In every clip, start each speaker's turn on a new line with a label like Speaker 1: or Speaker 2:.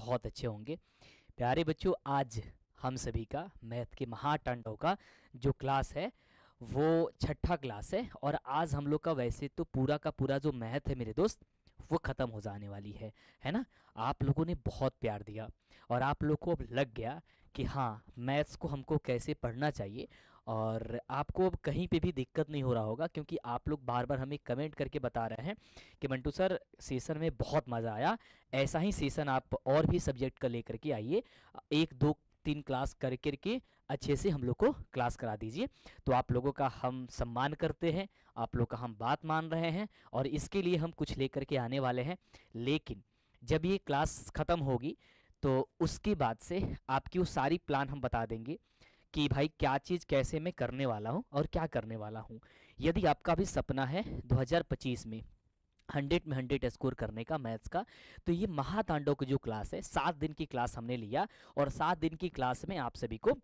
Speaker 1: बहुत अच्छे होंगे। प्यारे बच्चों, आज हम सभी का मैथ के महातांडव का जो क्लास है वो छठा क्लास है। और आज हम लोग का वैसे तो पूरा का पूरा जो मैथ है मेरे दोस्त वो ख़त्म हो जाने वाली है ना। आप लोगों ने बहुत प्यार दिया और आप लोग को अब लग गया कि हाँ, मैथ्स को हमको कैसे पढ़ना चाहिए। और आपको अब कहीं पे भी दिक्कत नहीं हो रहा होगा, क्योंकि आप लोग बार बार हमें कमेंट करके बता रहे हैं कि मंटू सर, सेशन में बहुत मज़ा आया। ऐसा ही सेशन आप और भी सब्जेक्ट का लेकर के आइए, 1 2 3 क्लास कर करके अच्छे से हम लोग को क्लास करा दीजिए। तो आप लोगों का हम सम्मान करते हैं, आप लोग का हम बात मान रहे हैं और इसके लिए हम कुछ लेकर के आने वाले हैं। लेकिन जब ये क्लास ख़त्म होगी तो उसके बाद से आपकी वो सारी प्लान हम बता देंगे कि भाई क्या चीज़ कैसे मैं करने वाला हूँ और क्या करने वाला हूँ। यदि आपका भी सपना है 2025 में 100 में 100 स्कोर करने का मैथ्स का, तो ये महातांडव की जो क्लास है, 7 दिन की क्लास हमने लिया और 7 दिन की क्लास में आप सभी को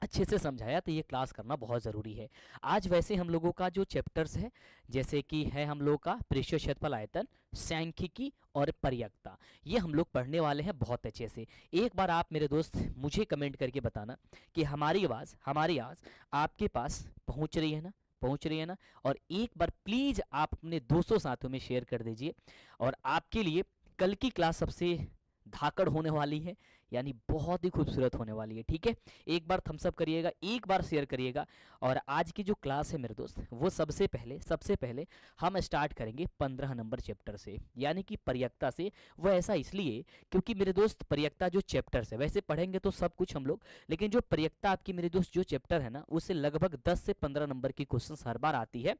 Speaker 1: अच्छे से समझाया। तो ये क्लास करना बहुत ज़रूरी है। आज वैसे हम लोगों का जो चैप्टर्स है, जैसे कि है हम लोग का पृष्ठीय क्षेत्रफल आयतन, सांख्यिकी और पर्याप्तता, ये हम लोग पढ़ने वाले हैं बहुत अच्छे से। एक बार आप मेरे दोस्त मुझे कमेंट करके बताना कि हमारी आवाज़ आपके पास पहुंच रही है ना, पहुंच रही है ना। और एक बार प्लीज़ आप अपने 200 साथियों में शेयर कर दीजिए। और आपके लिए कल की क्लास सबसे धाकड़ होने वाली है, यानी बहुत ही खूबसूरत होने वाली है। ठीक है, एक बार थम्स अप करिएगा, एक बार शेयर करिएगा। और आज की जो क्लास है मेरे दोस्त, वो सबसे पहले हम स्टार्ट करेंगे 15 नंबर चैप्टर से, यानी कि पर्याप्तता से। वो ऐसा इसलिए क्योंकि मेरे दोस्त पर्याप्तता जो चैप्टर्स है, वैसे पढ़ेंगे तो सब कुछ हम लोग, लेकिन जो पर्याप्तता आपकी मेरे दोस्त जो चैप्टर है ना, उससे लगभग 10 से 15 नंबर की क्वेश्चन हर बार आती है।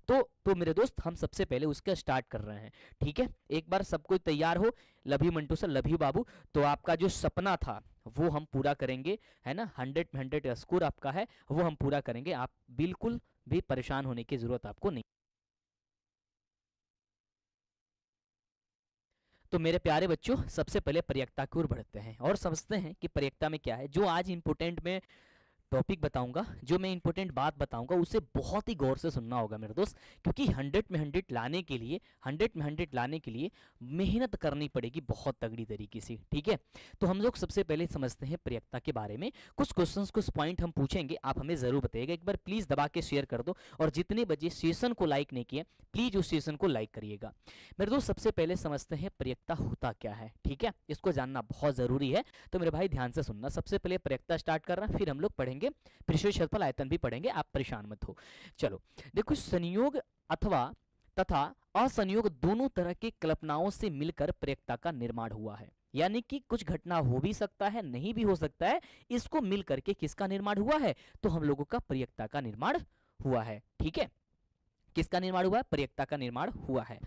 Speaker 1: तो मेरे दोस्त हम सबसे पहले उसका स्टार्ट कर रहे हैं। ठीक है, एक बार सब कोई तैयार हो। Love you Mantu sir, love you बाबू। तो आपका जो सपना था वो हम पूरा करेंगे, है ना। 100 में 100 स्कोर आपका है, वो हम पूरा करेंगे। आप बिल्कुल भी परेशान होने की जरूरत आपको नहीं। तो मेरे प्यारे बच्चों, सबसे पहले पर्याप्तता की ओर बढ़ते हैं और समझते हैं कि पर्याप्तता में क्या है। जो आज इंपोर्टेंट में टॉपिक बताऊंगा, जो मैं इंपॉर्टेंट बात बताऊंगा, उसे बहुत ही गौर से सुनना होगा मेरे दोस्त, क्योंकि 100 में 100 लाने के लिए 100 में 100 लाने के लिए मेहनत करनी पड़ेगी बहुत तगड़ी तरीके से। ठीक है, तो हम लोग सबसे पहले समझते हैं पर्याप्तता के बारे में। कुछ क्वेश्चंस, कुछ पॉइंट हम पूछेंगे, आप हमें जरूर बताइएगा। एक बार प्लीज दबा के शेयर कर दो, और जितने बजे सेशन को लाइक नहीं किए प्लीज उस सेशन को लाइक करिएगा। मेरे दोस्त, सबसे पहले समझते हैं पर्याप्तता होता क्या है। ठीक है, इसको जानना बहुत जरूरी है, तो मेरे भाई ध्यान से सुनना। सबसे पहले पर्याप्तता स्टार्ट कर रहा है, फिर हम लोग पढ़ेंगे पृष्ठीय क्षेत्रफल आयतन भी पढ़ेंगे, आप परेशान मत हो। चलो देखो, संयोग अथवा तथा असंयोग दोनों तरह की कल्पनाओं से मिलकर पर्याप्तता का निर्माण हुआ है। यानी कि कुछ घटना हो भी सकता है, नहीं भी हो सकता है, इसको मिल करके किसका निर्माण हुआ है, तो हम लोगों का पर्याप्तता का निर्माण हुआ है। ठीक है, किसका निर्माण हुआ है, पर्याप्तता का निर्माण हुआ है।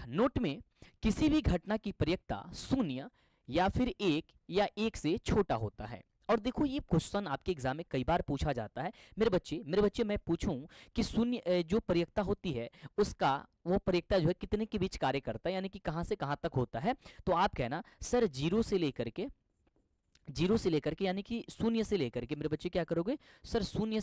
Speaker 1: नोट में किसी भी घटना की पर्याप्तता 0 या फिर 1 या 1 से छोटा होता है। और देखो, ये क्वेश्चन आपके एग्जाम में कई बार पूछा जाता है। मेरे बच्चे मैं पूछूं कि शून्य जो पर्याप्तता होती है, उसका वो पर्याप्तता जो है कितने के बीच कार्य करता है, यानी कि कहां से कहां तक होता है। तो आप कहना सर, जीरो से लेकर के यानी कि 0 से लेकर के, मेरे बच्चे क्या करोगे सर, 0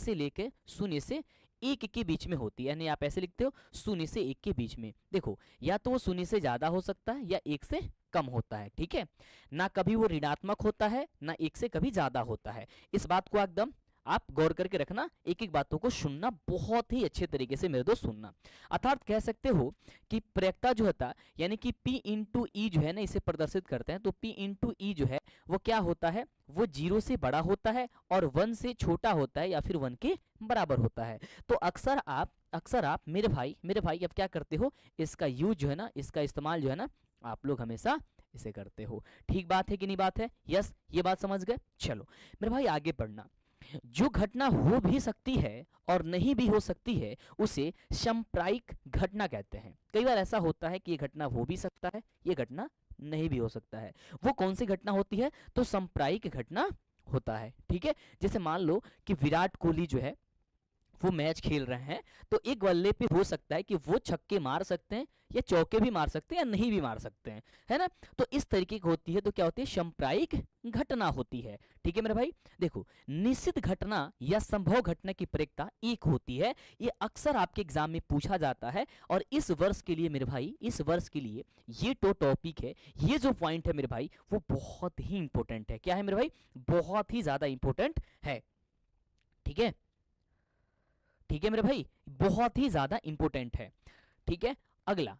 Speaker 1: से 1 के बीच में होती है। यानी आप ऐसे लिखते हो 0 से 1 के बीच में। देखो, या तो वो 0 से ज्यादा हो सकता है या 1 से कम होता है। ठीक है, ना कभी वो ऋणात्मक होता है, ना 1 से कभी ज्यादा होता है। इस बात को एकदम आप गौर करके रखना, एक एक बातों को सुनना, बहुत ही अच्छे तरीके से मेरे दोस्त सुनना। अर्थात कह सकते हो कि पर्याप्तता जो होता है, यानी कि P इंटू ई जो है ना, इसे प्रदर्शित करते हैं, तो P इंटू ई जो है वो क्या होता है, वो 0 से बड़ा होता है और 1 से छोटा होता है या फिर 1 के बराबर होता है। तो अक्सर आप मेरे भाई अब क्या करते हो, इसका यूज जो है ना, इसका इस्तेमाल जो है ना, आप लोग हमेशा इसे करते हो। ठीक बात है कि नहीं बात है, यस, ये बात समझ गए। चलो मेरे भाई आगे बढ़ना। जो घटना हो भी सकती है और नहीं भी हो सकती है, उसे समप्रायिक घटना कहते हैं। कई बार ऐसा होता है कि ये घटना हो भी सकता है, ये घटना नहीं भी हो सकता है। वो कौन सी घटना होती है, तो समप्रायिक घटना होता है। ठीक है, जैसे मान लो कि विराट कोहली जो है वो मैच खेल रहे हैं, तो एक बल्ले पे हो सकता है कि वो छक्के मार सकते हैं या चौके भी मार सकते हैं या नहीं भी मार सकते हैं, है ना। तो इस तरीके की होती है, तो क्या होती है, सांप्रायिक घटना होती है। ठीक है मेरे भाई, देखो निश्चित घटना या संभव घटना की प्रयोक्ता एक होती है, ये अक्सर आपके एग्जाम में पूछा जाता है। और इस वर्ष के लिए मेरे भाई, इस वर्ष के लिए ये तो टॉपिक है, ये जो पॉइंट है मेरे भाई वो बहुत ही इंपॉर्टेंट है। क्या है मेरे भाई, बहुत ही ज्यादा इंपॉर्टेंट है। ठीक है, ठीक है मेरे भाई, बहुत ही ज्यादा इंपॉर्टेंट है। ठीक है, अगला,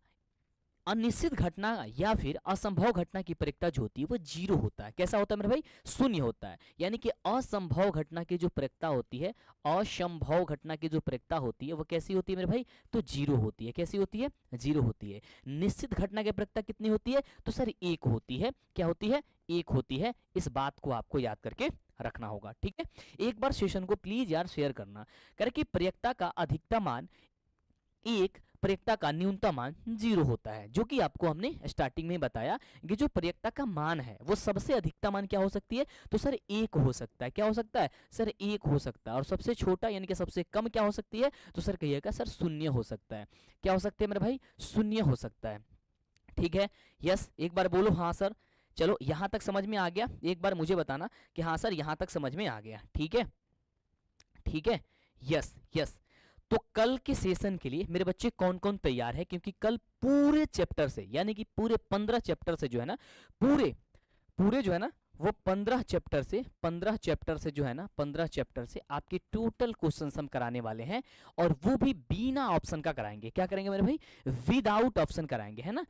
Speaker 1: अनिश्चित घटना या फिर असंभव घटना की प्रयोक्ता जो होती है वो जीरो होता है। कैसा होता है मेरे भाई, शून्य होता है। यानी कि असंभव घटना की जो प्रयोक्ता होती है, असंभव घटना की जो प्रयोक्ता होती है वो कैसी होती है मेरे भाई, तो जीरो होती है। कैसी होती है, जीरो होती है। निश्चित घटना की प्रयोक्ता कितनी होती है, तो सर एक होती है। क्या होती है, एक होती है। इस बात को आपको याद करके रखना होगा। ठीक है, एक बार सेशन को प्लीज यार शेयर करना, करके प्रयोक्ता का अधिकतम मान एक, प्रयोक्ता का न्यूनतम मान जीरो होता है, जो कि आपको हमने स्टार्टिंग में बताया कि जो प्रयोक्ता का मान है वो सबसे अधिकतम मान क्या हो सकती है, तो सर एक हो सकता है। क्या हो सकता है, सर एक हो सकता है। और सबसे छोटा यानी कि सबसे कम क्या हो सकती है, तो सर कहिएगा सर शून्य हो सकता है। क्या हो सकते हैं मेरे भाई, शून्य हो सकता है। ठीक है, यस, एक बार बोलो हाँ सर। चलो यहां तक समझ में आ गया, एक बार मुझे बताना कि हाँ सर यहां तक समझ में आ गया। ठीक है, ठीक है, यस यस। तो कल के सेशन के लिए मेरे बच्चे कौन कौन तैयार है, क्योंकि कल पूरे चैप्टर से यानी कि पूरे 15 चैप्टर से जो है ना, पूरे पूरे जो है ना वो 15 चैप्टर से जो है ना, 15 चैप्टर से आपके टोटल क्वेश्चन हम कराने वाले हैं। और वो भी बिना ऑप्शन का कराएंगे। क्या करेंगे मेरे भाई, विदाउट ऑप्शन कराएंगे, है ना,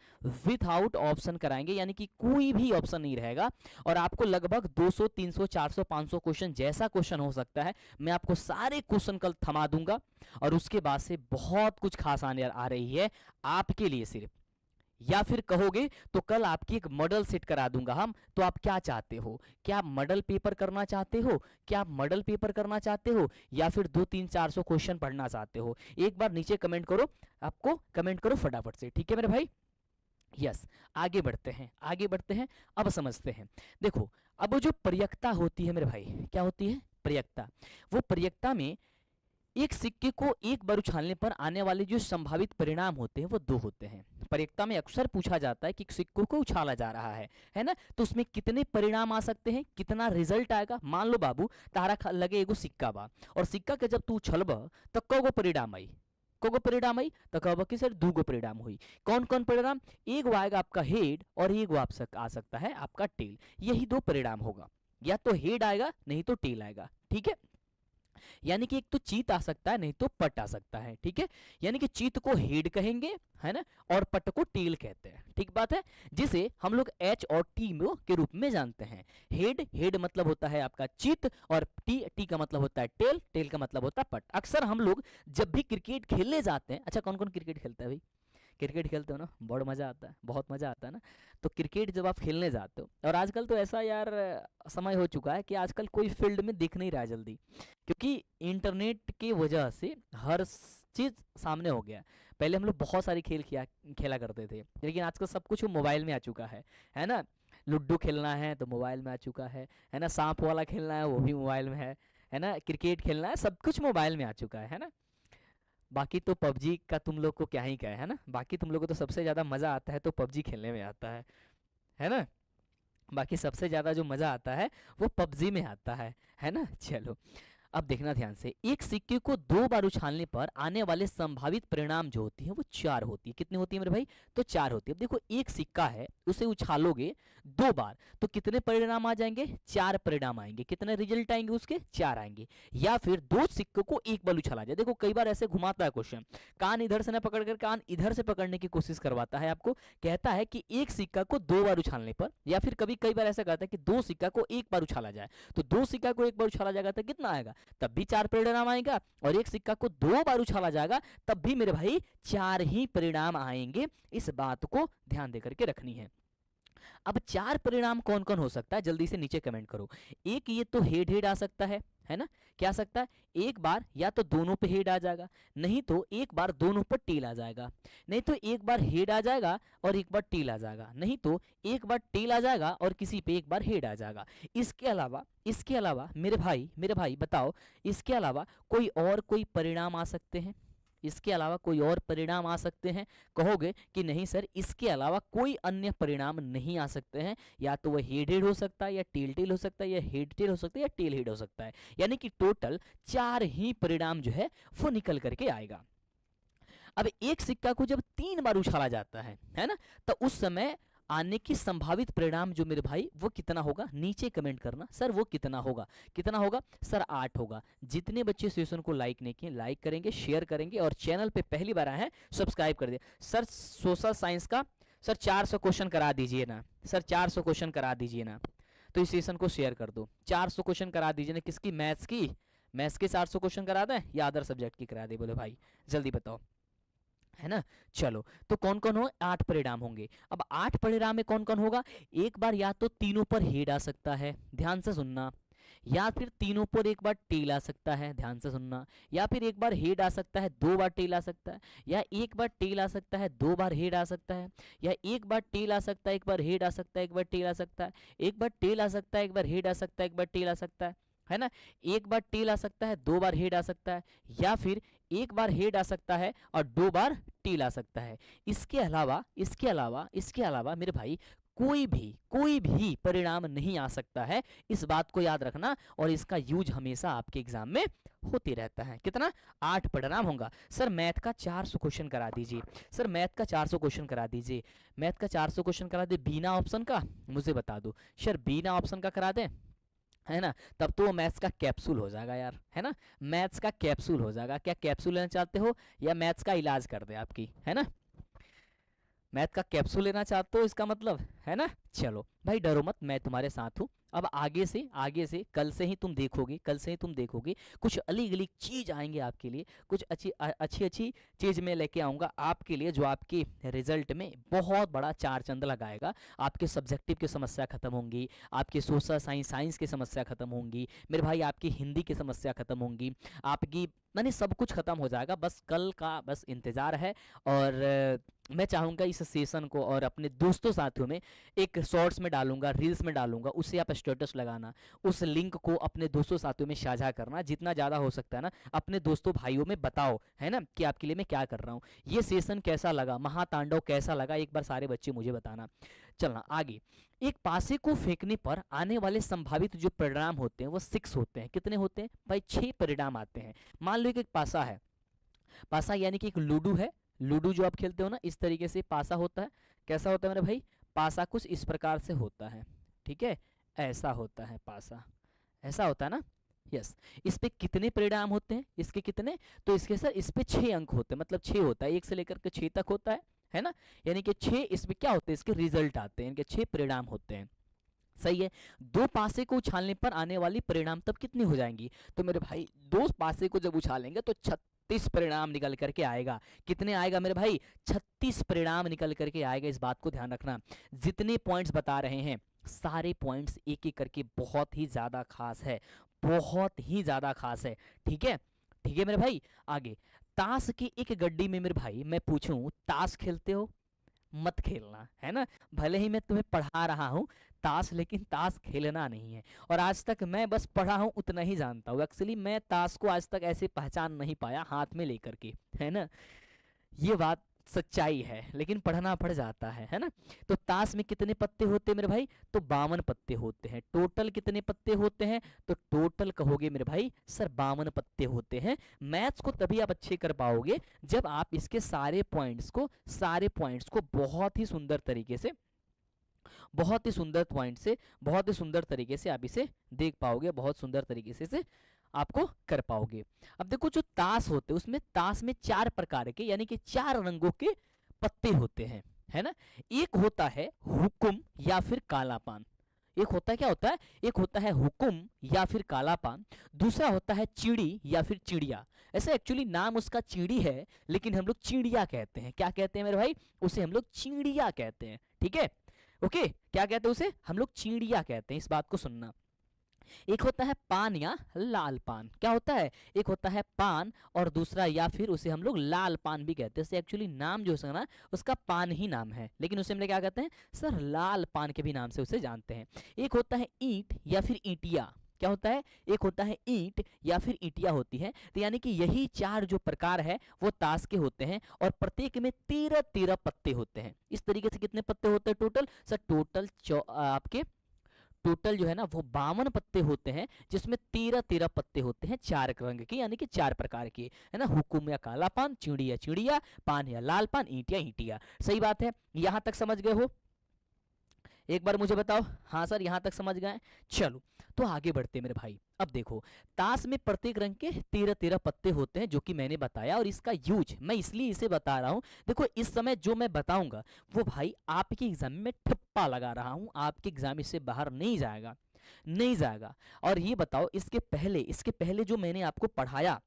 Speaker 1: विदाउट ऑप्शन कराएंगे, यानी कि कोई भी ऑप्शन नहीं रहेगा। और आपको लगभग 200 300 400 500 क्वेश्चन, जैसा क्वेश्चन हो सकता है मैं आपको सारे क्वेश्चन कल थमा दूंगा। और उसके बाद से बहुत कुछ खास आने आ रही है आपके लिए सिर्फ, या फिर कहोगे तो कल आपकी एक मॉडल सेट करा दूंगा हम। तो आप क्या चाहते हो, क्या आप मॉडल पेपर करना चाहते हो, क्या आप मॉडल पेपर करना चाहते हो, या फिर 200-300-400 क्वेश्चन पढ़ना चाहते हो, एक बार नीचे कमेंट करो, आपको कमेंट करो फटाफट से। ठीक है मेरे भाई, यस। आगे बढ़ते हैं, आगे बढ़ते हैं, अब समझते हैं। देखो अब वो जो प्रयोक्ता होती है मेरे भाई, क्या होती है, प्रयोक्ता, वो प्रयोक्ता में एक सिक्के को एक बार उछालने पर आने वाले जो संभावित परिणाम होते हैं वो दो होते हैं। प्रयोक्ता में अक्सर पूछा जाता है कि सिक्कों को उछाला जा रहा है ना, तो उसमें कितने परिणाम आ सकते हैं, कितना रिजल्ट आएगा। मान लो बाबू तारा लगे एगो सिक्का बा, और सिक्का के जब तू उछलब तो कगो परिणाम आई, कगो परिणाम आई, तो कहब कि सर दूगो परिणाम हुई। कौन कौन परिणाम, एक वो आएगा आपका हेड और एक वो आ सकता है आपका टेल। यही दो परिणाम होगा, या तो हेड आएगा नहीं तो टेल आएगा। ठीक है, यानी कि एक तो चीत आ सकता है नहीं तो पट आ सकता है। ठीक है, यानी कि चीत को हेड कहेंगे, है ना, और पट को टेल कहते हैं। ठीक बात है, जिसे हम लोग एच और टी के रूप में जानते हैं। हेड, हेड मतलब होता है आपका चीत, और टी, टी का मतलब होता है टेल, टेल का मतलब होता है पट। अक्सर हम लोग जब भी क्रिकेट खेलने जाते हैं, अच्छा कौन कौन क्रिकेट खेलता है भाई, क्रिकेट खेलते हो ना, बड़ा मजा आता है, बहुत मजा आता है ना। तो क्रिकेट जब आप खेलने जाते हो, और आजकल तो ऐसा यार समय हो चुका है कि आजकल कोई फील्ड में दिख नहीं रहा है जल्दी, क्योंकि इंटरनेट की वजह से हर चीज सामने हो गया। पहले हम लोग बहुत सारी खेला करते थे, लेकिन आजकल सब कुछ मोबाइल में आ चुका है ना। लूडो खेलना है तो मोबाइल में आ चुका है ना, सांप वाला खेलना है वो भी मोबाइल में है ना, क्रिकेट खेलना है, सब कुछ मोबाइल में आ चुका है ना। बाकी तो पबजी का तुम लोग को क्या ही कहे, है ना, बाकी तुम लोग को तो सबसे ज्यादा मजा आता है तो पबजी खेलने में आता है ना। बाकी सबसे ज्यादा जो मजा आता है वो पबजी में आता है ना। चलो अब देखना ध्यान से, एक सिक्के को दो बार उछालने पर आने वाले संभावित परिणाम जो होती है वो चार होती है। कितनी होती है मेरे भाई, तो चार होती है। अब देखो एक सिक्का है, उसे उछालोगे दो बार तो कितने परिणाम आ जाएंगे, चार परिणाम आएंगे। कितने रिजल्ट आएंगे उसके, चार आएंगे। या फिर दो सिक्कों को एक बार उछाला जाए, देखो कई बार ऐसे घुमाता है क्वेश्चन, कान इधर से ना पकड़कर कान इधर से पकड़ने की कोशिश करवाता है आपको, कहता है कि एक सिक्का को दो बार उछालने पर, या फिर कई बार ऐसा कहता है कि दो सिक्का को एक बार उछाला जाए, तो दो सिक्का को एक बार उछाला जाएगा तो कितना आएगा, तब भी चार परिणाम आएगा। और एक सिक्का को दो बार उछाला जाएगा तब भी मेरे भाई चार ही परिणाम आएंगे। इस बात को ध्यान देकर के रखनी है। अब चार परिणाम कौन कौन हो सकता है, जल्दी से नीचे कमेंट करो। एक ये तो हेड हेड आ सकता है, है ना, क्या आ सकता है, एक बार या तो दोनों पे हेड आ जाएगा, नहीं तो एक बार दोनों पर टेल आ जाएगा, नहीं तो एक बार हेड आ जाएगा और एक बार टेल आ जाएगा, नहीं तो एक बार टेल आ जाएगा और किसी पे एक बार हेड आ जाएगा। इसके अलावा मेरे भाई बताओ, इसके अलावा कोई परिणाम आ सकते हैं? इसके अलावा कोई और परिणाम आ सकते हैं? कहोगे कि नहीं सर, इसके अलावा कोई अन्य परिणाम नहीं आ सकते हैं, या तो वह हेड हेड हो सकता है, या टेल टेल हो सकता है, या हेड टेल हो सकता है, या टेल हेड हो सकता है। यानी कि टोटल 4 ही परिणाम जो है वो निकल करके आएगा। अब एक सिक्का को जब 3 बार उछाला जाता है ना, तो उस समय आने की संभावित परिणाम जो मेरे भाई वो कितना होगा, नीचे कमेंट करना सर वो कितना होगा। कितना होगा सर? 8 होगा। जितने बच्चे सेशन को लाइक नहीं किए, लाइक करेंगे, शेयर करेंगे, और चैनल पे पहली बार आए हैं सब्सक्राइब कर दिए। सर सोशल साइंस का सर 400 क्वेश्चन करा दीजिए ना, सर 400 क्वेश्चन करा दीजिए ना, तो इस सेशन को शेयर कर दो। 400 क्वेश्चन करा दीजिए ना, किसकी? मैथ्स की। मैथ्स के 400 क्वेश्चन करा दें या अदर सब्जेक्ट की करा दे? बोले भाई जल्दी बताओ, है ना। चलो, तो कौन कौन हो? 8 परिणाम होंगे। अब 8 परिणाम में कौन कौन होगा? एक बार या तो तीनों पर हेड आ सकता है, ध्यान से सुनना, या फिर तीनों पर एक बार टेल आ सकता है, ध्यान से सुनना, या फिर एक बार हेड आ सकता है, 2 बार टेल आ सकता है, या एक बार टेल आ सकता है, 2 बार हेड आ सकता है, या एक बार टेल आ सकता है, एक बार हेड आ सकता है, एक बार टेल आ सकता है, एक बार टेल आ सकता है, एक बार हेड आ सकता है, एक बार टेल आ सकता है ना, एक बार टेल आ सकता है, 2 बार हेड आ सकता है, या फिर एक बार हेड आ सकता है और 2 बार टेल आ सकता है। इसके अलावा मेरे भाई कोई भी परिणाम नहीं आ सकता है, इस बात को याद रखना, और इसका यूज हमेशा आपके एग्जाम में होते रहता है। कितना? 8 परिणाम होगा। सर मैथ का 400 क्वेश्चन करा दीजिए, सर मैथ का 400 क्वेश्चन करा दीजिए, मैथ का 400 क्वेश्चन करा दे बिना ऑप्शन का, मुझे बता दो सर बिना ऑप्शन का करा दें, है ना, तब तो वो मैथ्स का कैप्सूल हो जाएगा यार, है ना, मैथ्स का कैप्सूल हो जाएगा। क्या कैप्सूल लेना चाहते हो या मैथ्स का इलाज कर दे आपकी, है ना, मैथ का कैप्सूल लेना चाहते हो इसका मतलब, है ना। चलो भाई डरो मत, मैं तुम्हारे साथ हूँ। अब आगे से कल से ही तुम देखोगे कुछ अलग अलग चीज आएंगे आपके लिए, कुछ अच्छी चीज मैं लेके आऊंगा आपके लिए, जो आपके रिजल्ट में बहुत बड़ा चार चंद लगाएगा। आपके सब्जेक्टिव की समस्या खत्म होंगी, आपके सोशल साइंस की समस्या खत्म होंगी मेरे भाई, आपकी हिंदी की समस्या खत्म होंगी, आपकी माने सब कुछ खत्म हो जाएगा। बस कल का बस इंतजार है। और मैं चाहूँगा इस सेशन को और अपने दोस्तों साथियों में एक शॉर्ट्स में डालूंगा, रील्स में डालूंगा, उससे आप स्टेटस लगाना, उस लिंक को अपने दोस्तों साथियों में साझा करना, जितना ज़्यादा हो सकता है ना अपने दोस्तों भाइयों में बताओ, है ना, कि आपके लिए मैं क्या कर रहा हूँ, ये सेशन कैसा लगा, महातांडव कैसा लगा, एक बार सारे बच्चे मुझे बताना। चलना आगे। एक पासे को फेंकने पर आने वाले संभावित जो परिणाम होते हैं वो 6 होते हैं। कितने होते हैं भाई? 6 परिणाम आते हैं। मान लो एक पासा है, पासा यानी कि एक लूडो है, लूडो जो आप खेलते हो ना, इस तरीके से पासा होता है। कैसा होता है मेरे भाई? पासा कुछ इस प्रकार से होता है, ठीक है, ऐसा होता है पासा, ऐसा होता है ना, यस। इस पे कितने परिणाम होते हैं? इसके कितने? तो इसके सर इस पे 6 अंक होते हैं, मतलब 6 होता है, 1 से लेकर के 6 तक होता है ना, यानी कि 6 इसमें क्या होते हैं, इसके रिजल्ट आते हैं, इनके 6 परिणाम होते हैं। सही है। 2 पासे को उछालने पर आने वाली परिणाम तब कितनी हो जाएंगी? तो मेरे भाई 2 पासे को जब उछालेंगे तो 36 परिणाम निकल करके आएगा। कितने आएगा मेरे भाई? 36 परिणाम निकल करके आएगा। इस बात को ध्यान रखना। जितने पॉइंट्स बता रहे हैं सारे पॉइंट्स एक एक करके बहुत ही ज्यादा खास है, बहुत ही ज्यादा खास है, ठीक है, ठीक है मेरे भाई। आगे, ताश की एक गड्डी में मेरे भाई मैं पूछूं ताश खेलते हो? मत खेलना, है ना, भले ही मैं तुम्हें पढ़ा रहा हूँ ताश, लेकिन ताश खेलना नहीं है। और आज तक मैं बस पढ़ा हूँ उतना ही जानता हूँ, एक्चुअली मैं ताश को आज तक ऐसे पहचान नहीं पाया हाथ में लेकर के, है ना, ये बात सच्चाई है, लेकिन पढ़ना पड़ जाता है ना। तो ताश में कितने पत्ते होते हैं मेरे भाई? तो 52 पत्ते होते हैं। टोटल कितने पत्ते होते हैं? तो टोटल कहोगे मेरे भाई सर 52 पत्ते होते हैं। मैथ्स को तभी आप अच्छे कर पाओगे जब आप इसके सारे पॉइंट्स को बहुत ही सुंदर तरीके से, बहुत ही सुंदर पॉइंट से, बहुत ही सुंदर तरीके से आप इसे देख पाओगे, बहुत सुंदर तरीके से आपको कर पाओगे। अब देखो जो ताश होते हैं उसमें ताश में 4 प्रकार के यानी कि 4 रंगों के पत्ते होते हैं, है ना। एक होता है हुकुम या फिर काला पान। एक होता है, क्या होता है? एक होता है हुकुम या फिर काला पान, दूसरा होता है चिड़ी या फिर चिड़िया। ऐसे एक्चुअली नाम उसका चिड़ी है, लेकिन हम लोग चिड़िया कहते हैं। क्या कहते हैं मेरे भाई? उसे हम लोग चिड़िया कहते हैं, ठीक है, ओके। क्या कहते हैं उसे? हम लोग चिड़िया कहते हैं, इस बात को सुनना। एक होता है पान या लाल पान। क्या होता है? एक होता है पान और दूसरा या फिर उसे हम लोग लाल पान भी कहते हैं। उसे एक्चुअली नाम जो है ना उसका पान ही नाम है, लेकिन उसे हम लोग क्या कहते हैं सर, लाल पान के भी नाम से उसे जानते हैं। एक होता है ईंट या फिर ईंटिया। क्या होता है? एक होता है ईंट या फिर ईंटिया होती है। तो यानी कि यही चार जो प्रकार है वो ताश के होते हैं और प्रत्येक में 13-13 पत्ते होते हैं। इस तरीके से कितने पत्ते होते हैं टोटल? सर टोटल आपके टोटल जो है ना वो 52 पत्ते होते हैं, जिसमें 13-13 पत्ते होते हैं चार रंग के, यानी कि चार प्रकार के, है ना। हुकुम या काला पान, चिड़ी या चिड़िया, पान या लाल पान, ईंट या ईंटिया। सही बात है, यहां तक समझ गए हो? एक बार मुझे बताओ। हाँ सर यहां तक समझ गए। चलो तो आगे बढ़ते मेरे भाई। अब देखो, ताश में प्रत्येक रंग के 13-13 पत्ते होते हैं, जो कि मैंने बताया, और इसका यूज मैं इसलिए इसे बता रहा हूं। देखो इस समय जो मैं बताऊंगा वो भाई आपके एग्जाम में ठप्पा लगा रहा हूं, आपके एग्जाम इससे बाहर नहीं जाएगा, नहीं जाएगा। और ये बताओ, इसके पहले जो मैंने आपको पढ़ाया,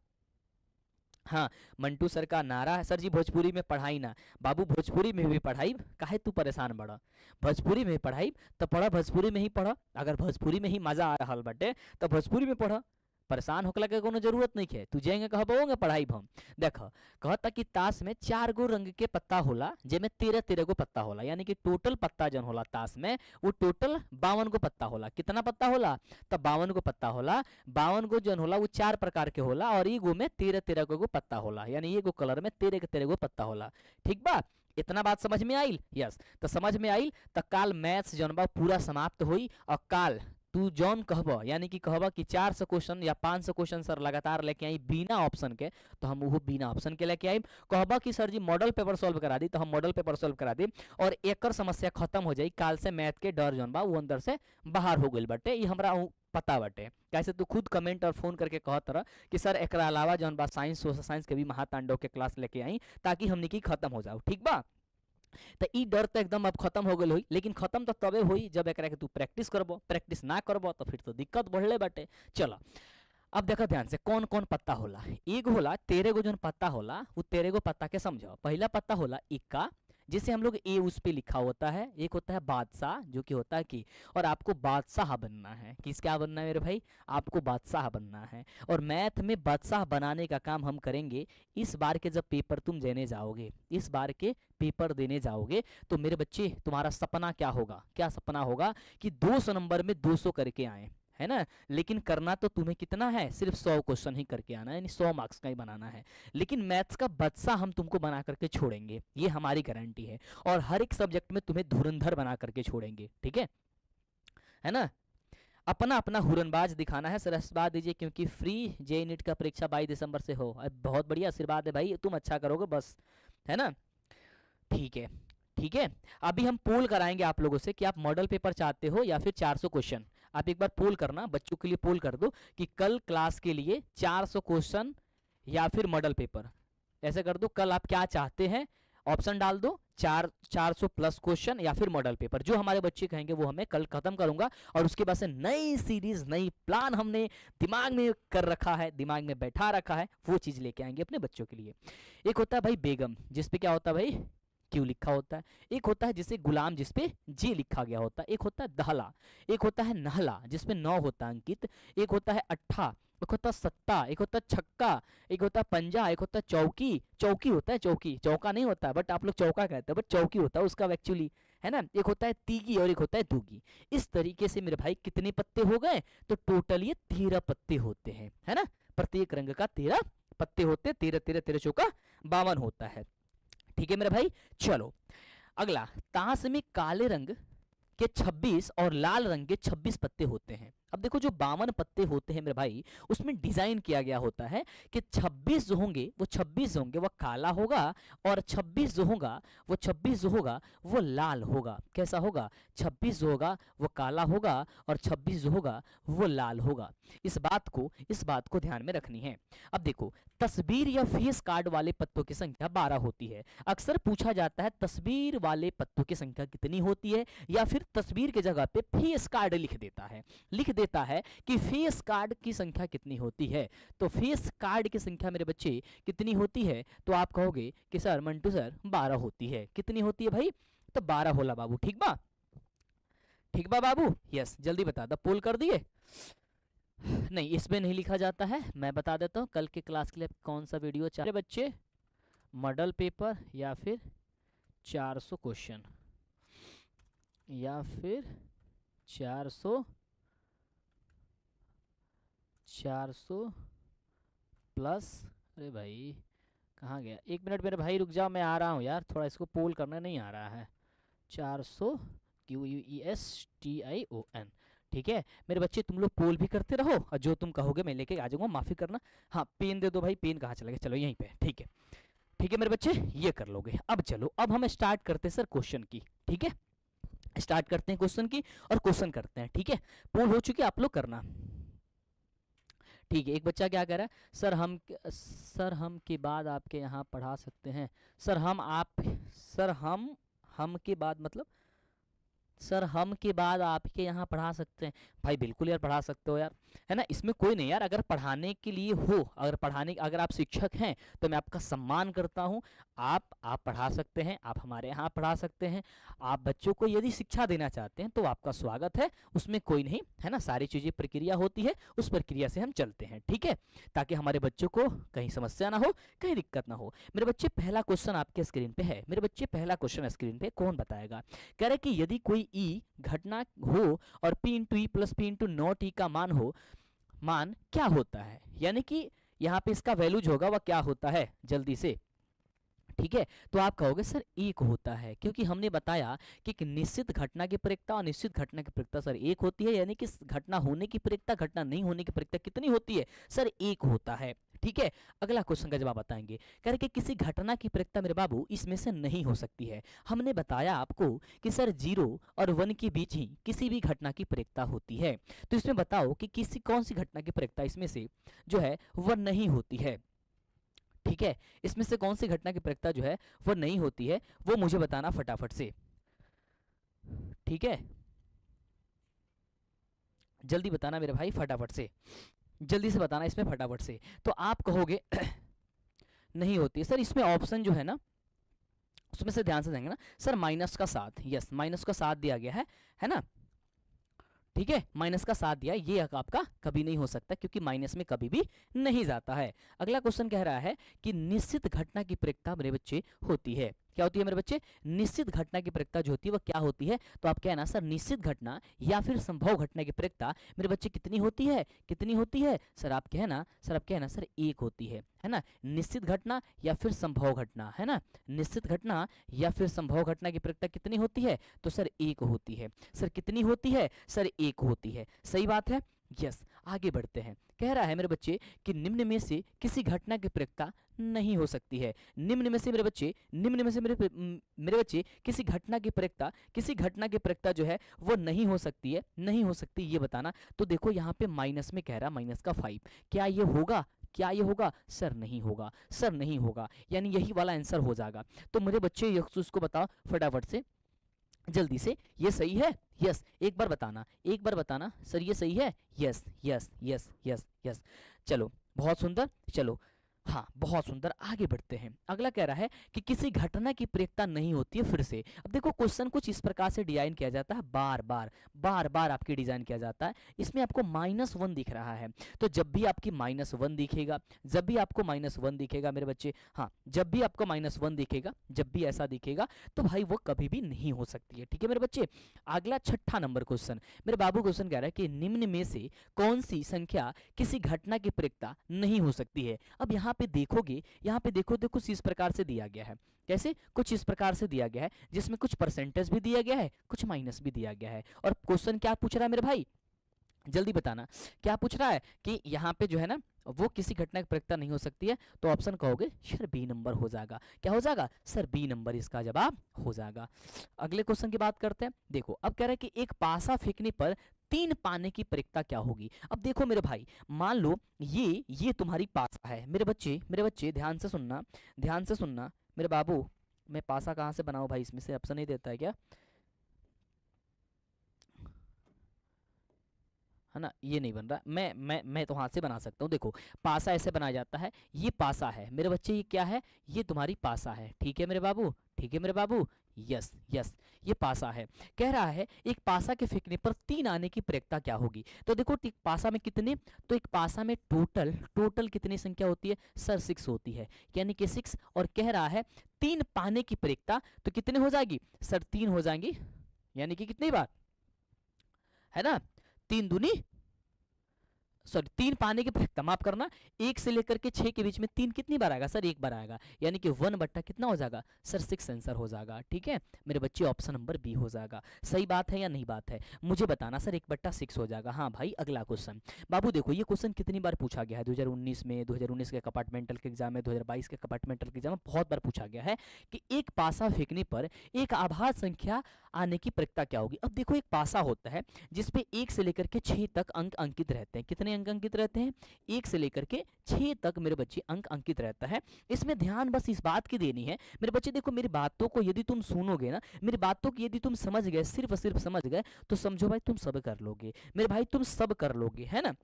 Speaker 1: हाँ, मंटू सर का नारा है सर जी भोजपुरी में पढ़ाई ना। बाबू भोजपुरी में भी पढ़ाई, काहे तू परेशान बड़ा? भोजपुरी में पढ़ाई तो पढ़ा, भोजपुरी में ही पढ़ा। अगर भोजपुरी में ही मजा आ रहा बटे तो भोजपुरी में पढ़ा। परेशान होकला के कोनो जरूरत नहीं है। तू जाएंगे कहबोगे पढ़ाई हम। देख, कहता कि ताश में 4 गो रंग के पत्ता होला, जेमे 13-13 गो पत्ता होला, यानी कि टोटल पत्ता जन होला ताश में वो टोटल 52 गो पत्ता होला। कितना पत्ता होला? तब 52 गो पत्ता होला। 52 गो जन होला वो 4 प्रकार के होला, और एगो में 13-13 गो पत्ता होला, यानी एगो कलर में 13-13 गो पत्ता होला। ठीक बा? इतना बात समझ में आइल? यस, तो समझ में आइल तो काल मैथ्स जौन बा पूरा समाप्त हुई। और काल तू जौन कहब, यानी कि कहब कि 400 क्वेश्चन या 500 क्वेश्चन सर लगातार लेके आई बिना ऑप्शन के, तो हम वो बिना ऑप्शन के लेके आई। कहब कि सर जी मॉडल पेपर सॉल्व करा दी, तो हम मॉडल पेपर सॉल्व करा दी, और एकर समस्या खत्म हो जाई। काल से मैथ के डर जौन बा वो अंदर से बाहर हो गइल बाटे, ये हमरा पता बाटे। कैसे तू खुद कमेंट और फोन करके कहत रहा कि सर एकरा अलावा जौन बा साइंस, सोशल साइंस के भी महातांडव के क्लास लेके आई, ताकि हमनी की खत्म हो जाओ। ठीक बा? तो ई डर तो एकदम अब खत्म हो गई हुई, लेकिन खत्म तो तबे हुई जब एकरा के तू प्रैक्टिस करबो। प्रैक्टिस ना करबो तो फिर तो दिक्कत बढ़ले बाटे। चलो अब देखो ध्यान से, कौन कौन पत्ता होला। एक होला 13 गो जौन पत्ता होला, वो 13 गो पत्ता के समझो। पहला पत्ता होला इक्का, जिसे हम लोग ए उस पे लिखा होता है। एक होता है बादशाह, जो कि होता है कि, और आपको बादशाह बनना है। किस क्या बनना है मेरे भाई? आपको बादशाह बनना है। और मैथ में बादशाह बनाने का काम हम करेंगे इस बार के जब पेपर तुम देने जाओगे। इस बार के पेपर देने जाओगे तो मेरे बच्चे तुम्हारा सपना क्या होगा? क्या सपना होगा? कि 200 नंबर में 200 करके आए, है ना। लेकिन करना तो तुम्हें कितना है? सिर्फ 100 क्वेश्चन ही करके आना है, यानी 100 मार्क्स का ही बनाना है। लेकिन मैथ्स का बादशाह हम तुमको बना करके छोड़ेंगे, ये हमारी गारंटी है। और हर एक सब्जेक्ट में तुम्हें धुरंधर बना करके छोड़ेंगे, ठीक है ना। अपना अपना हुरनबाज दिखाना है। सर आशीर्वाद दीजिए, क्योंकि फ्री जे नीट का परीक्षा 22 दिसंबर से हो। बहुत बढ़िया आशीर्वाद है भाई, तुम अच्छा करोगे बस, है ना। ठीक है, ठीक है। अभी हम पोल कराएंगे आप लोगों से कि आप मॉडल पेपर चाहते हो या फिर 400 क्वेश्चन। आप एक बार पोल करना, बच्चों के लिए पोल कर दो कि कल क्लास के लिए 400 क्वेश्चन या फिर मॉडल पेपर। ऐसे कर दो, कल आप क्या चाहते हैं, ऑप्शन डाल दो। 400 प्लस क्वेश्चन या फिर मॉडल पेपर। जो हमारे बच्चे कहेंगे वो हमें कल खत्म करूंगा, और उसके बाद से नई सीरीज, नई प्लान हमने दिमाग में कर रखा है, दिमाग में बैठा रखा है, वो चीज लेके आएंगे अपने बच्चों के लिए। एक होता है भाई बेगम, जिसपे क्या होता है भाई? क्यों लिखा होता है। एक होता है जिसे गुलाम, जिसपे जी लिखा गया होता है। एक होता है दहला, एक होता है नहला, जिसपे 9 होता है अंकित। एक होता है अट्ठा, एक होता है सत्ता, एक होता है छक्का, एक होता है पंजा, एक होता है चौकी। चौकी होता है, चौकी, चौका नहीं होता है, बट आप लोग चौका कहते हैं, बट चौकी होता है उसका एक्चुअली, है ना। एक होता है तीगी और एक होता है दूगी। इस तरीके से मेरे भाई कितने पत्ते हो गए? तो टोटल ये 13 पत्ते होते हैं, है ना। प्रत्येक रंग का 13 पत्ते होते हैं। 13 13 13 चौका 52 होता है। ठीक है मेरे भाई। चलो अगला, ताश में काले रंग के 26 और लाल रंग के 26 पत्ते होते हैं। अब देखो जो 52 पत्ते होते हैं मेरे भाई, उसमें डिजाइन किया गया होता है कि 26 जो होंगे वो 26 होंगे वो काला होगा, और 26 जो होगा वो 26 जो होगा वो लाल होगा। कैसा होगा? 26 जो होगा वो काला होगा और 26 जो होगा वो लाल होगा। इस बात को ध्यान में रखनी है। अब देखो, तस्वीर या फेस कार्ड वाले पत्तों की संख्या 12 होती है। अक्सर पूछा जाता है तस्वीर वाले पत्तों की संख्या कितनी होती है, या फिर तस्वीर के जगह पे फेस कार्ड लिख देता है कि फेस कार्ड की संख्या कितनी होती है। तो फेस कार्ड की संख्या मेरे बच्चे कितनी होती है? तो आप कहोगे कि सर मंटू सर 12 होती है। कितनी होती है भाई? तो 12 होला बाबू। ठीक बा, ठीक बा बाबू। यस, जल्दी बता दो, पोल कर दिए। नहीं, इसमें नहीं लिखा जाता है। मैं बता देता हूँ कल के क्लास के लिए कौन सा वीडियो चाहिए बच्चे, मॉडल पेपर या फिर 400 क्वेश्चन या फिर 400 प्लस। अरे भाई कहाँ गया, 1 मिनट मेरे भाई रुक जाओ, मैं आ रहा हूँ यार, थोड़ा इसको पोल करना नहीं आ रहा है। 400 QUESTION, ठीक है मेरे बच्चे, तुम लोग पोल भी करते रहो और जो तुम कहोगे मैं लेके आ जाऊंगा, माफ़ी करना। हाँ पेन दे दो भाई, पेन कहाँ चला गया, चलो यहीं पे, ठीक है ठीक है मेरे बच्चे, ये कर लोगे। अब चलो, अब हम स्टार्ट करते हैं सर क्वेश्चन की, ठीक है स्टार्ट करते हैं क्वेश्चन की और क्वेश्चन करते हैं, ठीक है। पोल हो चुकी है, आप लोग करना, ठीक है। एक बच्चा क्या कह रहा है, सर हम के बाद आपके यहाँ पढ़ा सकते हैं। सर हम के बाद मतलब सर हम के बाद आपके यहाँ पढ़ा सकते हैं। भाई बिल्कुल यार पढ़ा सकते हो यार, है ना, इसमें कोई नहीं यार। अगर पढ़ाने के लिए हो, अगर आप शिक्षक हैं तो मैं आपका सम्मान करता हूँ। आप पढ़ा सकते हैं, आप हमारे यहाँ पढ़ा सकते हैं। आप बच्चों को यदि शिक्षा देना चाहते हैं तो आपका स्वागत है, उसमें कोई नहीं, है ना। सारी चीज़ें प्रक्रिया होती है, उस प्रक्रिया से हम चलते हैं, ठीक है, ताकि हमारे बच्चों को कहीं समस्या ना हो, कहीं दिक्कत ना हो। मेरे बच्चे पहला क्वेश्चन आपके स्क्रीन पे है, मेरे बच्चे पहला क्वेश्चन स्क्रीन पे कौन बताएगा। कह रहे कि यदि कोई ई घटना हो और P into E plus P into not E का मान क्या होता है, यानी कि यहाँ पे इसका वैल्यूज होगा वह क्या होता है, जल्दी से, ठीक है। तो आप कहोगे सर एक होता है, क्योंकि हमने बताया कि एक निश्चित घटना की परिकता और निश्चित घटना की परिकता सर एक होती है, यानी कि घटना होने की परिकता घटना नहीं होने की परिकता कितनी होती है, सर एक होता है, ठीक है। अगला क्वेश्चन का जवाब बताएंगे। कह रहे कि किसी घटना की परिकता मेरे बाबू इसमें से नहीं हो सकती है। हमने बताया आपको कि सर 0 और 1 के बीच ही किसी भी घटना की परिकता होती है। तो इसमें बताओ कि कौन सी घटना की परिकता इसमें से जो है वह नहीं होती है, ठीक है। इसमें से कौन सी घटना की परिकता जो है वो नहीं होती है, वो मुझे बताना फटाफट से, ठीक है। जल्दी बताना मेरे भाई, फटाफट से, जल्दी से बताना इसमें फटाफट से। तो आप कहोगे नहीं होती है सर, इसमें ऑप्शन जो है ना उसमें से ध्यान से देंगे ना सर, -7, यस -7 दिया गया है ना, ठीक है, -7 दिया, ये आपका कभी नहीं हो सकता, क्योंकि माइनस में कभी भी नहीं जाता है। अगला क्वेश्चन कह रहा है कि निश्चित घटना की परिकता मेरे बच्चे होती है, क्या होती है मेरे बच्चे, निश्चित घटना की परिकता जो होती है वह क्या होती है। तो आप कहना सर निश्चित घटना या फिर संभव घटना की परिकता मेरे बच्चे कितनी होती है, कितनी होती है सर, आप कहना सर एक होती है ना। निश्चित घटना या फिर संभव घटना, है ना, निश्चित घटना या फिर संभव घटना की परिकता कितनी होती है, तो सर एक होती है। सर कितनी होती है, सर एक होती है, सही बात है, यस। आगे बढ़ते हैं, कह रहा है मेरे बच्चे कि निम्न में से किसी घटना की परिकता नहीं हो सकती है। निम्न में से मेरे बच्चे मेरे बच्चे किसी घटना की परिकता जो है वो नहीं हो सकती है, नहीं हो सकती, ये बताना। तो देखो यहाँ पे माइनस में कह रहा, -5, क्या ये होगा, क्या ये होगा, सर नहीं होगा, सर नहीं होगा, यानी यही वाला आंसर हो जाएगा। तो मेरे बच्चे इसको बताओ फटाफट से, जल्दी से, ये सही है, यस, एक बार बताना सर ये सही है, yes yes yes yes yes. चलो बहुत सुंदर, चलो हाँ बहुत सुंदर, आगे बढ़ते हैं। अगला कह रहा है कि किसी घटना की परिकता नहीं होती है फिर से। अब देखो क्वेश्चन कुछ इस प्रकार से डिजाइन किया जाता है, बार बार आपकी डिजाइन किया जाता है। इसमें आपको -1 दिख रहा है, तो जब भी आपकी -1 दिखेगा, जब भी आपको -1 दिखेगा मेरे बच्चे, हाँ जब भी आपको -1 दिखेगा, जब भी ऐसा दिखेगा तो भाई वो कभी भी नहीं हो सकती है, ठीक है मेरे बच्चे। अगला 6ठा नंबर क्वेश्चन मेरे बाबू क्वेश्चन कह रहा है कि निम्न में से कौन सी संख्या किसी घटना की परिकता नहीं हो सकती है। अब यहाँ पे देखोगे, यहाँ पे देखो तो कुछ इस प्रकार से दिया गया है, कैसे, कुछ इस प्रकार से दिया गया है, जिसमें कुछ परसेंटेज भी दिया गया है, कुछ माइनस भी दिया गया है। और क्वेश्चन क्या पूछ रहा है मेरे भाई, जल्दी बताना, क्या पूछ रहा है कि यहाँ पे जो है ना वो किसी घटना की परिकता नहीं हो सकती है। तो ऑप्शन कहोगे सर बी नंबर हो जाएगा, क्या हो जाएगा सर, बी नंबर इसका जवाब हो जाएगा। अगले क्वेश्चन की बात करते हैं। देखो अब कह रहा है कि एक पासा फेंकने पर 3 पाने की परिकता क्या होगी। अब देखो मेरे भाई, मान लो ये तुम्हारी पासा है, मेरे बच्चे ध्यान से सुनना, ध्यान से सुनना मेरे बाबू। मैं पासा कहाँ से बनाऊं भाई, इसमें से ऑप्शन नहीं देता है क्या, है ना, ये नहीं बन रहा, मैं तो हाथ से बना सकता हूँ। देखो पासा ऐसे बनाया जाता है, ये पासा है मेरे बच्चे, ये क्या है, ये तुम्हारी पासा है, ठीक है मेरे बाबू, ठीक है मेरे बाबू, यस यस, ये पासा है। कह रहा है एक पासा के फेंकने पर 3 आने की प्रयत्ता क्या होगी। तो देखो एक पासा में कितने, तो एक पासा में टोटल टोटल कितनी संख्या होती है सर 6 होती है, यानी कि 6। और कह रहा है 3 पाने की प्रयत्ता, तो कितने हो जाएगी सर 3 हो जाएंगी, यानी कि कितनी बार है ना, 3 दूनी सॉरी 3 पाने की प्रयत्ता, माफ करना, 1 से लेकर के 6 के बीच में 3 कितनी बार आएगा सर 1 बार आएगा, यानी कि 1 बट्टा कितना हो जाएगा सर 6 आंसर हो जाएगा। ठीक है मेरे बच्चे, ऑप्शन नंबर बी हो जाएगा। सही बात है या नहीं बात है, मुझे बताना सर 1 बट्टा 6 हो जाएगा। हाँ भाई, अगला क्वेश्चन बाबू देखो, ये क्वेश्चन कितनी बार पूछा गया है 2019 में, 2019 के कंपार्टमेंटल के एग्जाम में, 2022 के कंपार्टमेंटल के एग्जाम में बहुत बार पूछा गया है कि एक पासा फेंकने पर एक आभाज्य संख्या आने की प्रयत्ता क्या होगी। अब देखो एक पासा होता है जिसपे 1 से लेकर के 6 तक अंक अंकित रहते हैं। कितने अंक अंकित रहते हैं 1 से लेकर के 6 तक मेरे बच्चे अंक अंकित रहता है। इसमें ध्यान बस इस बात की देनी है मेरे बच्चे, देखो मेरी बातों को यदि तुम सुनोगे ना, मेरी बातों को यदि तुम समझ गए, सिर्फ सिर्फ समझ गए, तो समझो भाई तुम सब कर लोगे मेरे भाई, तुम सब कर लोगे, है ना,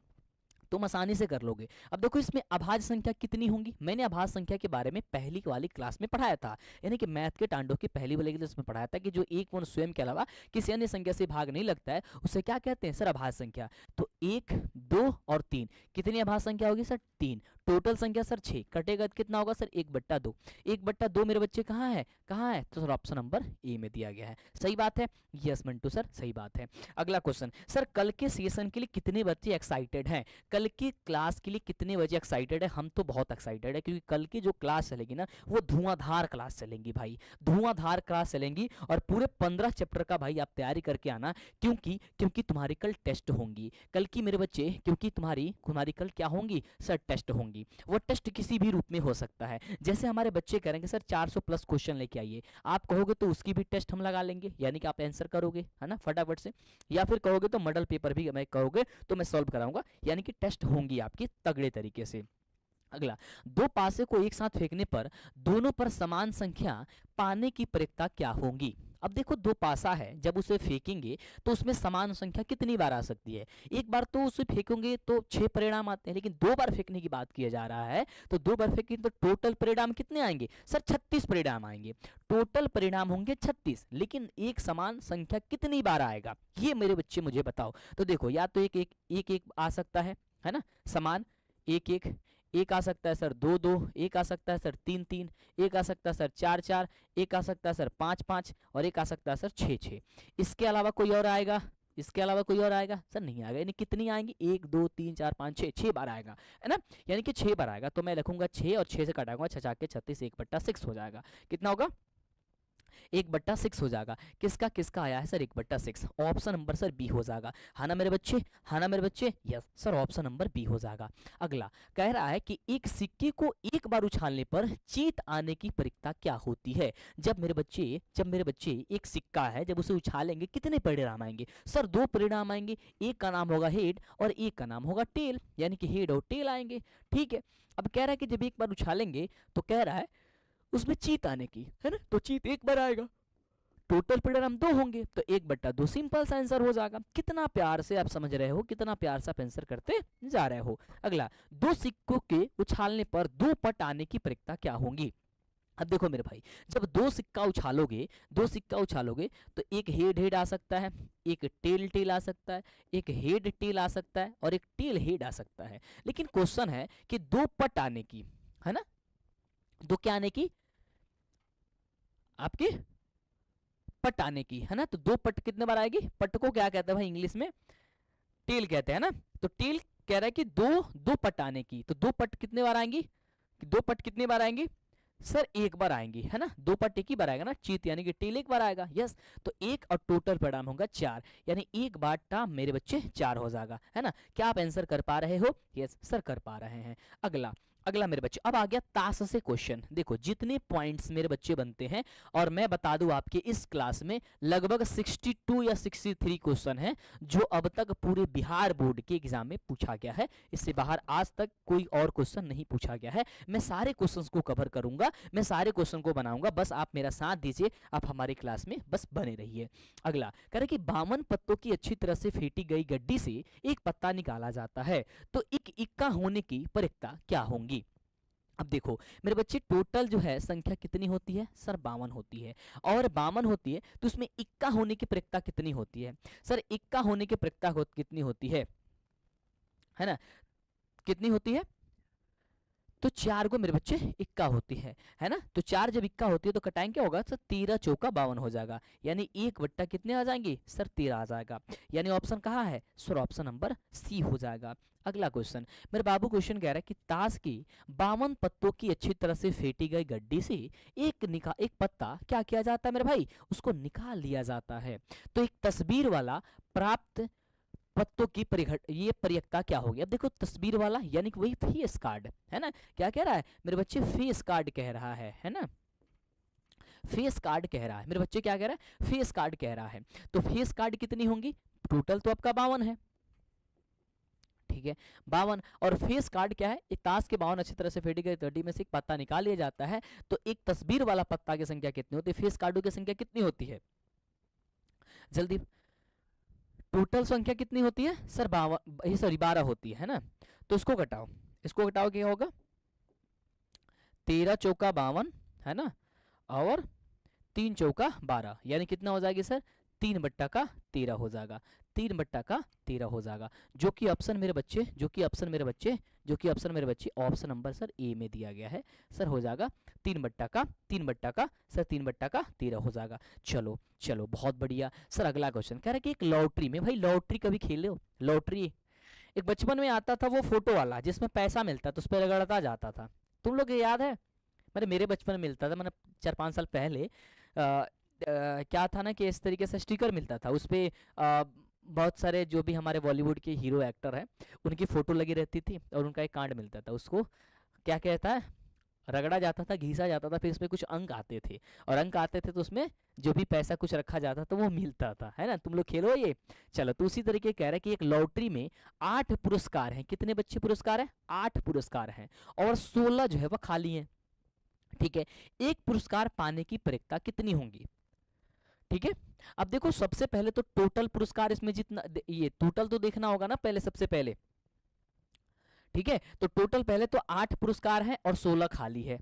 Speaker 1: तुम आसानी से कर लोगे। अब देखो इसमें अभाज्य संख्या कितनी होंगी, मैंने अभाज्य संख्या के बारे में पहली वाली क्लास में पढ़ाया था, यानी कि मैथ के टांडों की पहली वाली क्लास में पढ़ाया था कि जो एक वन स्वयं के अलावा किसी अन्य संख्या से भाग नहीं लगता है उसे क्या कहते हैं सर अभाज्य संख्या। तो 1 2 और 3 कितनी अभाज्य संख्या होगी सर 3, टोटल संख्या सर 6, कटेगा तो कितना होगा सर 1/2, 1/2 मेरे बच्चे कहाँ है, कहाँ है, तो सर ऑप्शन नंबर ए में दिया गया है। सही बात है, यस मंटू सर सही बात है। अगला क्वेश्चन, सर कल के सेशन के लिए कितने बच्चे एक्साइटेड हैं, कल की क्लास के लिए कितने बजे एक्साइटेड है। हम तो बहुत एक्साइटेड है, क्योंकि कल की जो क्लास चलेगी ना वो धुआंधार क्लास चलेंगी भाई, धुआंधार क्लास चलेंगी, और पूरे 15 चैप्टर का भाई आप तैयारी करके आना, क्योंकि क्योंकि तुम्हारी कल टेस्ट होंगी कल की मेरे बच्चे, क्योंकि तुम्हारी तुम्हारी कल क्या होंगी सर टेस्ट होंगी। वो टेस्ट किसी भी रूप में हो सकता है, जैसे हमारे बच्चे करेंगे सर 400 प्लस क्वेश्चन लेके आइए, आप कहोगे तो उसकी भी टेस्ट हम लगा लेंगे, यानी कि आप आंसर करोगे है ना फटाफट से, या फिर कहोगे तो मॉडल पेपर भी मैं कहोगे तो मैं सॉल्व कराऊंगा, यानी कि टेस्ट होंगी आपकी तगड़े तरीके से। अगला, 2 पासे को एक साथ फेंकने पर दोनों पर समान संख्या पाने की प्रयत्ता क्या होंगी। अब देखो 2 पासा है, जब उसे फेंकेंगे तो उसमें समान संख्या कितनी बार आ सकती है, एक बार तो उसे फेंकेंगे तो 6 परिणाम आते हैं, लेकिन 2 बार फेंकने की बात किया जा रहा है, तो 2 बार फेंकेंगे तो टोटल परिणाम कितने आएंगे सर 36 परिणाम आएंगे, टोटल परिणाम होंगे 36, लेकिन एक समान संख्या कितनी बार आएगा ये मेरे बच्चे मुझे बताओ। तो देखो या तो एक एक एक एक आ सकता है ना समान, एक एक एक आ सकता है सर 2 2, एक आ सकता है सर 3 3, एक आ सकता है सर 4 4, एक आ सकता है सर 5 5, और एक आ सकता है सर 6 6। इसके अलावा कोई और आएगा, इसके अलावा कोई और आएगा सर नहीं आएगा, यानी कितनी आएंगी 1 2 3 4 5 6, 6 बार आएगा है ना, यानी कि 6 बार आएगा। तो मैं लिखूंगा 6 और 6 से कटाऊंगा 6 के 36, 1/6 हो जाएगा, कितना होगा 1/6 हो जाएगा। किसका किसका आया है sir 1/6, option number sir B हो जाएगा, है ना मेरे बच्चे, है ना मेरे बच्चे, yes sir option number B हो जाएगा। अगला कह रहा है कि एक सिक्के को एक बार उछालने पर जीत आने की प्रक्रिया क्या होती है। जब मेरे बच्चे एक सिक्का है, जब उसे उछालेंगे कितने परिणाम आएंगे सर 2 परिणाम आएंगे, एक का नाम होगा हेड और एक का नाम होगा टेल, यानी कि हेड और टेल आएंगे। ठीक है, अब कह रहा है कि जब एक बार उछालेंगे तो कह रहा है उसमें चीत आने की, है ना, तो चीत एक बार आएगा, टोटल परिणाम 2 होंगे, तो 1/2 सिंपल सा आंसर हो जाएगा। कितना प्यार से आप समझ रहे हो, कितना प्यार से आप आंसर करते जा रहे हो। अगला, 2 सिक्कों के उछालने पर 2 पट आने की प्रक्रिया क्या होंगी। अब देखो मेरे भाई, जब 2 सिक्का उछालोगे तो एक हेड हेड आ सकता है, एक टेल टेल आ सकता है, एक हेड टेल आ सकता है, और एक टेल हेड आ सकता है। लेकिन क्वेश्चन है कि 2 पट आने की, है ना, 2 क्या आने की आपके पट आने की, है ना, तो 2 पट कितने बार आएगी, पट को क्या कहते हैं भाई इंग्लिश में टेल कहते हैं ना, तो टेल कह रहा है कि 2 पट आने की, तो 2 पट कितने बार आएंगी, 2 पट कितने बार आएंगी सर 1 बार आएंगी, है ना, 2 पट एक ही बार आएगा ना, चीत यानी कि टेल 1 बार आएगा, यस, तो 1 और टोटल परिणाम होगा 4, यानी 1/4 मेरे बच्चे 4 हो जाएगा, है ना। क्या आप आंसर कर पा रहे हो, यस सर कर पा रहे हैं। अगला मेरे बच्चे, अब आ गया ताश से क्वेश्चन। देखो जितने पॉइंट्स मेरे बच्चे बनते हैं, और मैं बता दूं आपके इस क्लास में लगभग 62 या 63 क्वेश्चन हैं जो अब तक पूरे बिहार बोर्ड के एग्जाम में पूछा गया है, इससे बाहर आज तक कोई और क्वेश्चन नहीं पूछा गया है। मैं सारे क्वेश्चंस को कवर करूंगा, मैं सारे क्वेश्चन को बनाऊंगा, बस आप मेरा साथ दीजिए, आप हमारी क्लास में बस बने रहिए। अगला कह रहे कि 52 पत्तों की अच्छी तरह से फेंटी गई गड्डी से एक पत्ता निकाला जाता है, तो एक इक्का होने की प्रक्रिया क्या होंगी। अब देखो मेरे बच्चे, टोटल जो है संख्या कितनी होती है सर, 52 होती है। और 52 होती है तो उसमें इक्का होने की प्रक्रिया कितनी होती है सर, इक्का होने की प्रक्रिया कितनी होती है ना, कितनी होती है, तो 4 को मेरे बच्चे इक्का होती है ना। तो 4 जब इक्का होती है तो कटाएंगे क्या होगा सर, 13 चौका 52 हो जाएगा, यानी 1 बट्टा कितने आ जाएंगे सर, 13 आ जाएगा। यानी ऑप्शन कहाँ है सर, ऑप्शन नंबर सी हो जाएगा। अगला क्वेश्चन, मेरे बाबू क्वेश्चन कह रहा है कि ताश की 52 पत्तों की अच्छी तरह से फेंटी गई गड्डी से एक पत्ता क्या किया जाता है मेरे भाई, उसको निकाल लिया जाता है। तो एक तस्वीर वाला प्राप्त पत्तों की ये परियक्ता क्या होगी। अब देखो तस्वीर वाला यानी कि वही फेस कार्ड है ना, क्या कह रहा है मेरे बच्चे, फेस कार्ड कह रहा है ना, फेस कार्ड कह रहा है मेरे बच्चे, क्या कह रहा है फेस कार्ड कह रहा है। तो फेस कार्ड कितनी होंगी, टोटल तो आपका 52 है, ठीक है 52। और फेस कार्ड क्या है, एक ताश के 52 अच्छी तरह से फेंटी गई गड्डी में से एक पत्ता निकाल लिया जाता है। तो एक तस्वीर वाला पत्ता की संख्या कितनी होती है, फेस कार्डों की संख्या कितनी होती है, जल्दी, टोटल संख्या कितनी होती है सर, 52 सॉरी 12 होती है ना। तो इसको घटाओ क्या होगा, 13 चौका 52 है ना, और 3 चौका 12, यानी कितना हो जाएगी सर, 3/13 हो जाएगा, 3/13 हो जाएगा। जो कि ऑप्शन मेरे बच्चे, ऑप्शन नंबर सर ए में दिया गया है सर, हो जाएगा 3/13 हो जाएगा। चलो चलो बहुत बढ़िया सर। अगला क्वेश्चन कह रहा है कि एक लॉटरी में, भाई लॉटरी कभी खेले हो, लॉटरी एक बचपन में आता था वो फोटो वाला जिसमें पैसा मिलता था, उस पर रगड़ता जाता था, तुम लोग को याद है, मेरे बचपन में मिलता था, मैंने 4-5 साल पहले क्या था ना कि इस तरीके से स्टिकर मिलता था, उस पर बहुत सारे जो भी हमारे बॉलीवुड के हीरो एक्टर हैं उनकी फ़ोटो लगी रहती थी, और उनका एक कार्ड मिलता था, उसको क्या कहता है, रगड़ा जाता था, घिसा जाता था, फिर इसमें कुछ अंक आते थे, और अंक आते थे तो उसमें जो भी पैसा कुछ रखा जाता था वो मिलता था, है ना, तुम लोग खेलो ये। चलो तो उसी तरीके कह रहा है कि एक लॉटरी में 8 पुरस्कार हैं, कितने बच्चे पुरस्कार हैं, 8 पुरस्कार हैं, और 16 जो है वह खाली हैं, ठीक है। एक पुरस्कार पाने की प्रक्रिया कितनी होंगी, ठीक है। अब देखो सबसे पहले तो टोटल पुरस्कार इसमें जितना, ये टोटल तो देखना होगा ना पहले, सबसे पहले, ठीक है। तो टोटल पहले तो 8 पुरस्कार हैं और 16 खाली है,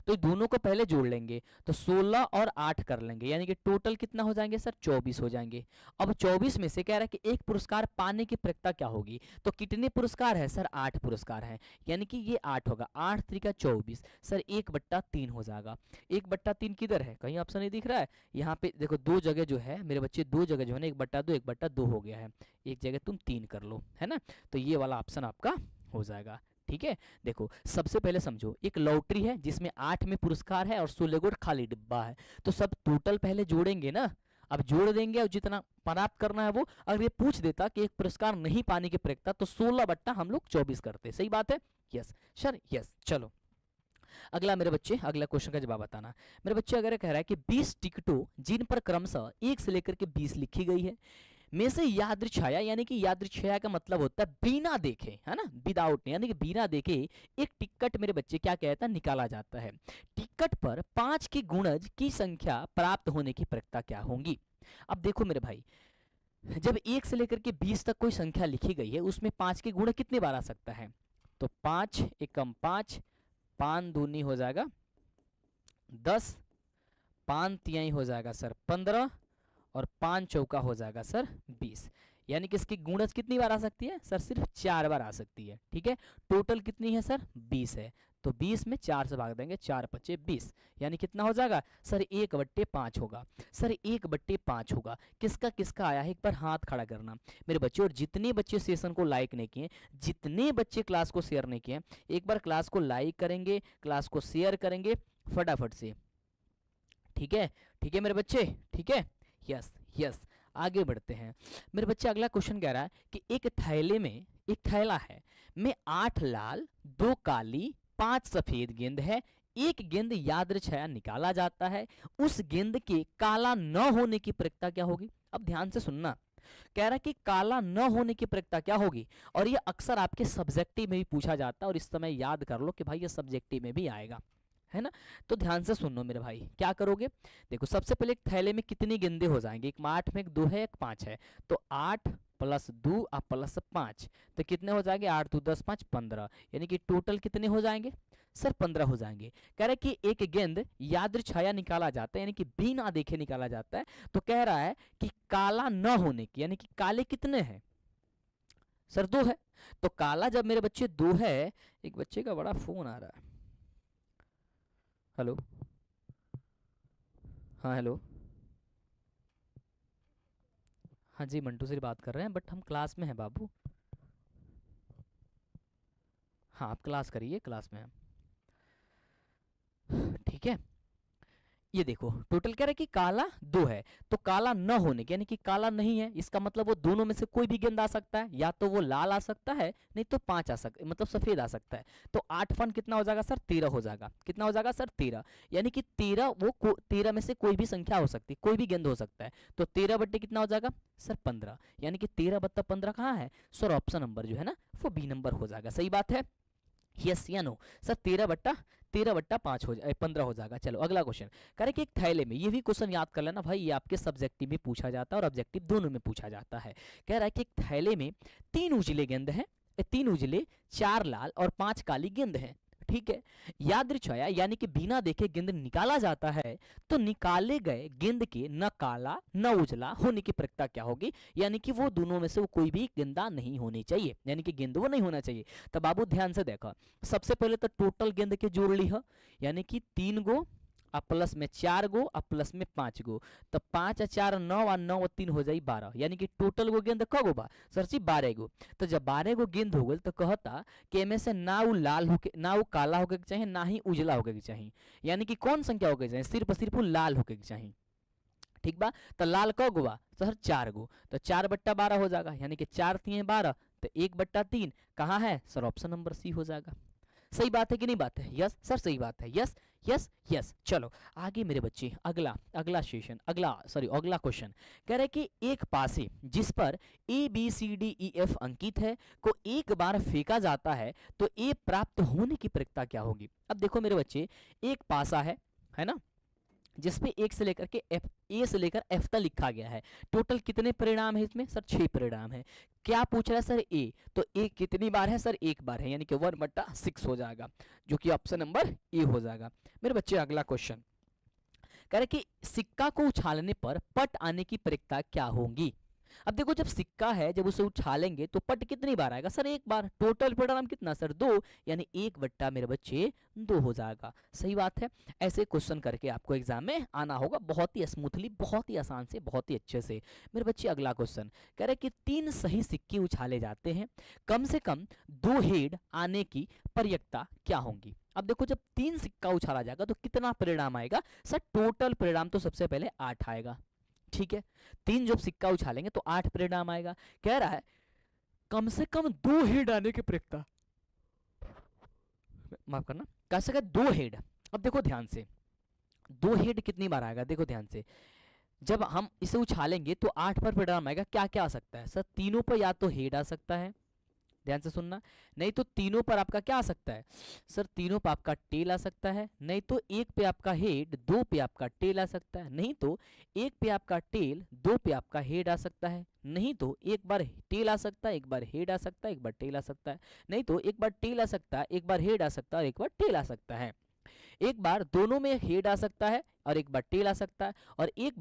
Speaker 1: तो दोनों को पहले जोड़ लेंगे, तो 16 और 8 कर लेंगे, यानी कि टोटल कितना हो जाएंगे सर, 24 हो जाएंगे। अब 24 में से कह रहा है कि एक पुरस्कार पाने की प्रक्रिया क्या होगी, तो कितने पुरस्कार है सर, 8 पुरस्कार हैं, यानी कि ये 8 होगा, 8 3 24 सर, 1/3 हो जाएगा। 1/3 किधर है, कहीं ऑप्शन नहीं दिख रहा है, यहाँ पे देखो दो जगह जो है मेरे बच्चे, दो जगह जो है ना, 1/2 हो गया है, एक जगह तुम 3 कर लो, है ना। तो ये वाला ऑप्शन आपका हो जाएगा, ठीक है। देखो सबसे पहले समझो, एक लॉटरी है जिसमें 8 में पुरस्कार है और 16 गोट खाली डिब्बा है, तो सब टोटल पहले जोड़ेंगे ना, अब जोड़ देंगे, और जितना प्राप्त करना है वो, अगर ये पूछ देता कि एक पुरस्कार नहीं पाने की प्रक्रिया, तो 16 हम लोग 24 करते, सही बात है, यस सर यस। चलो अगला मेरे बच्चे, अगला क्वेश्चन का जवाब बताना मेरे बच्चे। अगर कह रहा है कि 20 टिकटों जिन पर क्रमशः 1 से लेकर के 20 लिखी गई है में से यादृच्छाया, यानी कि यादृच्छाया का मतलब होता है बिना देखे, है ना, विदाउट, यानी कि बिना देखे एक टिकट मेरे बच्चे क्या कहता है, निकाला जाता है। टिकट पर 5 के गुणज की संख्या प्राप्त होने की प्रक्रिया क्या होंगी। अब देखो मेरे भाई, जब 1 से लेकर के 20 तक कोई संख्या लिखी गई है, उसमें 5 के गुण कितने बार आ सकता है, तो 5 एकम 5, 5 दूनी हो जाएगा 10, 5 तिहाई हो जाएगा सर 15, और 5 चौका हो जाएगा सर 20, यानी कि इसकी गुणज कितनी बार आ सकती है सर, सिर्फ 4 बार आ सकती है, ठीक है। टोटल कितनी है सर, 20 है, तो 20 में 4 से भाग देंगे, 4 5 20, यानी कितना हो जाएगा सर, 1/5 होगा सर, 1/5 होगा। किसका किसका आया है, एक बार हाथ खड़ा करना मेरे बच्चे, और जितने बच्चे सेशन को लाइक नहीं किए, जितने बच्चे क्लास को शेयर नहीं किए, एक बार क्लास को लाइक करेंगे, क्लास को शेयर करेंगे फटाफट से, ठीक है, ठीक है मेरे बच्चे, ठीक है, यस यस। आगे बढ़ते हैं मेरे बच्चे। अगला क्वेश्चन कह रहा है कि एक थैले में, एक थैला है में 8 लाल 2 काली 5 सफेद गेंद है, एक गेंद यादृच्छया निकाला जाता है, उस गेंद के काला न होने की प्रक्रिया क्या होगी। अब ध्यान से सुनना, कह रहा है कि काला न होने की प्रक्रिया क्या होगी, और ये अक्सर आपके सब्जेक्टिव में भी पूछा जाता है, और इस समय याद कर लो कि भाई ये सब्जेक्टिव में भी आएगा, है ना। तो ध्यान से सुनो मेरे भाई, क्या करोगे, देखो सबसे पहले एक थैले में कितनी गेंदे हो जाएंगे, एक 8 में, एक 2 है, एक 5 है, तो 8 + 2 + 5, तो कितने हो जाएंगे, 8 × 2 = 10 5 15, यानी कि टोटल कितने हो जाएंगे सर 15 हो जाएंगे। कह रहा है कि एक गेंद यादृच्छाया निकाला जाता है, यानी कि बिना देखे निकाला जाता है। तो कह रहा है कि काला न होने की, यानी कि काले कितने हैं सर? 2 है। तो काला जब मेरे बच्चे 2 है, एक बच्चे का बड़ा फोन आ रहा है। हेलो, हाँ हेलो, हाँ जी मंटू से बात कर रहे हैं, बट हम क्लास में हैं बाबू। हाँ आप क्लास करिए, क्लास में हैं, ठीक है। ये देखो टोटल कह रहा है कि काला 2 है, तो काला न होने की, यानी कि काला नहीं है, इसका मतलब वो दोनों में से कोई भी गेंद आ सकता है, या तो वो लाल आ सकता है, नहीं तो 5 आ सकता, मतलब सफेद आ सकता है। तो 8 फन कितना हो जाएगा सर? 13 हो जाएगा। कितना हो जाएगा सर? 13। यानी कि 13 13 में से कोई भी संख्या हो सकती है, कोई भी गेंद हो सकता है। तो 13 बट्टे कितना हो जाएगा सर? 15। यानी कि 13 बट्टा 15 कहाँ है सर? ऑप्शन नंबर जो है ना वो बी नंबर हो जाएगा। सही बात है, यस या नो सर? 13/5 हो जाए 15 हो जाएगा। चलो अगला क्वेश्चन कह रहे कि एक थैले में, ये भी क्वेश्चन याद कर लेना भाई, ये आपके सब्जेक्टिव में पूछा जाता है और ऑब्जेक्टिव दोनों में पूछा जाता है। कह रहा है कि एक थैले में 3 उजले गेंद हैं, 3 उजले 4 लाल और 5 काली गेंद हैं, ठीक है। यादृच्छाया यानी कि बिना देखे गेंद निकाला जाता है, तो निकाले गए गेंद के न काला न उजला होने की प्रक्रिया क्या होगी? यानी कि वो दोनों में से वो कोई भी गेंदा नहीं होनी चाहिए, यानी कि गेंद वो नहीं होना चाहिए। तो बाबू ध्यान से देखो, सबसे पहले तो टोटल गेंद के जोड़ ली है, यानी कि 3 गो और प्लस में 4 गो और प्लस में 5 गो, तो 5 और 4 9 और 9 और 3 हो जाई 12, यानी कि टोटल गो गेंद क गो बा सर जी? 12 गो। तो जब 12 गो गेंद हो गई तो कहता कि इनमें से ना वो लाल होके, ना वो काला होके चाहिए, ना ही उजला होके चाहिए, यानी कि कौन संख्या होके चाहिए? सिर्फ वो लाल होके चाहिए, ठीक बा। तो लाल क गो बा सर? 4 गो। तो 4/12 हो जाएगा, यानी कि 4 3 12, तो 1/3 कहाँ है सर? ऑप्शन नंबर सी हो जाएगा। सही बात है कि नहीं बात है? यस सर सही बात है, यस यस यस। चलो आगे मेरे बच्चे, अगला सेशन, अगला क्वेश्चन कह रहे कि एक पासे जिस पर ABCDEF अंकित है को एक बार फेंका जाता है तो ए प्राप्त होने की प्रक्रिया क्या होगी? अब देखो मेरे बच्चे, एक पासा है ना, जिसपे एक से लेकर के एफ, ए से लेकर एफ तक लिखा गया है। टोटल कितने परिणाम है इसमें सर? 6 परिणाम है। क्या पूछ रहा है सर? ए, तो ए कितनी बार है सर? एक बार है, यानी कि 1/6 हो जाएगा, जो कि ऑप्शन नंबर ए हो जाएगा। मेरे बच्चे अगला क्वेश्चन कह रहे कि सिक्का को उछालने पर पट आने की प्रक्रिया क्या होगी? अब देखो जब सिक्का है, जब उसे उछालेंगे तो पट कितनी बार आएगा सर? एक बार। टोटल परिणाम कितना सर? 2, यानी 1/, मेरे बच्चे 2 हो जाएगा। सही बात है। ऐसे क्वेश्चन करके आपको एग्जाम में आना होगा, बहुत ही स्मूथली, बहुत ही आसान से, बहुत ही अच्छे से। मेरे बच्चे अगला क्वेश्चन कह रहे कि 3 सही सिक्के उछाले जाते हैं, कम से कम 2 हेड आने की प्रक्रिया क्या होंगी? अब देखो जब 3 सिक्का उछाला जाएगा तो कितना परिणाम आएगा सर? टोटल परिणाम तो सबसे पहले 8 आएगा, ठीक है। 3 जब सिक्का उछालेंगे तो 8 परिणाम आएगा। कह रहा है कम से कम 2 हेड आने की प्रक्रिया, माफ करना, कह सके 2 हेड। अब देखो ध्यान से, 2 हेड कितनी बार आएगा? देखो ध्यान से, जब हम इसे उछालेंगे तो 8 पर परिणाम आएगा। क्या क्या आ सकता है सर? तीनों पर या तो हेड आ सकता है, ध्यान से सुनना, नहीं तो तीनों पर आपका क्या आ सकता है सर? तीनों पर आपका टेल आ सकता है, नहीं तो एक पे आपका हेड, 2 पे आपका टेल आ सकता है, नहीं तो एक पे आपका टेल, 2 पे आपका हेड आ सकता है, नहीं तो एक बार टेल आ सकता है, एक बार हेड आ सकता है, एक बार टेल आ सकता है, नहीं तो एक बार टेल आ सकता है, एक बार हेड आ सकता है और एक बार टेल आ सकता है। एक बार दोनों में हेड आ सकता है और एक बार टेल आ सकता है, और एक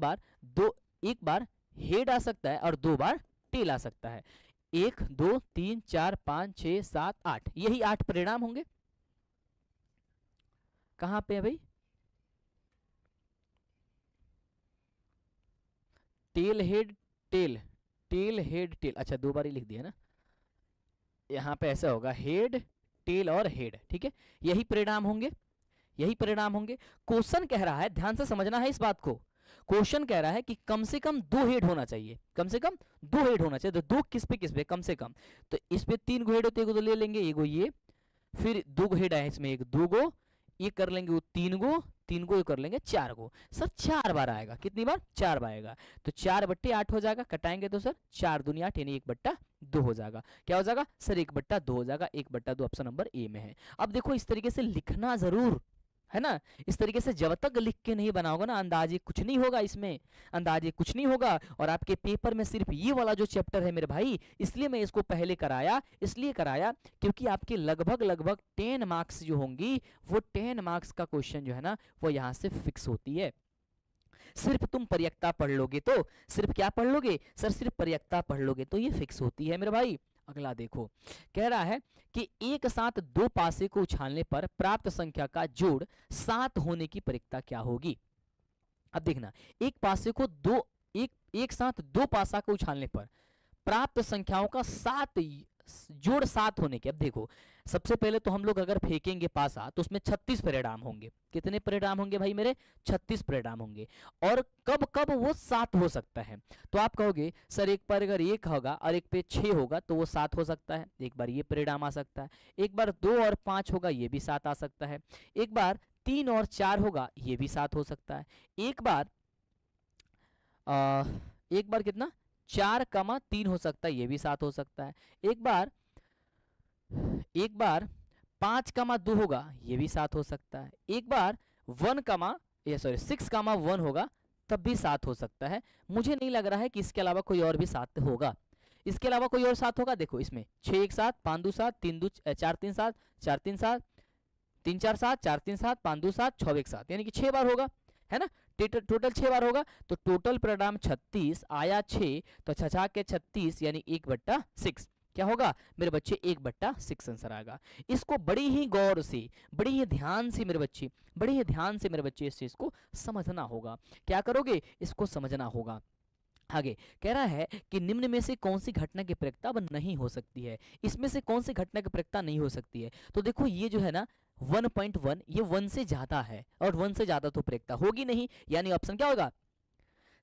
Speaker 1: बार हेड आ सकता है और 2 बार टेल आ सकता है। 1 2 3 4 5 6 7 8, यही 8 परिणाम होंगे। कहां पे है भाई? Tail head tail, tail head tail, अच्छा 2 बार ही लिख दिया ना, यहां पे ऐसा होगा हेड टेल और हेड, ठीक है। यही परिणाम होंगे, यही परिणाम होंगे। क्वेश्चन कह रहा है, ध्यान से समझना है इस बात को, क्वेश्चन कह रहा है कि कम से कम 2 हेड होना चाहिए, कम से कम 2 हेड होना चाहिए। तो 2 किस पे कम से कम, तो इस पे 3 गो हेड होते हैं, तो ले लेंगे एगो ये, फिर 2 गो हेड है इसमें, एक 2 गो, ये कर लेंगे वो 3 गो, 3 गो ये कर लेंगे 4 गो। सर 4 बार आएगा, कितनी बार? 4 बार आएगा। तो 4/8 हो जाएगा, कटाएंगे तो सर 4 दूनी 8, यानी 1/2 हो जाएगा। क्या हो जाएगा सर? 1/2 हो जाएगा, 1/2 ऑप्शन नंबर ए में है। अब देखो इस तरीके से लिखना जरूर, है ना। इस तरीके से जब तक लिख के नहीं बनाओगे ना, अंदाजे कुछ नहीं होगा इसमें, अंदाजे कुछ नहीं होगा। और आपके पेपर में सिर्फ ये वाला जो चैप्टर है मेरे भाई, इसलिए मैं इसको पहले कराया, इसलिए कराया क्योंकि आपके लगभग लगभग 10 मार्क्स जो होंगी, वो 10 मार्क्स का क्वेश्चन जो है ना, वो यहाँ से फिक्स होती है। सिर्फ तुम पर्यक्ता पढ़ लोगे तो, सिर्फ क्या पढ़ लोगे सर, सिर्फ पर्यक्ता पढ़ लोगे तो ये फिक्स होती है मेरे भाई। अगला देखो, कह रहा है कि एक साथ दो पासे को उछालने पर प्राप्त संख्या का जोड़ 7 होने की पर्यक्ता क्या होगी। अब देखना, एक पासे को दो, एक साथ दो पासा को उछालने पर प्राप्त संख्याओं का जोड़ 7 होने के। अब देखो, सबसे पहले तो हम लोग अगर फेंकेंगे पासा तो उसमें 36 परिणाम होंगे। कितने परिणाम होंगे भाई मेरे, 36 परिणाम होंगे। और कब कब वो 7 हो सकता है, तो आप कहोगे सर एक पर अगर 1 होगा और एक पे 6 होगा तो वो 7 हो सकता है। एक बार ये परिणाम आ सकता है, एक बार 2 और 5 होगा ये भी 7 आ सकता है, एक बार 3 और 4 होगा ये भी 7 हो सकता है, एक बार एक बार कितना 4,3 हो सकता है, ये भी 7 हो सकता है, एक बार 5,2 होगा ये भी 7 हो सकता है, एक बार 6,1 होगा तब भी 7 हो सकता है। मुझे नहीं लग रहा है कि इसके अलावा कोई और भी 7 होगा। इसके अलावा कोई और 7 होगा, देखो इसमें 6 1 7 5 2 7 3 2 4 3 7 4 3 7 3 4 7 4 3 7 5 2 7 6 1 7, यानी कि 6 बार होगा, है ना। टोटल 6 बार होगा, तो टोटल परिणाम 36 आया 6, तो 6 के 36 यानी 1/6 क्या होगा मेरे बच्चे, 1/6 आंसर आएगा। इसको बड़ी ही गौर से, बड़ी ही ध्यान से मेरे बच्चे, बड़ी ही ध्यान से मेरे बच्चे इस चीज को समझना होगा। क्या करोगे, इसको समझना होगा। आगे कह रहा है कि निम्न में से कौन सी घटना की प्रक्रिया नहीं हो सकती है, इसमें से कौन सी घटना की प्रक्रिया नहीं हो सकती है। तो देखो ये जो है ना 1.1, ये 1 से ज्यादा है, और 1 से ज्यादा तो प्रक्रिया होगी नहीं, यानी ऑप्शन क्या होगा।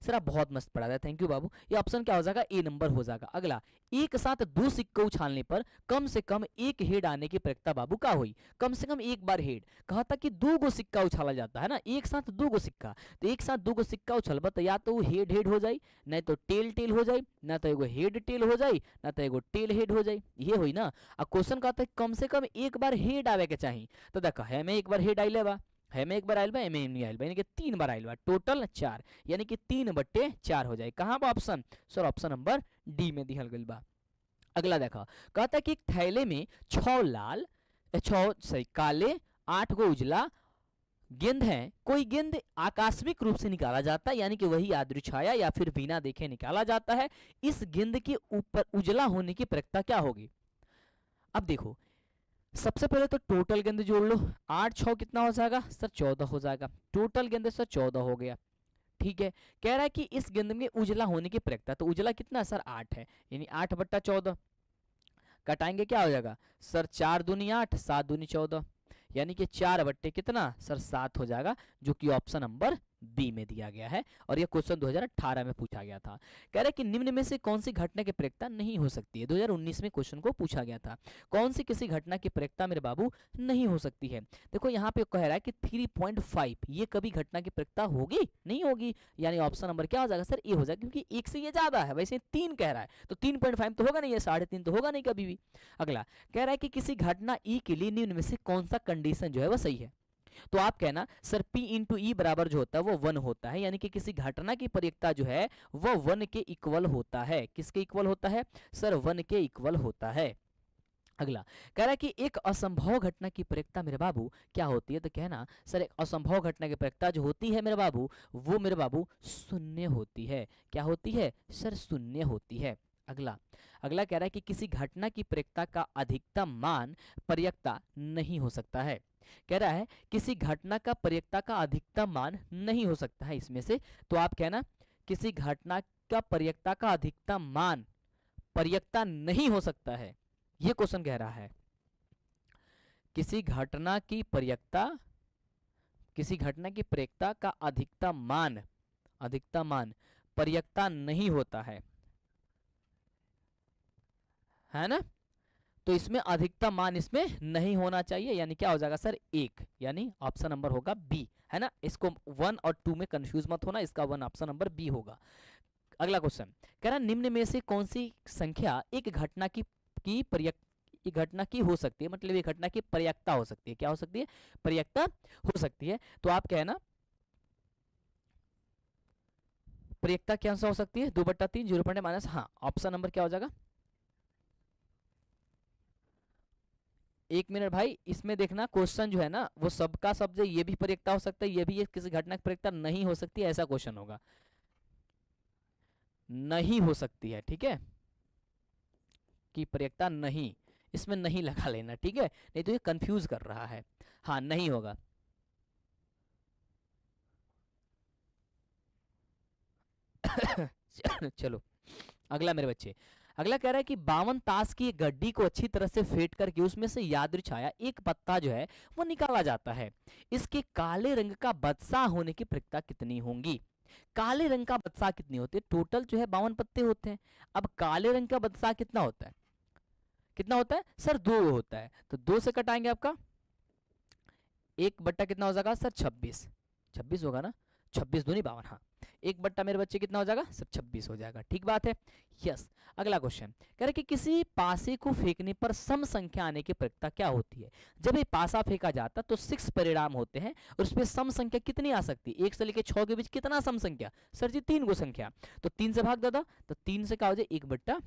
Speaker 1: सर आप बहुत मस्त पढ़ा रहे, थैंक यू बाबू। ये ऑप्शन क्या हो जाएगा, ए नंबर हो जाएगा। अगला, एक साथ दो सिक्के उछालने पर कम से कम एक हेड आने की प्रक्रिया बाबू का हुई। कम से कम एक बार हेड, कहा था कि 2 गो सिक्का उछाला जाता है ना, एक साथ 2 गो सिक्का, तो एक साथ 2 गो सिक्का उछलबा तो या तो हेड हेड हो जाए, नहीं तो टेल टेल हो जाए, ना तो एगो हेड टेल हो जाए, ना तो एगो टेल हेड हो जाए, ये हुई ना। अब क्वेश्चन कहता है कम से कम एक बार हेड आवे के चाहिए, तो देखा है मैं एक बार हेड आइले बा, है में एक बार आयल बा, एम नहीं आयल बा, यानी कि 3 बार आयल बा, टोटल 4, यानी कि 3/4 हो जाए। कहाँ बा option, sir option number D में दिहल गइल बा। अगला देखा, कहता है कि एक थैले में 6 काले 8 गो उजला गेंद है, कोई गेंद आकस्मिक रूप से निकाला जाता है, यानी कि वही यादृच्छाया या फिर बिना देखे निकाला जाता है। इस गेंद के ऊपर उजला होने की प्रक्रिया क्या होगी। अब देखो, सबसे पहले तो टोटल गेंद जोड़ लो, 8 6 कितना हो जाएगा सर, 14 हो जाएगा। टोटल गेंद सर 14 हो गया, ठीक है। कह रहा है कि इस गेंद में उजला होने की प्रक्रिया, तो उजला कितना सर 8 है, यानी 8/14 कटाएंगे क्या हो जाएगा सर, 4 दूनी 8 7 दूनी 14, यानी कि 4 कितना सर 7 हो जाएगा, जो कि ऑप्शन नंबर बी में दिया गया है। और यह क्वेश्चन 2018 में पूछा गया था। कह रहे कि निम्न में से कौन सी घटना की प्रक्रिया नहीं हो सकती है, 2019 में क्वेश्चन को पूछा गया था, कौन सी किसी घटना की प्रक्रिया मेरे बाबू नहीं हो सकती है। देखो यहाँ पे कह रहा है कि 3.5 ये कभी घटना की प्रक्रिया होगी नहीं होगी, यानी ऑप्शन नंबर क्या हो जाएगा सर, ए हो जाएगा, क्योंकि 1 से ये ज्यादा है, वैसे 3 कह रहा है तो 3.5 तो होगा नहीं, ये 3.5 तो होगा नहीं कभी भी। अगला कह रहा है कि किसी घटना ई के लिए निम्न में से कौन सा कंडीशन जो है वो सही है। तो आप कहना सर P इंटू ई बराबर जो होता है वो 1 होता है, यानी कि किसी घटना की प्रक्रिया जो है वो 1 के इक्वल होता है। किसके इक्वल होता है सर, 1 के इक्वल होता है। अगला कह रहा है कि एक असंभव घटना की प्रक्रिया मेरे बाबू क्या होती है, तो कहना सर एक असंभव घटना की प्रक्रिया जो होती है मेरे बाबू, वो मेरे बाबू शून्य होती है। क्या होती है सर, शून्य होती है। अगला अगला कह रहा है कि किसी घटना की प्रक्रिया का अधिकतम मान प्रक्रिया नहीं हो सकता है। कह रहा है किसी घटना का प्रक्रिया का अधिकतम मान नहीं हो सकता है इसमें से, तो आप कहना किसी घटना का प्रक्रिया का अधिकतम मान प्रक्रिया नहीं हो सकता है, ये क्वेश्चन कह रहा है। किसी घटना की प्रक्रिया का अधिकतम मान प्रक्रिया नहीं होता है ना। तो इसमें अधिकतम मान इसमें नहीं होना चाहिए, यानी क्या हो जाएगा सर 1, यानी ऑप्शन नंबर होगा बी, है ना। इसको 1 और 2 में कंफ्यूज मत होना, इसका 1 ऑप्शन नंबर बी होगा। अगला क्वेश्चन कह रहा निम्न में से कौन सी संख्या एक घटना की ये घटना की हो सकती है, मतलब ये घटना की पर्यायता हो सकती है। क्या हो सकती है? पर्यायता हो सकती है। तो आप कहना पर्यायता क्या हो सकती है? 2/3 0.- हाँ, ऑप्शन नंबर क्या हो जाएगा? 1 मिनट भाई, इसमें देखना क्वेश्चन जो है ना वो सबका सब जो ये भी पर्यायता हो सकता है, ये भी, ये किसी घटना की पर्यायता नहीं हो सकती, ऐसा क्वेश्चन होगा। नहीं हो सकती है, ठीक है, कि पर्यायता नहीं, इसमें नहीं लगा लेना, ठीक है, नहीं तो ये कंफ्यूज कर रहा है। हाँ, नहीं होगा। चलो अगला मेरे बच्चे, अगला कह रहा है कि 52 ताश की एक गड्डी को अच्छी तरह से फेंट करके उसमें से यादृच्छाया एक पत्ता जो है वो निकाला जाता है। इसके काले रंग का बदसा होने की प्रक्रिया कितनी होंगी? काले रंग का बदसा कितनी होती है? टोटल जो है 52 पत्ते होते हैं। अब काले रंग का बदसा कितना होता है? कितना होता है सर? 2 होता है, तो 2 से कटाएंगे आपका 1/, कितना हो जाएगा सर? 26। 26 होगा ना, 26 दूनी 52, हाँ, 1/, मेरे बच्चे कितना हो जाएगा सर? 26 हो जाएगा, ठीक बात है। यस। अगला क्वेश्चन कह रहे कि किसी पासे को फेंकने पर सम संख्या आने की प्रक्रिया क्या होती है? जब ये पासा फेंका जाता है तो 6 परिणाम होते हैं, और उसमें सम संख्या कितनी आ सकती है? 1 से लेकर 6 के बीच कितना सम संख्या? सर जी 3 गो संख्या, तो 3 से भाग दादा, तो 3 से क्या हो जाए? 1/2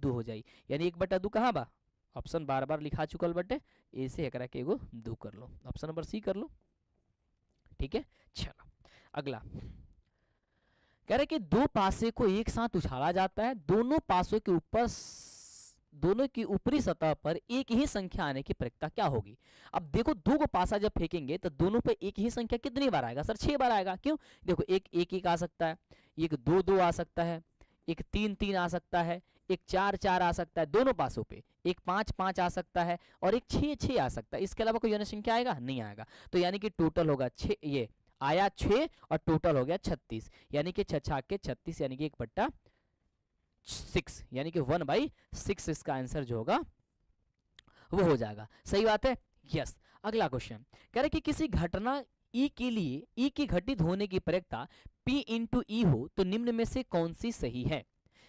Speaker 1: हो जाए, यानी 1/2 कहाँ बा? ऑप्शन बार बार लिखा चुकल बटे, ए से एकरा के एगो 2 कर लो, ऑप्शन नंबर सी कर लो, ठीक है। चलो अगला कह रहे कि 2 पासे को एक साथ उछाला जाता है, दोनों पासों के ऊपर दोनों की ऊपरी सतह पर एक ही संख्या आने की प्रक्रिया क्या होगी? अब देखो 2 को पासा जब फेंकेंगे तो दोनों पे एक ही संख्या कितनी बार आएगा सर? 6 बार आएगा। क्यों? देखो एक 1 आ सकता है, एक 2 आ सकता है, एक 3 आ सकता है, एक 4 आ सकता है दोनों पासों पे, एक 5 आ सकता है, और एक 6 आ सकता है। इसके अलावा कोई अन्य संख्या आएगा? नहीं आएगा। तो यानी कि टोटल होगा 6, ये आया 6 और टोटल हो गया 36, यानी कि 6 के 36, यानी कि 1/6, यानी कि 1/6 इसका आंसर जो होगा वो हो जाएगा। सही बात है। यस। अगला क्वेश्चन कह रहे कि किसी घटना ई के लिए ई की घटित होने की प्रक्रिया P इंटू ई हो तो निम्न में से कौन सी सही है?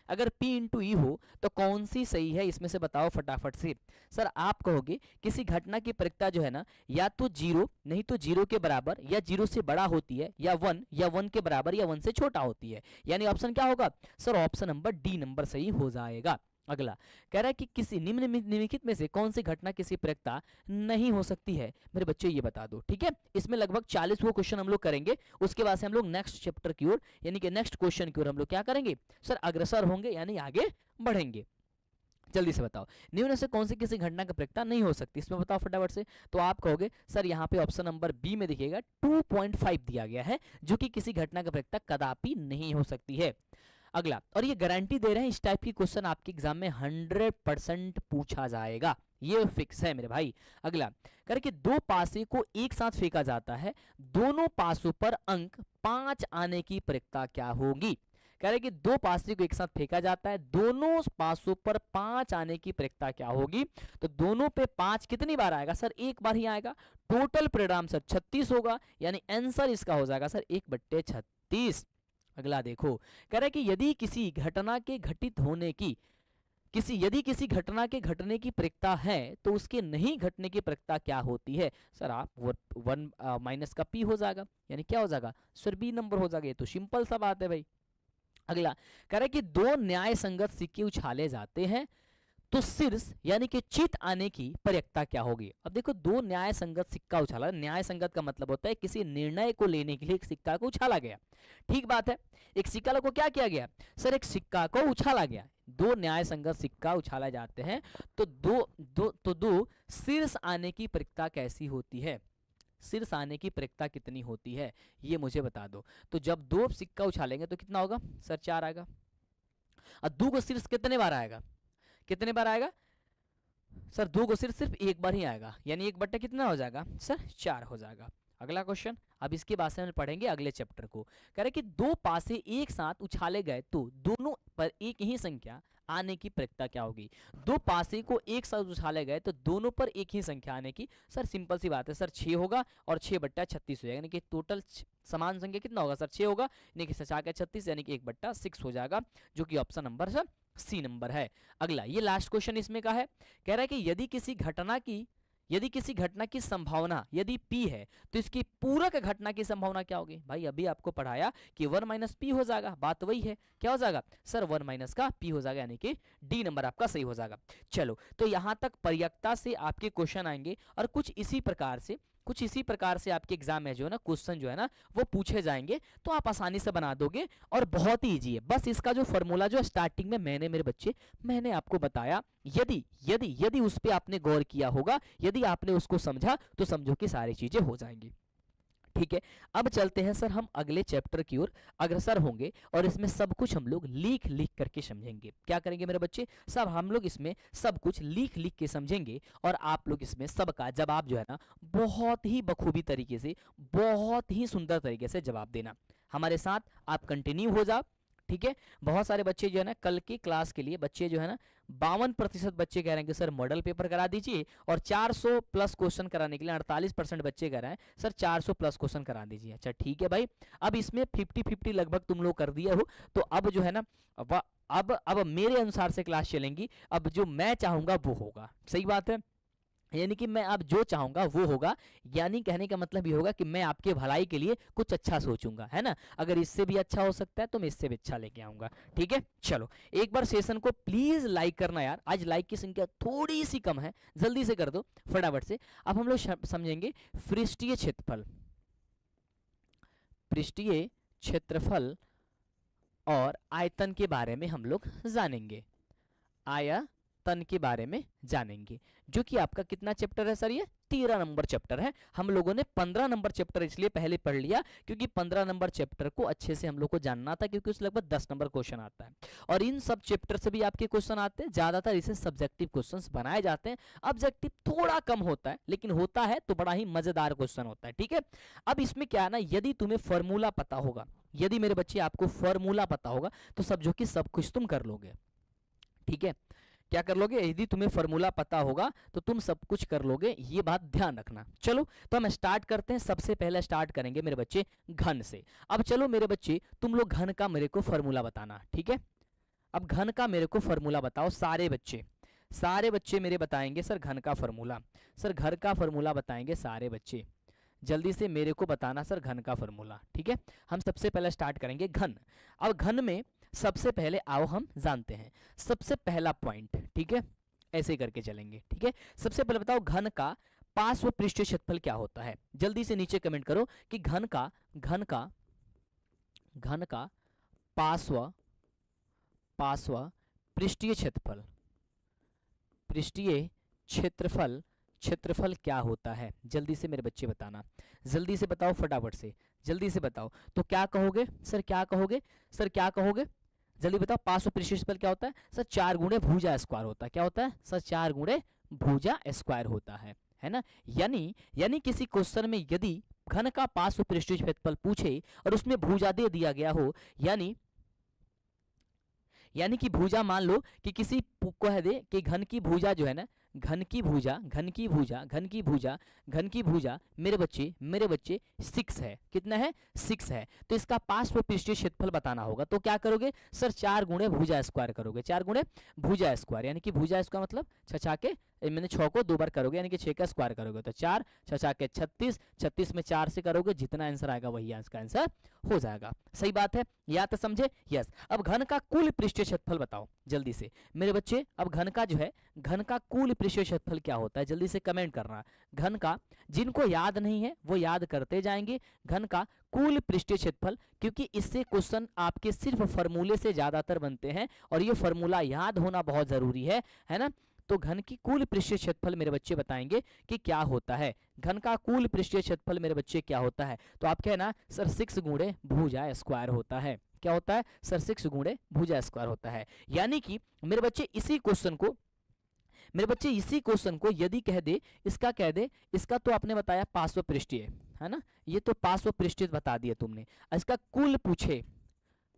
Speaker 1: अगर P इंटू ई हो तो कौन सी सही है, इसमें से बताओ फटाफट से। सर आप कहोगे किसी घटना की प्रक्रिया जो है ना या तो 0 नहीं तो 0 के बराबर या 0 से बड़ा होती है, या 1 या 1 के बराबर या 1 से छोटा होती है, यानी ऑप्शन क्या होगा sir? Option number D number सही हो जाएगा। अगला कह रहा है कि किसी निम्नलिखित में से कौन सी घटना किसी प्रक्रिया नहीं हो सकती है? मेरे बच्चे ये बता दो, ठीक है। इसमें लगभग 40 वो क्वेश्चन हम लोग करेंगे, उसके बाद से हम लोग नेक्स्ट चैप्टर की ओर यानी कि नेक्स्ट क्वेश्चन की ओर हम लोग क्या करेंगे सर? अग्रसर होंगे, यानी आगे बढ़ेंगे। जल्दी से बताओ निम्न से कौन सी किसी घटना की प्रक्रिया नहीं हो सकती, इसमें बताओ फटाफट से। तो आप कहोगे सर यहाँ पे ऑप्शन नंबर बी में दिखेगा 2.5 दिया गया है, जो कि किसी घटना की प्रक्रिया कदापि नहीं हो सकती है। अगला, और ये गारंटी दे रहे हैं इस टाइप की क्वेश्चन आपके एग्जाम में 100% पूछा जाएगा, ये फिक्स है मेरे भाई। अगला कर कि 2 पासे को एक साथ फेंका जाता है, दोनों पासों पर अंक 5 आने की प्रक्रिया क्या होगी? कह रहे कि 2 पासे को एक साथ फेंका जाता है, दोनों पासों पर 5 आने की प्रक्रिया क्या होगी? तो दोनों पे 5 कितनी बार आएगा सर? एक बार ही आएगा। टोटल परिणाम सर 36 होगा, यानी आंसर इसका हो जाएगा सर 1/36। अगला देखो, कह रहा है कि यदि किसी घटना के घटित होने की यदि किसी घटना के घटने की प्रक्रिया है तो उसके नहीं घटने की प्रक्रिया क्या होती है? सर आप 1 माइनस का p हो जाएगा, यानी क्या हो जाएगा सर? बी नंबर हो जाएगा। ये तो सिंपल सा बात है भाई। अगला कह रहा है कि 2 न्याय संगत सिक्के उछाले जाते हैं तो शीर्ष यानी कि चित आने की प्रक्रिया क्या होगी? अब देखो 2 न्याय संगत सिक्का उछाला, न्याय संगत का मतलब होता है किसी निर्णय को लेने के लिए एक सिक्का को उछाला गया, ठीक बात है। एक सिक्का को क्या किया गया सर? एक सिक्का को उछाला गया। 2 न्याय संगत सिक्का उछाला जाते हैं तो दो शीर्ष आने की प्रक्रिया कैसी होती है? शीर्ष आने की प्रक्रिया कितनी होती है ये मुझे बता दो। तो जब 2 सिक्का उछालेंगे तो कितना होगा सर? 4 आएगा। और 2 को शीर्ष कितने बार आएगा? कितने बार आएगा सर? 2 को सिर्फ एक बार ही आएगा, यानी 1/, कितना हो जाएगा सर? 4 हो जाएगा। अगला क्वेश्चन, अब इसके बाद से हम पढ़ेंगे अगले चैप्टर को। कह रहे कि 2 पासे एक साथ उछाले गए तो दोनों पर एक ही संख्या आने की प्रक्रिया क्या होगी? 2 पासे को एक साथ उछाले गए तो दोनों पर एक ही संख्या आने की, सर सिंपल सी बात है सर 6 होगा और 6/36 हो जाएगा, यानी कि टोटल समान संख्या कितना होगा सर? 6 होगा, यानी कि 6 के 36, यानी कि 1/6 हो जाएगा, जो कि option number sir C number है। अगला, ये लास्ट क्वेश्चन इसमें का है, कह रहा है कि यदि किसी घटना की संभावना यदि p है तो इसकी पूरक घटना की संभावना क्या होगी? भाई अभी आपको पढ़ाया कि 1 माइनस पी हो जाएगा, बात वही है, क्या हो जाएगा सर 1 माइनस का p हो जाएगा, यानी कि डी नंबर आपका सही हो जाएगा। चलो, तो यहां तक पर्याप्तता से आपके क्वेश्चन आएंगे और कुछ इसी प्रकार से आपके एग्जाम में जो है ना क्वेश्चन जो है ना वो पूछे जाएंगे, तो आप आसानी से बना दोगे और बहुत ही इजी है। बस इसका जो फॉर्मूला जो स्टार्टिंग में मैंने आपको बताया, यदि यदि यदि उस पर आपने गौर किया होगा, यदि आपने उसको समझा, तो समझो कि सारी चीजें हो जाएंगी। ठीक है, अब चलते हैं सर हम अगले चैप्टर की ओर अग्रसर होंगे और इसमें सब कुछ हम लोग लिख लिख करके समझेंगे। क्या करेंगे मेरे बच्चे? सब हम लोग इसमें सब कुछ लिख लिख के समझेंगे और आप लोग इसमें सबका जवाब जो है ना बहुत ही बखूबी तरीके से, बहुत ही सुंदर तरीके से जवाब देना। हमारे साथ आप कंटिन्यू हो जाओ। ठीक है, बहुत सारे बच्चे जो है ना कल की क्लास के लिए बच्चे जो है ना 52% बच्चे कह रहे हैं कि सर मॉडल पेपर करा दीजिए, और 400 प्लस क्वेश्चन कराने के लिए 48% बच्चे कह रहे हैं सर 400 प्लस क्वेश्चन करा दीजिए। अच्छा ठीक है भाई, अब इसमें 50-50 लगभग तुम लोग कर दिए हो, तो अब जो है ना अब मेरे अनुसार से क्लास चलेंगी, अब जो मैं चाहूंगा वो होगा। सही बात है, यानी कि मैं अब जो चाहूंगा वो होगा, यानी कहने का मतलब ये होगा कि मैं आपके भलाई के लिए कुछ अच्छा सोचूंगा, है ना। अगर इससे भी अच्छा हो सकता है तो मैं इससे भी अच्छा लेके आऊंगा। ठीक है, चलो एक बार सेशन को प्लीज लाइक करना यार, आज लाइक की संख्या थोड़ी सी कम है, जल्दी से कर दो फटाफट से। अब हम लोग समझेंगे पृष्ठीय क्षेत्रफल, पृष्ठीय क्षेत्रफल और आयतन के बारे में हम लोग जानेंगे, आयतन के बारे में जानेंगे, जो कि आपका कितना चैप्टर है सर? ये 13 नंबर चैप्टर है। हम लोगों ने 15 नंबर चैप्टर इसलिए पहले पढ़ लिया क्योंकि 15 नंबर चैप्टर को अच्छे से हम लोग को जानना था, क्योंकि उसमें लगभग 10 नंबर क्वेश्चन आता है और इन सब चैप्टर से भी आपके क्वेश्चन आते हैं। ज्यादातर इसे सब्जेक्टिव क्वेश्चंस बनाए जाते हैं, ऑब्जेक्टिव थोड़ा कम होता है, लेकिन होता है तो बड़ा ही मजेदार क्वेश्चन होता है। ठीक है, अब इसमें क्या है ना, यदि तुम्हें फॉर्मूला पता होगा, यदि मेरे बच्चे आपको फॉर्मूला पता होगा तो समझो कि सब कुछ तुम कर लोगे। ठीक है, क्या कर लोगे? यदि तुम्हें फॉर्मूला पता होगा तो तुम सब कुछ कर लोगे, ये बात ध्यान रखना। चलो तो हम स्टार्ट करते हैं। सबसे पहले स्टार्ट करेंगे मेरे बच्चे घन से। अब चलो मेरे बच्चे तुम लोग घन का मेरे को फॉर्मूला बताना। ठीक है, अब घन का मेरे को फॉर्मूला बताओ। सारे बच्चे मेरे बताएंगे सर घन का फॉर्मूला, सर घर का फॉर्मूला बताएंगे सारे बच्चे, जल्दी से मेरे को बताना सर घन का फॉर्मूला। ठीक है, हम सबसे पहले स्टार्ट करेंगे घन। अब घन में सबसे पहले आओ हम जानते हैं सबसे पहला पॉइंट। ठीक है, ऐसे करके चलेंगे। ठीक है, सबसे पहले बताओ घन का पार्श्व पृष्ठीय क्षेत्रफल क्या होता है? जल्दी से नीचे कमेंट करो कि घन का पार्श्व पृष्ठीय क्षेत्रफल क्या होता है? जल्दी से मेरे बच्चे बताना, जल्दी से बताओ फटाफट से, जल्दी से बताओ। तो क्या कहोगे सर? क्या कहोगे सर? क्या कहोगे? जल्दी बताओ। पार्श्व पृष्ठीय क्षेत्रफल क्या होता है सर? 4 गुणे भुजा स्क्वायर होता है। क्या होता है सर? 4 गुणे भुजा स्क्वायर होता है ना। यानी किसी क्वेश्चन में यदि घन का पार्श्व पृष्ठीय क्षेत्रफल पूछे और उसमें भुजा दे दिया गया हो, यानी कि भुजा मान लो कि किसी कह दे कि घन की भुजा जो है ना, घन की भुजा मेरे बच्चे 6 है। कितना है? 6 है। तो इसका पार्श्व पृष्ठीय क्षेत्रफल बताना होगा, तो क्या करोगे सर? 4 गुणे भुजा स्क्वायर करोगे, 4 गुणे भुजा स्क्वायर, यानी कि भुजा स्क्वायर मतलब 6 के मैंने 6 को 2 बार करोगे, यानी कि 6 का स्क्वायर करोगे तो 4 6 के 36, 36 में 4 से करोगे, जितना आंसर आएगा वही इसका आंसर हो जाएगा। सही बात है, या तो समझे? यस। अब घन का कुल पृष्ठीय क्षेत्रफल बताओ जल्दी से मेरे बच्चे। अब घन का जो है, घन का कुल पृष्ठीय क्षेत्रफल क्या होता है? जल्दी से कमेंट करना। घन का, जिनको याद नहीं है वो याद करते जाएंगे, घन का कुल पृष्ठीय क्षेत्रफल, क्योंकि इससे क्वेश्चन आपके सिर्फ फॉर्मूले से ज्यादातर बनते हैं और ये फॉर्मूला याद होना बहुत जरूरी है ना। तो घन की कुल पृष्ठीय क्षेत्रफल मेरे बच्चे बताएंगे कि क्या होता है। घन का कुल पृष्ठीय क्षेत्रफल मेरे बच्चे क्या होता है? तो आप कहना सर 6 गुणे भुजा स्क्वायर होता है। क्या होता है सर? 6 गुणे भुजा स्क्वायर होता है। यानी कि मेरे बच्चे इसी क्वेश्चन को यदि कह दे, इसका तो आपने बताया पार्श्व पृष्ठीय है ना, ये तो पार्श्व पृष्ठीय बता दिया तुमने। इसका कुल पूछे,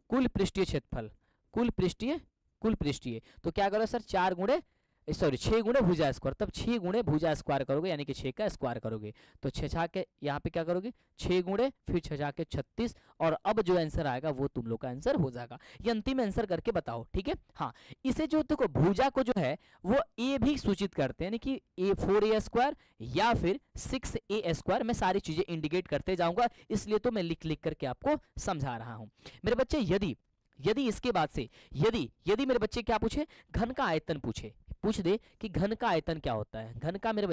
Speaker 1: कुल पृष्ठीय क्षेत्रफल, कुल पृष्ठीय, तो क्या करो सर? 4 गुणे सॉरी 6 गुणे भुजा स्क्वायर, तब 6 गुणे भुजा स्क्वायर करोगे यानी कि 6 का स्क्वायर करोगे, तो 6 छा के यहाँ पे क्या करोगे 6 गुणे फिर 6 छा के 36, और अब जो आंसर आएगा वो तुम लोग का आंसर हो जाएगा। ये अंतिम आंसर करके बताओ, ठीक है। हाँ, इसे जो देखो भुजा को जो है वो ए भी सूचित करते हैं, यानी कि ए 4a स्क्वायर या फिर 6a स्क्वायर, मैं सारी चीजें इंडिकेट करते जाऊंगा, इसलिए तो मैं लिख लिख करके आपको समझा रहा हूं मेरे बच्चे। यदि यदि इसके बाद से यदि यदि मेरे बच्चे क्या पूछे, घन का आयतन पूछ दे कि घन का आयतन क्या होता है, घन का मेरे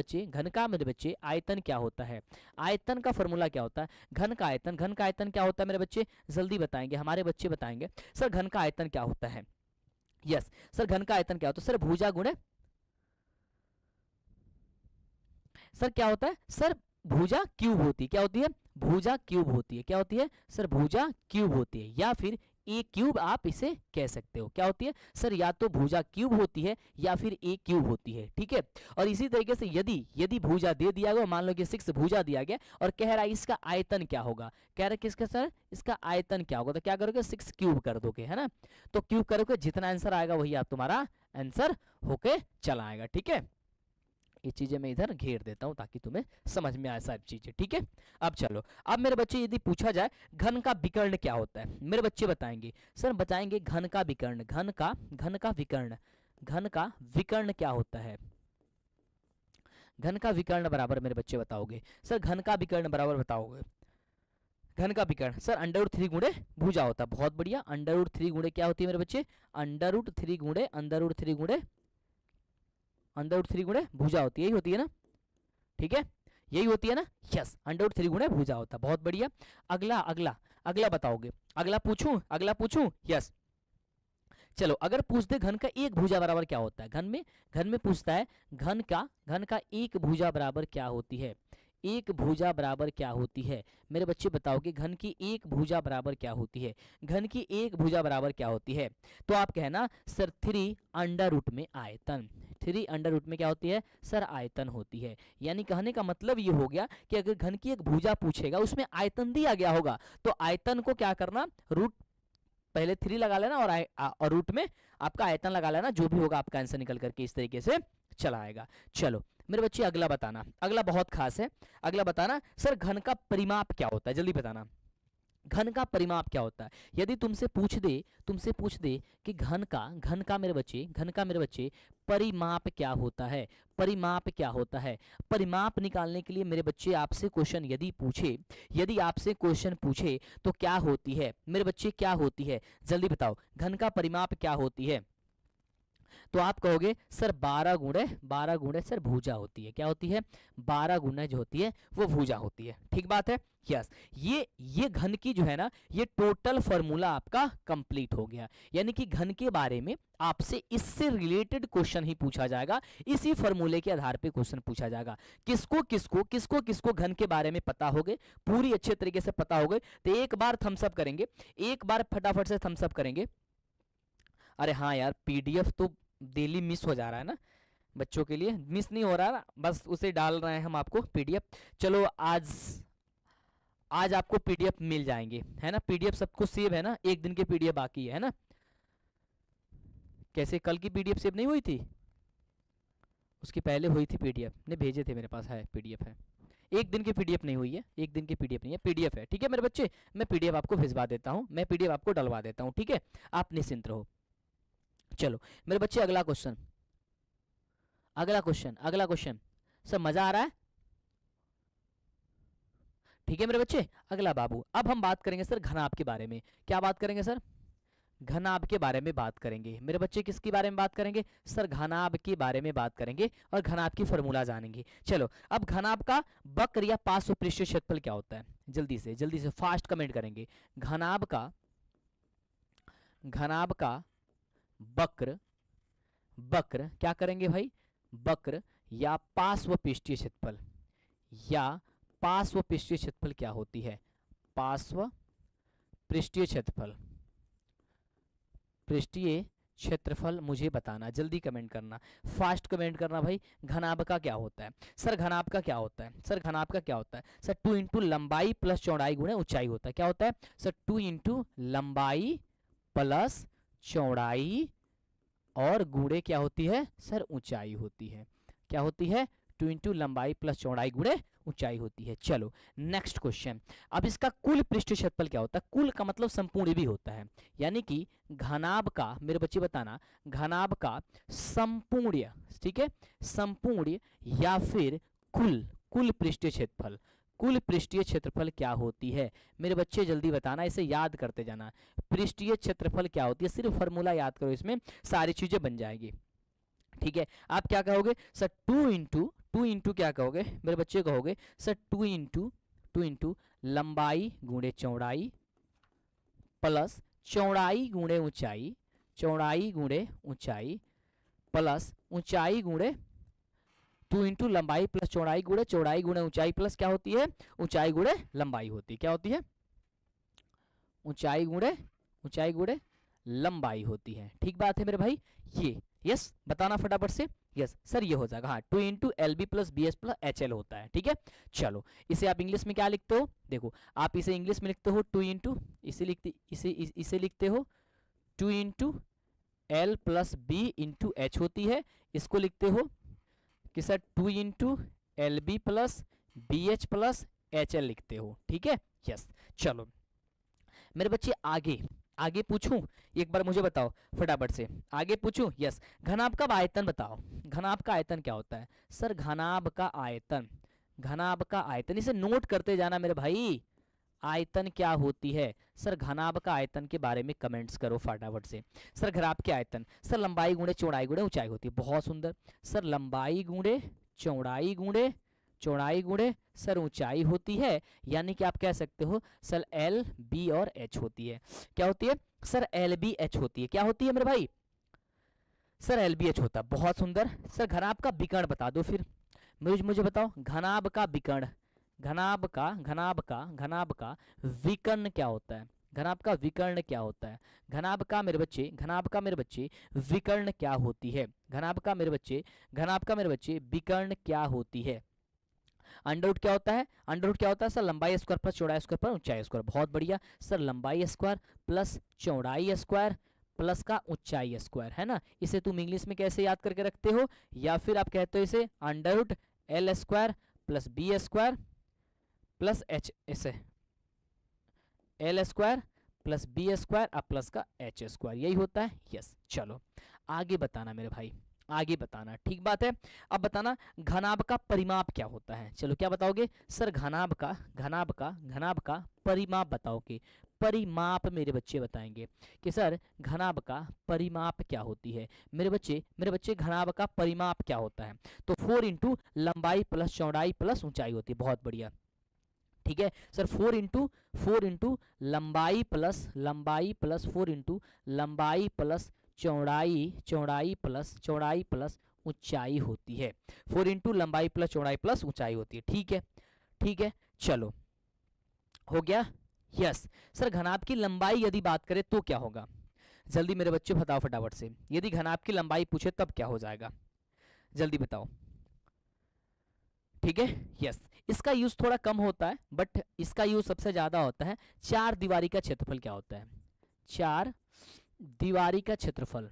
Speaker 1: बच्चे आयतन क्या होता है, आयतन का फॉर्मूला क्या होता है, घन का आयतन क्या होता है मेरे बच्चे, जल्दी बताएंगे, हमारे बच्चे बताएंगे सर घन का आयतन क्या होता है। यस सर, घन का आयतन क्या होता है सर, भुजा गुणे, सर क्या होता है सर, भुजा क्यूब होती है, क्या होती है भुजा क्यूब होती है, क्या होती है सर भुजा क्यूब होती है, या फिर ए क्यूब आप इसे कह सकते हो, क्या होती है सर, या तो भुजा क्यूब होती है या फिर ए क्यूब होती है, ठीक है। और इसी तरीके से यदि भुजा दे दिया गया, मान लो कि 6 भुजा दिया गया और कह रहा है इसका आयतन क्या होगा, कह रहा है किसका सर, इसका आयतन क्या होगा, तो क्या करोगे 6 क्यूब कर दोगे, है ना, तो क्यूब करोगे जितना आंसर आएगा वही आप तुम्हारा आंसर होके चला आएगा, ठीक है। ये चीजें मैं इधर घेर देता हूं ताकि तुम्हें समझ में आए सारी चीजें, ठीक है। अब चलो, अब मेरे बच्चे यदि पूछा जाए घन का विकर्ण क्या होता है, मेरे बच्चे बताएंगे सर, बताएंगे घन का विकर्ण, घन का विकर्ण क्या होता है, घन का विकर्ण बराबर मेरे बच्चे बताओगे सर, घन का विकर्ण बराबर बताओगे, घन का विकर्ण सर √3 गुणे भुजा होता है, बहुत बढ़िया, √3 गुणे क्या होती है मेरे बच्चे, √3 गुणे भुजा होती है, यही होती है ना, ठीक है, यही होती है ना, यस √3 गुणे भुजा होता है, बहुत बढ़िया। अगला बताओगे, अगला पूछूं, यस चलो, अगर पूछ दे घन का एक भुजा बराबर क्या होता है, घन में पूछता है घन का एक भुजा बराबर क्या होती है, एक भुजा बराबर क्या होती है, मेरे बच्चे बताओगे घन की एक भुजा बराबर क्या होती है, घन की एक भुजा बराबर क्या होती है, तो आप कहना सर 3 अंडर रूट में आयतन, 3 अंडर रूट में क्या होती है सर, आयतन होती है। यानी कहने का मतलब ये हो गया कि अगर घन की एक भुजा पूछेगा उसमें आयतन दिया गया होगा, तो आयतन को क्या करना, रूट पहले 3 लगा लेना और रूट में आपका आयतन लगा लेना, जो भी होगा आपका आंसर निकल करके इस तरीके से चला आएगा। चलो मेरे बच्चे अगला बताना, अगला बहुत खास है, अगला बताना सर घन का परिमाप क्या होता है, जल्दी बताना घन का परिमाप क्या होता है। यदि तुमसे पूछ दे कि घन का मेरे बच्चे परिमाप क्या होता है, परिमाप निकालने के लिए मेरे बच्चे आपसे क्वेश्चन यदि आपसे क्वेश्चन पूछे तो क्या होती है मेरे बच्चे, क्या होती है, जल्दी बताओ घन का परिमाप क्या होती है, तो आप कहोगे सर 12 गुणे सर भुजा होती है, क्या होती है 12 गुना जो होती है वो भुजा होती है, ठीक बात है। यस, ये घन की जो है ना, ये टोटल फॉर्मूला आपका कंप्लीट हो गया, यानी कि घन के बारे में आपसे इससे रिलेटेड क्वेश्चन ही पूछा जाएगा, इसी फॉर्मूले के आधार पे क्वेश्चन पूछा जाएगा। किसको घन के बारे में पता हो गए, पूरी अच्छे तरीके से पता हो गए, तो एक बार थम्स अप करेंगे, एक बार फटाफट से थम्स अप करेंगे। अरे हाँ यार, पीडीएफ तो डेली मिस हो जा रहा है ना, बच्चों के लिए मिस नहीं हो रहा, बस उसे डाल रहे हैं हम आपको पीडीएफ। चलो आज आपको पीडीएफ मिल जाएंगे, है ना, पीडीएफ सबको सेव है ना, एक दिन के पीडीएफ बाकी है ना, कैसे कल की पीडीएफ सेव नहीं हुई थी, उसकी पहले हुई थी पीडीएफ, ने भेजे थे मेरे पास, है पीडीएफ है, एक दिन की पीडीएफ नहीं हुई है, एक दिन की पीडीएफ नहीं है, पीडीएफ है, ठीक है मेरे बच्चे, मैं पीडीएफ आपको भिजवा देता हूँ, मैं पीडीएफ आपको डलवा देता हूँ, ठीक है, आप निश्चिंत रहो। चलो मेरे बच्चे अगला क्वेश्चन सब मजा आ रहा है, ठीक है मेरे बच्चे। अगला बाबू, अब हम बात करेंगे सर घनाभ के बारे में, क्या बात करेंगे सर, घनाभ के बारे में बात करेंगे मेरे बच्चे, किसके बारे में बात करेंगे सर, घनाभ के बारे में बात करेंगे और घनाभ की फॉर्मूला जानेंगे। चलो, अब घनाभ का वक्र या पार्श्व पृष्ठीय क्षेत्रफल क्या होता है, जल्दी से फास्ट कमेंट करेंगे, घनाभ का वक्र क्या करेंगे भाई, वक्र या पार्श्व पृष्ठीय क्षेत्रफल, क्या होती है, पार्श्व पृष्ठीय क्षेत्रफल मुझे बताना, जल्दी कमेंट करना, फास्ट कमेंट करना भाई। घनाभ का क्या होता है सर, घनाभ का क्या होता है सर, 2 इंटू लंबाई प्लस चौड़ाई गुणे ऊंचाई होता है, क्या होता है सर 2 इंटू लंबाई प्लस चौड़ाई और गुणे क्या होती है सर ऊंचाई होती है। क्या होती है 2 इंटू लंबाई प्लस चौड़ाई गुणे ऊंचाई होती है। चलो नेक्स्ट क्वेश्चन। अब इसका कुल पृष्ठ क्षेत्रफल क्या होता है? कुल का मतलब संपूर्ण भी होता है, यानी कि घनाभ का, मेरे बच्चे बताना, घनाभ का संपूर्ण, ठीक है, संपूर्ण या फिर कुल, कुल पृष्ठीय क्षेत्रफल, कुल पृष्ठीय क्षेत्रफल क्या होती है? मेरे बच्चे जल्दी बताना, इसे याद करते जाना। पृष्ठीय क्षेत्रफल क्या होती है? सिर्फ फॉर्मूला याद करो, इसमें सारी चीजें बन जाएगी। ठीक है, आप क्या कहोगे सर? टू इंटू क्या कहोगे मेरे बच्चे? कहोगे सर टू इंटू लंबाई गुणे चौड़ाई प्लस चौड़ाई गुणे ऊंचाई, चौड़ाई गुणे ऊंचाई प्लस ऊंचाई गुणे 2 इंटू लंबाई प्लस चौड़ाई गुणे चौड़ाई गुणे ऊंचाई प्लस क्या होती है? ऊंचाई गुणे लंबाई होती है। क्या होती है? ऊंचाई गुणे लंबाई होती है। ठीक बात है मेरे भाई, ये यस बताना फटाफट से। यस सर ये हो जाएगा, हाँ 2 into L B plus B S plus H L होता है। ठीक है, चलो इसे आप इंग्लिश में क्या लिखते हो? देखो आप इसे इंग्लिश में लिखते हो 2 इंटू, इसे लिखते हो 2 into L plus B into H होती है। इसको लिखते हो कि sir 2 into L B plus B H plus H L लिखते हो। ठीक है, यस। चलो मेरे बच्चे आगे पूछूं, एक बार मुझे बताओ फटाफट से, आगे पूछूं? यस। घनाभ का आयतन बताओ, घनाभ का आयतन क्या होता है? सर घनाभ का आयतन, घनाभ का आयतन, इसे नोट करते जाना मेरे भाई। आयतन क्या होती है? सर घनाभ का आयतन के बारे में कमेंट्स करो फटाफट से। सर घनाभ के आयतन, सर लंबाई गुणे चौड़ाई गुणे ऊंचाई होती है। बहुत सुंदर सर, लंबाई गुणे चौड़ाई गुणे सर ऊंचाई होती है, यानी कि आप कह सकते हो सर एल बी और एच होती है। क्या होती है सर? एल बी एच होती है। क्या होती है मेरे भाई? सर एल बी एच होता है। बहुत सुंदर सर, घनाभ का विकर्ण बता दो फिर, मुझे बताओ घनाभ का विकर्ण, घनाभ का विकर्ण क्या होता है? घनाभ का विकर्ण क्या होता है? घनाभ का मेरे बच्चे विकर्ण क्या होती है? घनाभ का मेरे बच्चे विकर्ण क्या होती है? अंडर रूट क्या होता है? अंडर रूट क्या होता है सर? लंबाई स्क्वायर प्लस चौड़ाई स्क्वायर पर ऊंचाई स्क्वायर। बहुत बढ़िया सर, लंबाई स्क्वायर प्लस चौड़ाई स्क्वायर प्लस का ऊंचाई स्क्वायर, है ना? इसे तुम इंग्लिश में कैसे याद करके रखते हो? या फिर आप कहते हो इसे under root L square plus B square plus H, ऐसे L square plus B square अब प्लस का एच स्क्वायर, यही होता है। यस, चलो आगे बताना मेरे भाई, आगे बताना। ठीक बात है, अब बताना घनाभ का परिमाप क्या होता है? चलो क्या बताओगे सर? घनाभ का परिमाप बताओगे। परिमाप मेरे बच्चे बताएंगे कि सर घनाभ का परिमाप क्या होती है? मेरे बच्चे घनाभ का परिमाप क्या होता है? तो 4 इंटू लंबाई प्लस चौड़ाई प्लस ऊंचाई होती है। बहुत बढ़िया, ठीक है सर। 4 इंटू लंबाई प्लस 4 इंटू लंबाई प्लस चौड़ाई प्लस ऊंचाई होती है। 4 इंटू लंबाई प्लस चौड़ाई प्लस ऊंचाई होती है। ठीक है, चलो हो गया। यस सर, घनाभ की लंबाई यदि बात करें तो क्या होगा? जल्दी मेरे बच्चे बताओ फटाफट से, यदि घनाभ की लंबाई पूछे तब क्या हो जाएगा? जल्दी बताओ। ठीक है, यस। इसका यूज थोड़ा कम होता है, बट इसका यूज सबसे ज्यादा होता है। चार दीवारी का क्षेत्रफल क्या होता है? चार दीवारी का क्षेत्रफल,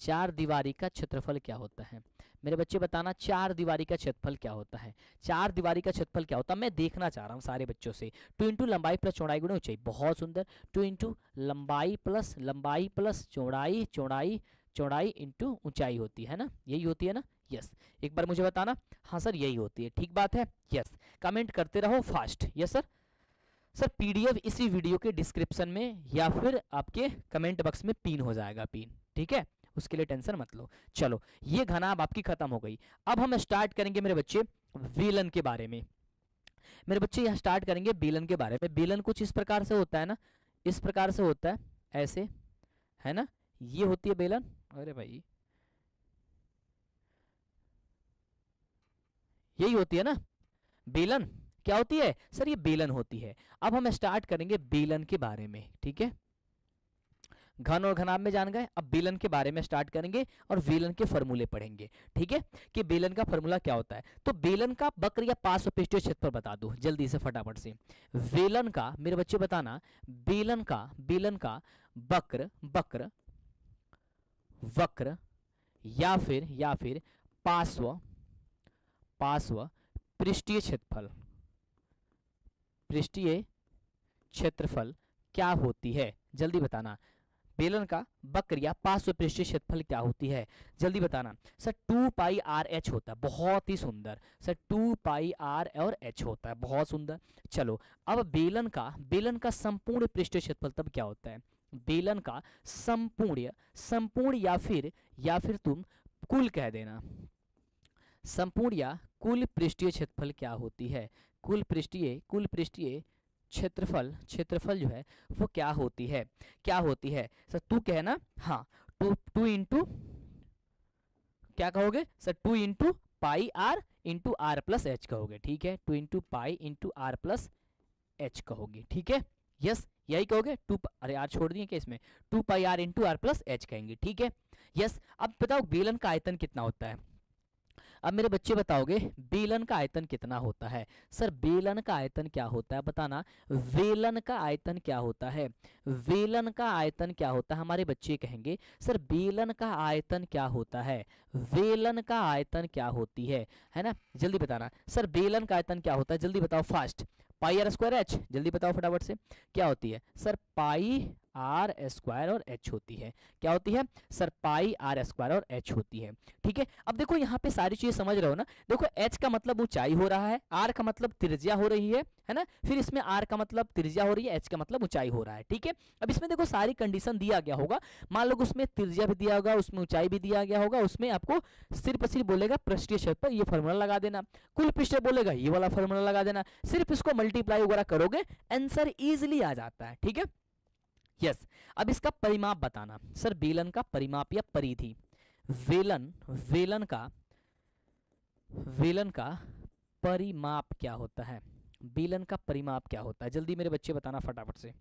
Speaker 1: चार दीवारी का क्षेत्रफल क्या होता है? मेरे बच्चे बताना, चार दीवारी का क्षेत्रफल क्या होता है? चार दीवारी का क्षेत्रफल क्या होता है? मैं देखना चाह रहा हूँ सारे बच्चों से। 2 इंटू लंबाई प्लस चौड़ाई गुणे ऊंचाई। बहुत सुंदर, 2 इंटू लंबाई प्लस चौड़ाई इंटू ऊंचाई होती है ना, यही होती है ना? यस, एक बार मुझे बताना। हाँ सर यही होती है। ठीक बात है, यस। कमेंट करते रहो fast. Yes sir. Sir PDF इसी वीडियो के डिस्क्रिप्शन में या फिर आपके कमेंट बॉक्स में पिन हो जाएगा, पिन। ठीक है, उसके लिए टेंशन मत लो। चलो ये घनाभ आपकी खत्म हो गई। अब हम स्टार्ट करेंगे मेरे बच्चे बेलन के बारे में। मेरे बच्चे यहाँ स्टार्ट करेंगे बेलन के बारे में। बेलन कुछ इस प्रकार से होता है ना, इस प्रकार से होता है, ऐसे, है ना? ये होती है बेलन। अरे भाई यही होती है ना बेलन? क्या होती है सर? ये बेलन होती है। अब हम स्टार्ट करेंगे बेलन के बारे में। ठीक है, घन और घनाभ में जान गए, अब बेलन के बारे में स्टार्ट करेंगे और बेलन के फॉर्मूले पढ़ेंगे। ठीक है, कि बेलन का फॉर्मूला क्या होता है। तो बेलन का वक्र या पार्श्वपृष्ठीय क्षेत्रफल बता दो जल्दी से फटाफट से। बेलन का मेरे बच्चे बताना, बेलन का वक्र वक्र या फिर पार्श्व पार्श्व पृष्ठीय क्षेत्रफल, पृष्ठीय क्षेत्रफल क्या होती है? जल्दी बताना। बेलन का वक्र या पार्श्व पृष्ठीय क्षेत्रफल क्या होती है? जल्दी बताना। सर 2 पाई आर एच होता है, बहुत ही सुंदर सर, 2 पाई आर और एच होता है, बहुत सुंदर। चलो अब बेलन का संपूर्ण पृष्ठीय क्षेत्रफल तब क्या होता है? बेलन का संपूर्ण या फिर तुम कुल कह देना। संपूर्ण या कुल पृष्ठीय क्षेत्रफल क्या होती है? कुल पृष्ठीय क्षेत्रफल जो है वो क्या होती है? सर टू कहना, हाँ, टू इंटू क्या कहोगे sir? 2 into pi R into R plus H कहोगे, ठीक है? 2 into pi into R plus H कहोगे, ठीक है? यस, यही कहोगे। अरे यार छोड़ दिए क्या इसमें? 2 pi R into R plus H कहेंगे, ठीक है? यस। अब बताओ बेलन का आयतन कितना होता है? अब मेरे बच्चे बताओगे बेलन का आयतन कितना होता है? सर बेलन का आयतन क्या होता है बताना। वेलन का आयतन क्या होता है? वेलन का आयतन क्या होता है? हमारे बच्चे कहेंगे सर बेलन का आयतन क्या होता है? वेलन का आयतन क्या होती है ना? जल्दी बताना सर बेलन का आयतन क्या होता है? जल्दी बताओ fast. Pi R square H, जल्दी बताओ फटाफट से। क्या होती है सर? पाई आर स्क्वायर और एच होती है। क्या होती है सर? पाई आर स्क्वायर और एच होती है, ठीक है? अब देखो यहाँ पे सारी चीजें समझ रहे हो ना? देखो एच का मतलब ऊंचाई हो रहा है, आर का मतलब त्रिज्या हो रही है ना? फिर इसमें आर का मतलब त्रिज्या हो रही है, एच का मतलब ऊंचाई हो रहा है, ठीक है? अब इसमें देखो सारी कंडीशन दिया गया होगा, मान लो उसमें त्रिज्या भी दिया होगा, उसमें ऊंचाई भी दिया गया होगा, उसमें आपको सिर्फ बोलेगा पृष्ठीय क्षेत्रफल, ये फॉर्मूला लगा देना। कुल पृष्ठ बोलेगा, ये वाला फॉर्मूला लगा देना। सिर्फ इसको मल्टीप्लाई वगैरह करोगे, आंसर इजिली आ जाता है, ठीक है? यस। अब इसका परिमाप बताना। सर बेलन का परिमाप या परिधि, वेलन का परिमाप क्या होता है? बेलन का परिमाप क्या होता है? जल्दी मेरे बच्चे बताना फटाफट से।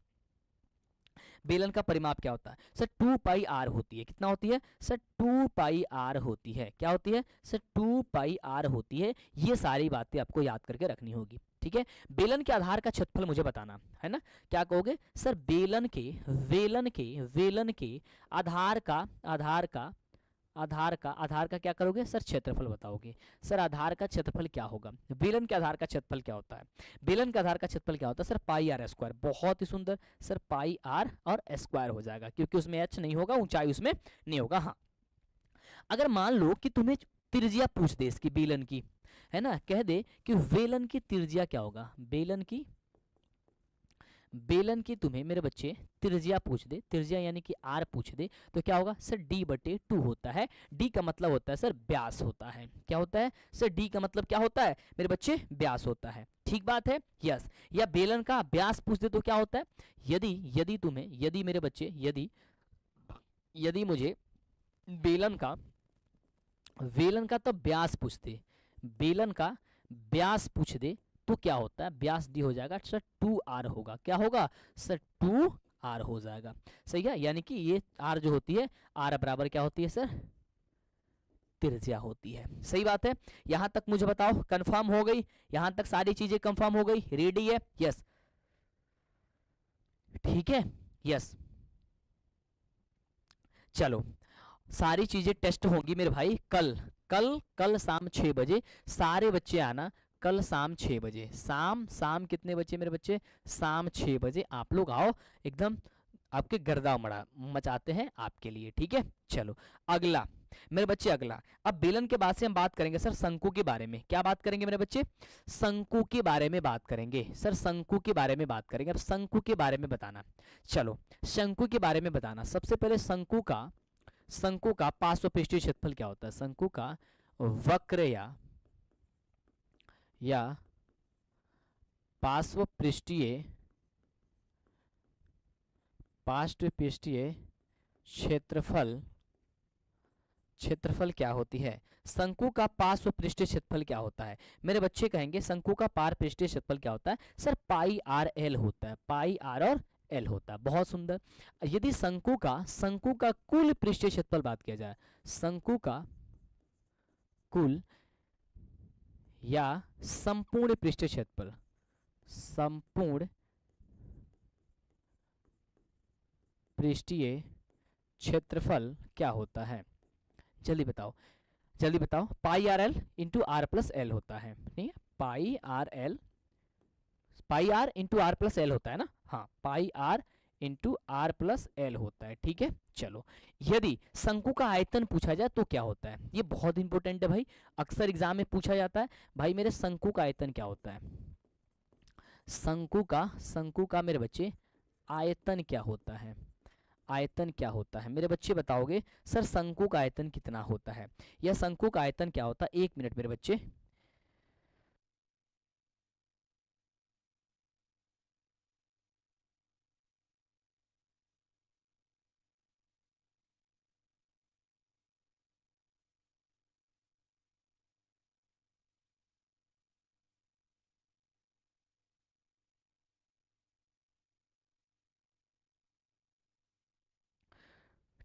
Speaker 1: बेलन का परिमाप क्या होता है? सर 2 पाई आर होती है। कितना होती है सर? 2 पाई आर होती है। क्या होती है सर? 2 पाई आर होती है। ये सारी बातें आपको याद करके रखनी होगी, ठीक है? बेलन के आधार का क्षेत्रफल मुझे बताना है ना? क्या कहोगे सर? बेलन के आधार का क्या करोगे सर? क्षेत्रफल बताओगे। सर आधार का क्षेत्रफल क्या होगा? बेलन के आधार का क्षेत्रफल क्या होता है? बेलन के आधार का क्षेत्रफल क्या होता है? Sir pi R square. बहुत ही सुंदर सर, पाई आर और स्क्वायर हो जाएगा, क्योंकि उसमें एच नहीं होगा, ऊंचाई उसमें नहीं होगा। हाँ, अगर मान लो कि तुम्हें त्रिज्या पूछ दे इसकी बेलन की, है ना, कह दे कि बेलन की त्रिज्या क्या होगा? बेलन की तुम्हें मेरे बच्चे त्रिज्या पूछ दे, त्रिज्या यानी कि आर पूछ दे, तो क्या होगा सर? d/2 होता है। d का मतलब होता है सर व्यास होता है। क्या होता है सर? d का मतलब क्या होता है मेरे बच्चे? व्यास होता है, ठीक बात है? यस। या बेलन का व्यास पूछ दे तो क्या होता है? यदि मेरे बच्चे यदि मुझे बेलन का तो व्यास पूछ दे, बेलन का व्यास पूछ दे तो क्या होता है? व्यास डी हो जाएगा सर 2r होगा। क्या होगा सर? 2r हो जाएगा, सही है? यानी कि ये r जो होती है, r बराबर क्या होती है सर? त्रिज्या होती है। सही बात है? यहां तक मुझे बताओ कंफर्म हो गई? यहां तक सारी चीजें कंफर्म हो गई? रेडी है? यस, ठीक है? यस। चलो सारी चीजें टेस्ट होंगी मेरे भाई कल शाम 6 बजे सारे बच्चे आना। कल शाम 6 बजे, शाम कितने बजे मेरे बच्चे? शाम 6 बजे आप लोग आओ, एकदम आपके गर्दा मचाते हैं आपके लिए, ठीक है? चलो अगला मेरे बच्चे, अगला अब बेलन के बाद से हम बात करेंगे सर शंकु के बारे में। क्या बात करेंगे मेरे बच्चे? शंकु के बारे में बात करेंगे सर, शंकु के बारे में बात करेंगे। अब शंकु के बारे में बताना। चलो शंकु के बारे में बताना। सबसे पहले शंकु का पार्श्व पृष्ठीय क्षेत्रफल क्या होता है? शंकु का वक्र या पार्श्व पृष्ठीय क्षेत्रफल क्या होती है? शंकु का पार्श्व पृष्ठीय क्षेत्रफल क्या होता है? मेरे बच्चे कहेंगे शंकु का पार पृष्ठीय क्षेत्रफल क्या होता है? सर पाई आर एल होता है, पाई आर और एल होता है। बहुत सुंदर। यदि शंकु का कुल पृष्ठीय क्षेत्रफल बात किया जाए, शंकु का कुल या संपूर्ण पृष्ठीय क्षेत्रफल, संपूर्ण पृष्ठीय क्षेत्रफल क्या होता है? जल्दी बताओ, जल्दी बताओ। Pi R L into R plus L होता है, नहीं है? Pi R L, pi R into R plus L होता है ना? हाँ, pi R into R plus L होता है, ठीक है। चलो, यदि शंकु का आयतन पूछा जाए तो क्या होता है? ये बहुत इंपॉर्टेंट है भाई, अक्सर एग्जाम में पूछा जाता है। भाई मेरे शंकु का आयतन क्या होता है? शंकु का मेरे बच्चे आयतन क्या होता है? आयतन क्या होता है मेरे बच्चे? बताओगे सर शंकु का आयतन कितना होता है, या शंकु का आयतन क्या होता है? 1 मिनट मेरे बच्चे।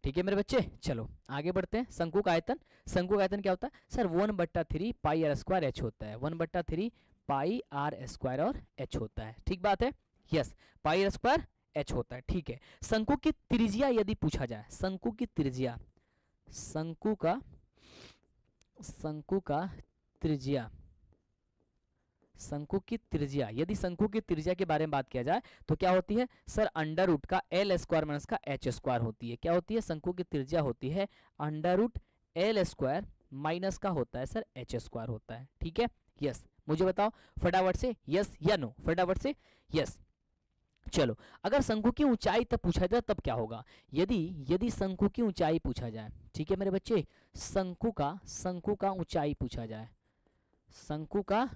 Speaker 1: ठीक है मेरे बच्चे, चलो आगे बढ़ते हैं। शंकु का आयतन, शंकु का आयतन क्या होता है सर? 1/3 पाई आर स्क्वायर एच होता है। 1/3 पाई आर स्क्वायर और एच होता है, ठीक बात है? Yes, pi R square H होता है, ठीक है। शंकु की त्रिज्या यदि पूछा जाए, शंकु की त्रिज्या, शंकु का, शंकु का त्रिज्या, शंकु की त्रिज्या, यदि शंकु की त्रिज्या के बारे में बात किया जाए तो क्या होती है सर? अंडर रूट का एल स्क्वायर माइनस का एच स्क्वायर होती है। क्या होती है? शंकु की त्रिज्या होती है under root L square minus का होता है सर एच स्क्वायर होता है, ठीक है। यस, मुझे बताओ फटाफट से, यस या नो, फटाफट से यस। चलो, अगर शंकु की ऊंचाई तब पूछा जाए तब क्या होगा? यदि यदि शंकु की ऊंचाई पूछा जाए, ठीक है मेरे बच्चे, शंकु का ऊंचाई पूछा जाए, शंकु का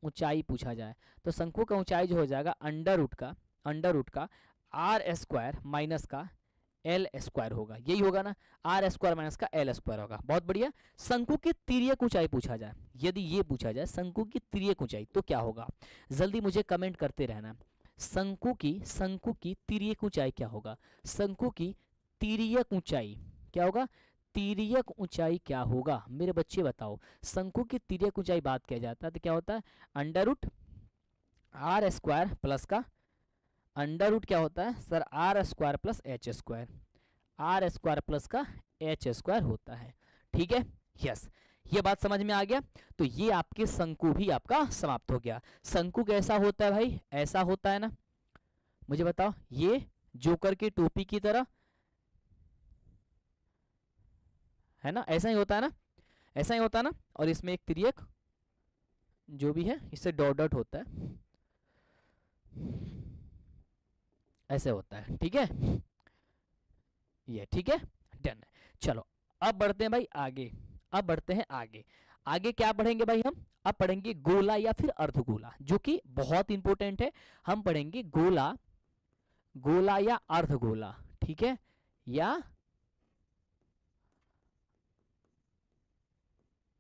Speaker 1: ऊंचाई पूछा जाए तो शंकु का ऊंचाई जो हो जाएगा अंडर रूट का आर स्क्वायर माइनस का एल स्क्वायर होगा, यही होगा ना? आर स्क्वायर माइनस का एल स्क्वायर होगा, बहुत बढ़िया। शंकु की तिर्यक ऊंचाई पूछा जाए, यदि ये पूछा जाए शंकु की तिर्यक ऊंचाई तो क्या होगा? जल्दी मुझे कमेंट करते रहना। शंकु की तिर्यक ऊंचाई क्या होगा? शंकु की तिर्यक ऊंचाई क्या होगा? तिर्यक ऊंचाई क्या होगा मेरे बच्चे बताओ? शंकु की तिर्यक ऊंचाई बात किया जाता है तो क्या होता है? Under root R square plus का, अंडर रूट क्या होता है sir? R square plus H square, R square plus का एच स्क्वायर होता है, ठीक है। यस, ये बात समझ में आ गया? तो ये आपके शंकु भी आपका समाप्त हो गया। शंकु कैसा होता है भाई? ऐसा होता है ना? मुझे बताओ, ये जोकर की टोपी की तरह है ना? ऐसा ही होता है ना? ऐसा ही होता है ना? और इसमें एक तिर्यक जो भी है इससे डॉट डॉट होता है, ऐसे होता है, ठीक है। ये ठीक है, डन है। चलो अब बढ़ते हैं भाई आगे, अब बढ़ते हैं आगे। आगे क्या पढ़ेंगे भाई हम? अब पढ़ेंगे गोला या फिर अर्धगोला, जो कि बहुत इंपॉर्टेंट है। हम पढ़ेंगे गोला, गोला या अर्धगोला, ठीक है, या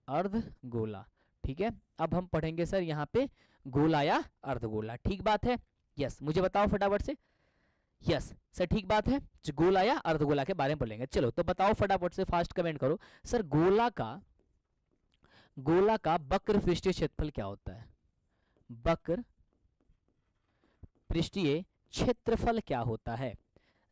Speaker 1: अर्धगोला, ठीक है। अब हम पढ़ेंगे सर यहाँ पे गोला या अर्धगोला, ठीक बात है? यस, मुझे बताओ फटाफट से। यस सर, ठीक बात है, जो गोला या अर्धगोला के बारे में बोलेंगे। चलो तो बताओ फटाफट से, फास्ट कमेंट करो सर। गोला का वक्र पृष्ठीय क्षेत्रफल क्या होता है? वक्र पृष्ठीय क्षेत्रफल क्या होता है?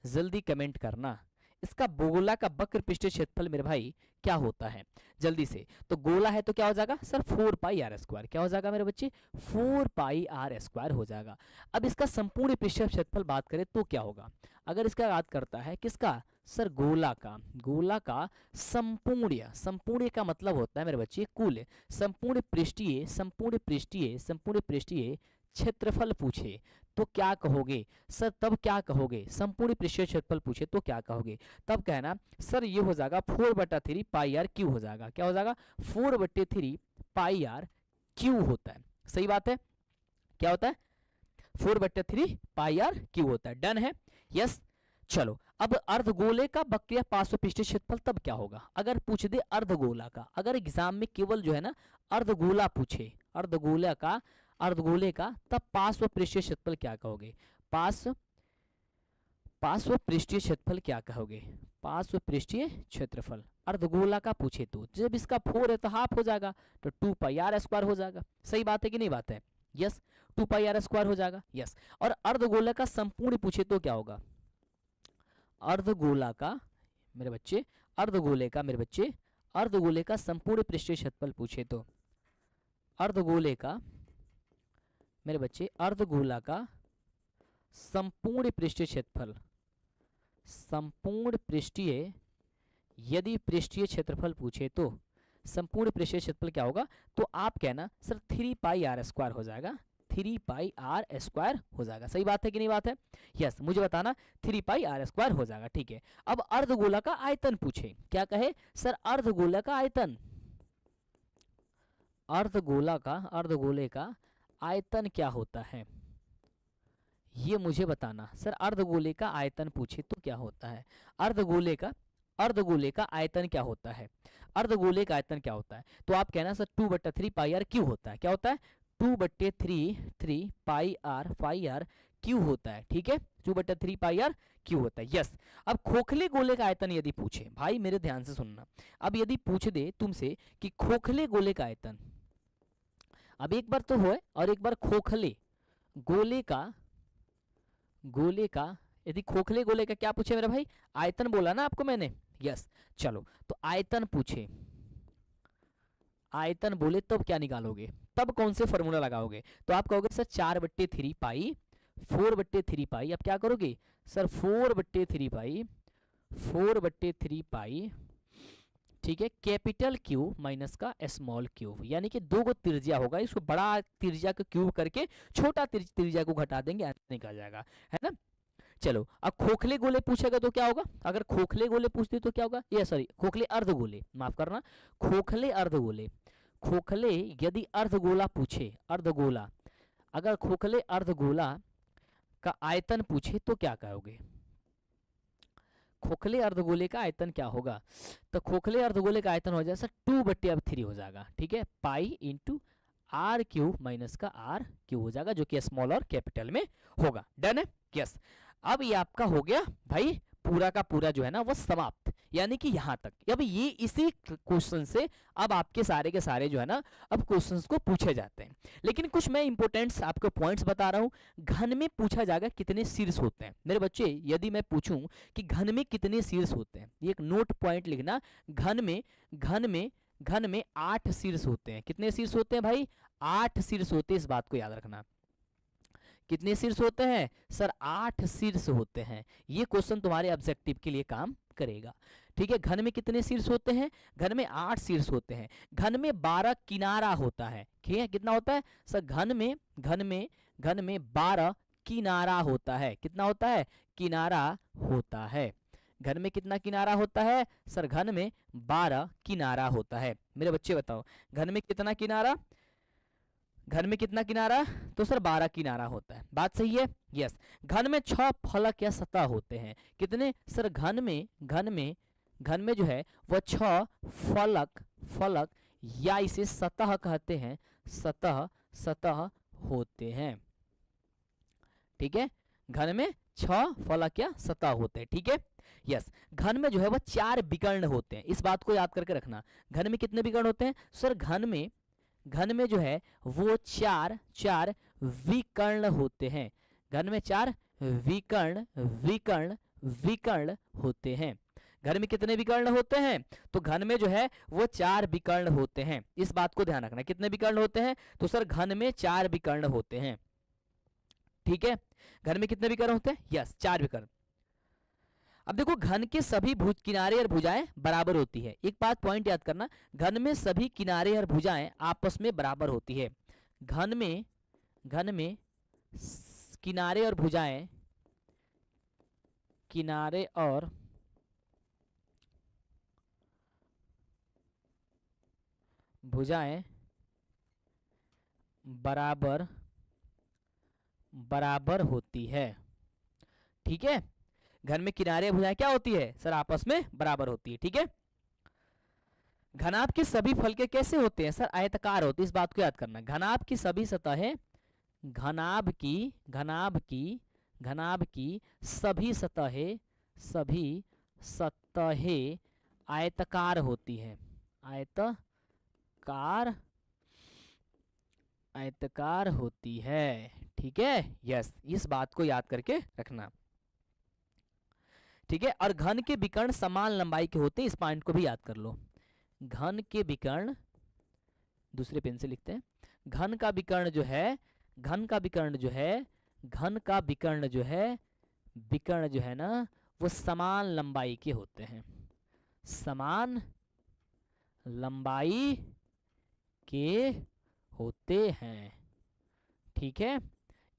Speaker 1: जल्दी कमेंट करना। इसका गोला का वक्र पृष्ठीय क्षेत्रफल मेरे भाई क्या होता है? जल्दी से। तो गोला है तो क्या हो जाएगा सर? 4 पाई आर स्क्वायर। क्या हो जाएगा मेरे बच्चे? 4 पाई आर स्क्वायर हो जाएगा। अब इसका संपूर्ण पृष्ठीय क्षेत्रफल बात करें तो क्या होगा? अगर इसका बात करता है किसका सर? गोला का, गोला का संपूर्ण, संपूर्ण का मतलब होता है मेरे बच्चे कुल, संपूर्ण पृष्ठीय, संपूर्ण पृष्ठीय, संपूर्ण पृष्ठीय क्षेत्रफल पूछे तो क्या कहोगे सर? तब क्या कहोगे? संपूर्ण पृष्ठीय क्षेत्रफल पूछे तो क्या कहोगे? तब कहना सर ये हो जाएगा 4/3 पाई आर क्यू हो जाएगा। क्या हो जाएगा? 4/3 पाई आर क्यू होता है, सही बात है? क्या होता है? 4/3 पाई आर क्यू होता है, डन है? यस। चलो अब अर्धगोले का वक्र पार्श्व पृष्ठीय क्षेत्रफल तब क्या होगा? अगर पूछ दे अर्धगोला का, अगर एग्जाम में केवल जो है ना अर्धगोला पूछे, अर्धगोले का तब पार्श्व पृष्ठीय क्षेत्रफल क्या कहोगे? पार्श्व पृष्ठीय क्षेत्रफल क्या कहोगे? पार्श्व पृष्ठीय क्षेत्रफल अर्धगोला का पूछे तो जब इसका 4 है तो हाफ हो जाएगा, तो 2 पाई आर स्क्वायर हो जाएगा, सही बात है कि नहीं बात है? यस, 2 पाई आर स्क्वायर हो जाएगा, यस। और अर्धगोला का संपूर्ण पूछे तो क्या होगा? अर्धगोला का मेरे बच्चे अर्धगोले का, मेरे बच्चे अर्धगोले का संपूर्ण पृष्ठीय क्षेत्रफल पूछे तो अर्धगोले का, मेरे बच्चे अर्धगोला का संपूर्ण पृष्ठीय क्षेत्रफल, संपूर्ण पृष्ठीय, यदि पृष्ठीय क्षेत्रफल पूछे तो संपूर्ण पृष्ठीय क्षेत्रफल क्या होगा, तो आप कहना सर 3πr² हो जाएगा, 3πr² हो जाएगा। सही बात है कि नहीं बात है? यस, मुझे बताना 3πr² हो जाएगा। ठीक है, अब अर्धगोला का आयतन पूछे, क्या कहे सर अर्धगोला का आयतन, अर्धगोले का आयतन क्या होता है, ये मुझे बताना। सर अर्धगोले का आयतन पूछे तो क्या होता है, अर्धगोले का आयतन क्या होता है, अर्धगोले का आयतन क्या होता है, तो आप कहना सर 2/3πr³ होता है। क्या होता है? 2/3πr होता है। ठीक है, 2/3πr³ होता है। यस, अब खोखले गोले का आयतन यदि पूछे, भाई मेरे ध्यान से सुनना, अब यदि पूछ दे तुमसे कि खोखले गोले का आयतन, अब एक बार तो हो और एक बार खोखले गोले का यदि खोखले गोले का क्या पूछे मेरा भाई, आयतन बोला ना आपको मैंने। यस, चलो तो आयतन पूछे, आयतन बोले तब क्या निकालोगे, तब कौन से फॉर्मूला लगाओगे, तो आप कहोगे सर 4/3π, 4/3π, अब क्या करोगे सर 4/3π, ठीक है, कैपिटल क्यू माइनस का स्मॉल क्यूब, यानी कि 2 त्रिज्या होगा, इसको बड़ा त्रिज्या को क्यूब करके छोटा त्रिज्या को घटा देंगे, निकल जाएगा, है ना। चलो अब खोखले गोले पूछेगा तो क्या होगा, अगर खोखले गोले पूछते तो क्या होगा, ये सॉरी खोखले अर्धगोले, माफ करना, खोखले यदि अर्धगोला पूछे, अर्धगोला, अगर खोखले अर्धगोला का आयतन पूछे तो क्या कहोगे, खोखले अर्धगोले का आयतन क्या होगा, तो खोखले अर्धगोले का आयतन हो जाएगा सर 2/3 हो जाएगा। ठीक है, पाई इंटू r³ माइनस का r³ हो जाएगा, जो कि स्मॉल और कैपिटल में होगा। डन है? यस, अब ये आपका हो गया भाई पूरा का पूरा जो है ना वो समाप्त, यानी कि यहाँ तक। अब ये इसी क्वेश्चन से अब आपके सारे के सारे जो है ना अब क्वेश्चंस को पूछे जाते हैं, लेकिन कुछ मैं इंपोर्टेंट्स आपको पॉइंट्स बता रहा हूँ। घन में पूछा जाएगा कितने शीर्ष होते हैं मेरे बच्चे, यदि मैं पूछूं कि घन में कितने शीर्ष होते हैं, ये एक नोट पॉइंट लिखना, घन में 8 शीर्ष होते हैं। कितने शीर्ष होते हैं भाई? 8 शीर्ष होते हैं, इस बात को याद रखना। कितने शीर्ष होते हैं सर? 8 शीर्ष होते हैं। ये क्वेश्चन तुम्हारे ऑब्जेक्टिव के लिए काम करेगा। ठीक है, घन में कितने शीर्ष होते हैं? घन में 8 शीर्ष होते हैं। घन में 12 किनारा होता है। ठीक है, कितना होता है सर? घन में 12 किनारा होता है। कितना होता है? किनारा होता है। घन में कितना किनारा होता है सर? घन में 12 किनारा होता है। मेरे बच्चे बताओ, घन में कितना किनारा? घन में कितना किनारा? तो सर 12 किनारा होता है। बात सही है? यस। घन में 6 फलक या सतह होते हैं। कितने सर? घन में जो है वह 6 फलक या इसे सतह कहते हैं, सतह होते हैं। ठीक है, घन में 6 फलक या सतह होते हैं। ठीक है, यस। घन में जो है वह 4 विकर्ण होते हैं। इस बात को याद करके रखना। घन में कितने विकर्ण होते हैं सर? घन में जो है वो 4 विकर्ण होते हैं। घन में 4 विकर्ण होते हैं। घन में कितने विकर्ण होते हैं? तो घन में जो है वो 4 विकर्ण होते हैं। इस बात को ध्यान रखना। कितने विकर्ण होते हैं? तो सर घन में 4 विकर्ण होते हैं। ठीक है, घन में कितने विकर्ण होते हैं? यस, 4 विकर्ण। अब देखो, घन के सभी किनारे और भुजाएं बराबर होती है। एक बात पॉइंट याद करना, घन में सभी किनारे और भुजाएं आपस में बराबर होती है। घन में किनारे और भुजाएं बराबर होती है। ठीक है, घन में किनारे भुजाएं क्या होती है सर? आपस में बराबर होती है। ठीक है, घनाभ के सभी फलके कैसे होते हैं सर? आयताकार होते हैं। इस बात को याद करना। घनाभ की सभी सतहें सभी सतहें आयताकार होती हैं। आयताकार होती है। ठीक है, यस, इस बात को याद करके रखना। ठीक है। और घन के विकर्ण समान लंबाई के होते हैं, इस पॉइंट को भी याद कर लो। घन के विकर्ण, दूसरे पेन से लिखते हैं, घन का विकर्ण जो है, घन का विकर्ण जो है, घन का विकर्ण जो है, विकर्ण जो है ना, वो समान लंबाई के होते हैं, समान लंबाई के होते हैं। ठीक है,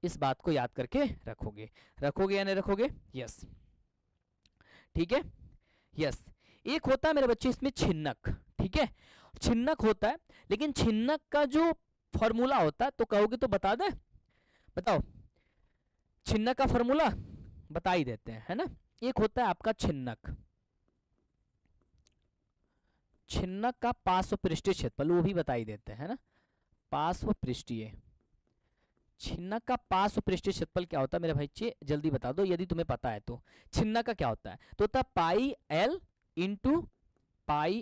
Speaker 1: इस बात को याद करके रखोगे, रखोगे या नहीं रखोगे? यस, ठीक है, यस। एक होता है मेरे बच्चे इसमें छिन्नक, ठीक है, छिन्नक होता है, लेकिन छिन्नक का जो फॉर्मूला होता है, तो कहोगे तो बता दे, बताओ छिन्नक का फॉर्मूला बता ही देते हैं, है ना। एक होता है आपका छिन्नक, छिन्नक का पार्श्व पृष्ठीय क्षेत्रफल, वो भी बता ही देते हैं, है ना। पार्श्व पृष्ठीय, छिन्नक का पार्श्व पृष्ठीय क्षेत्रफल क्या होता है मेरे भाई? जल्दी बता दो यदि तुम्हें पता है तो। छिन्नक का क्या होता है? तो होता है pi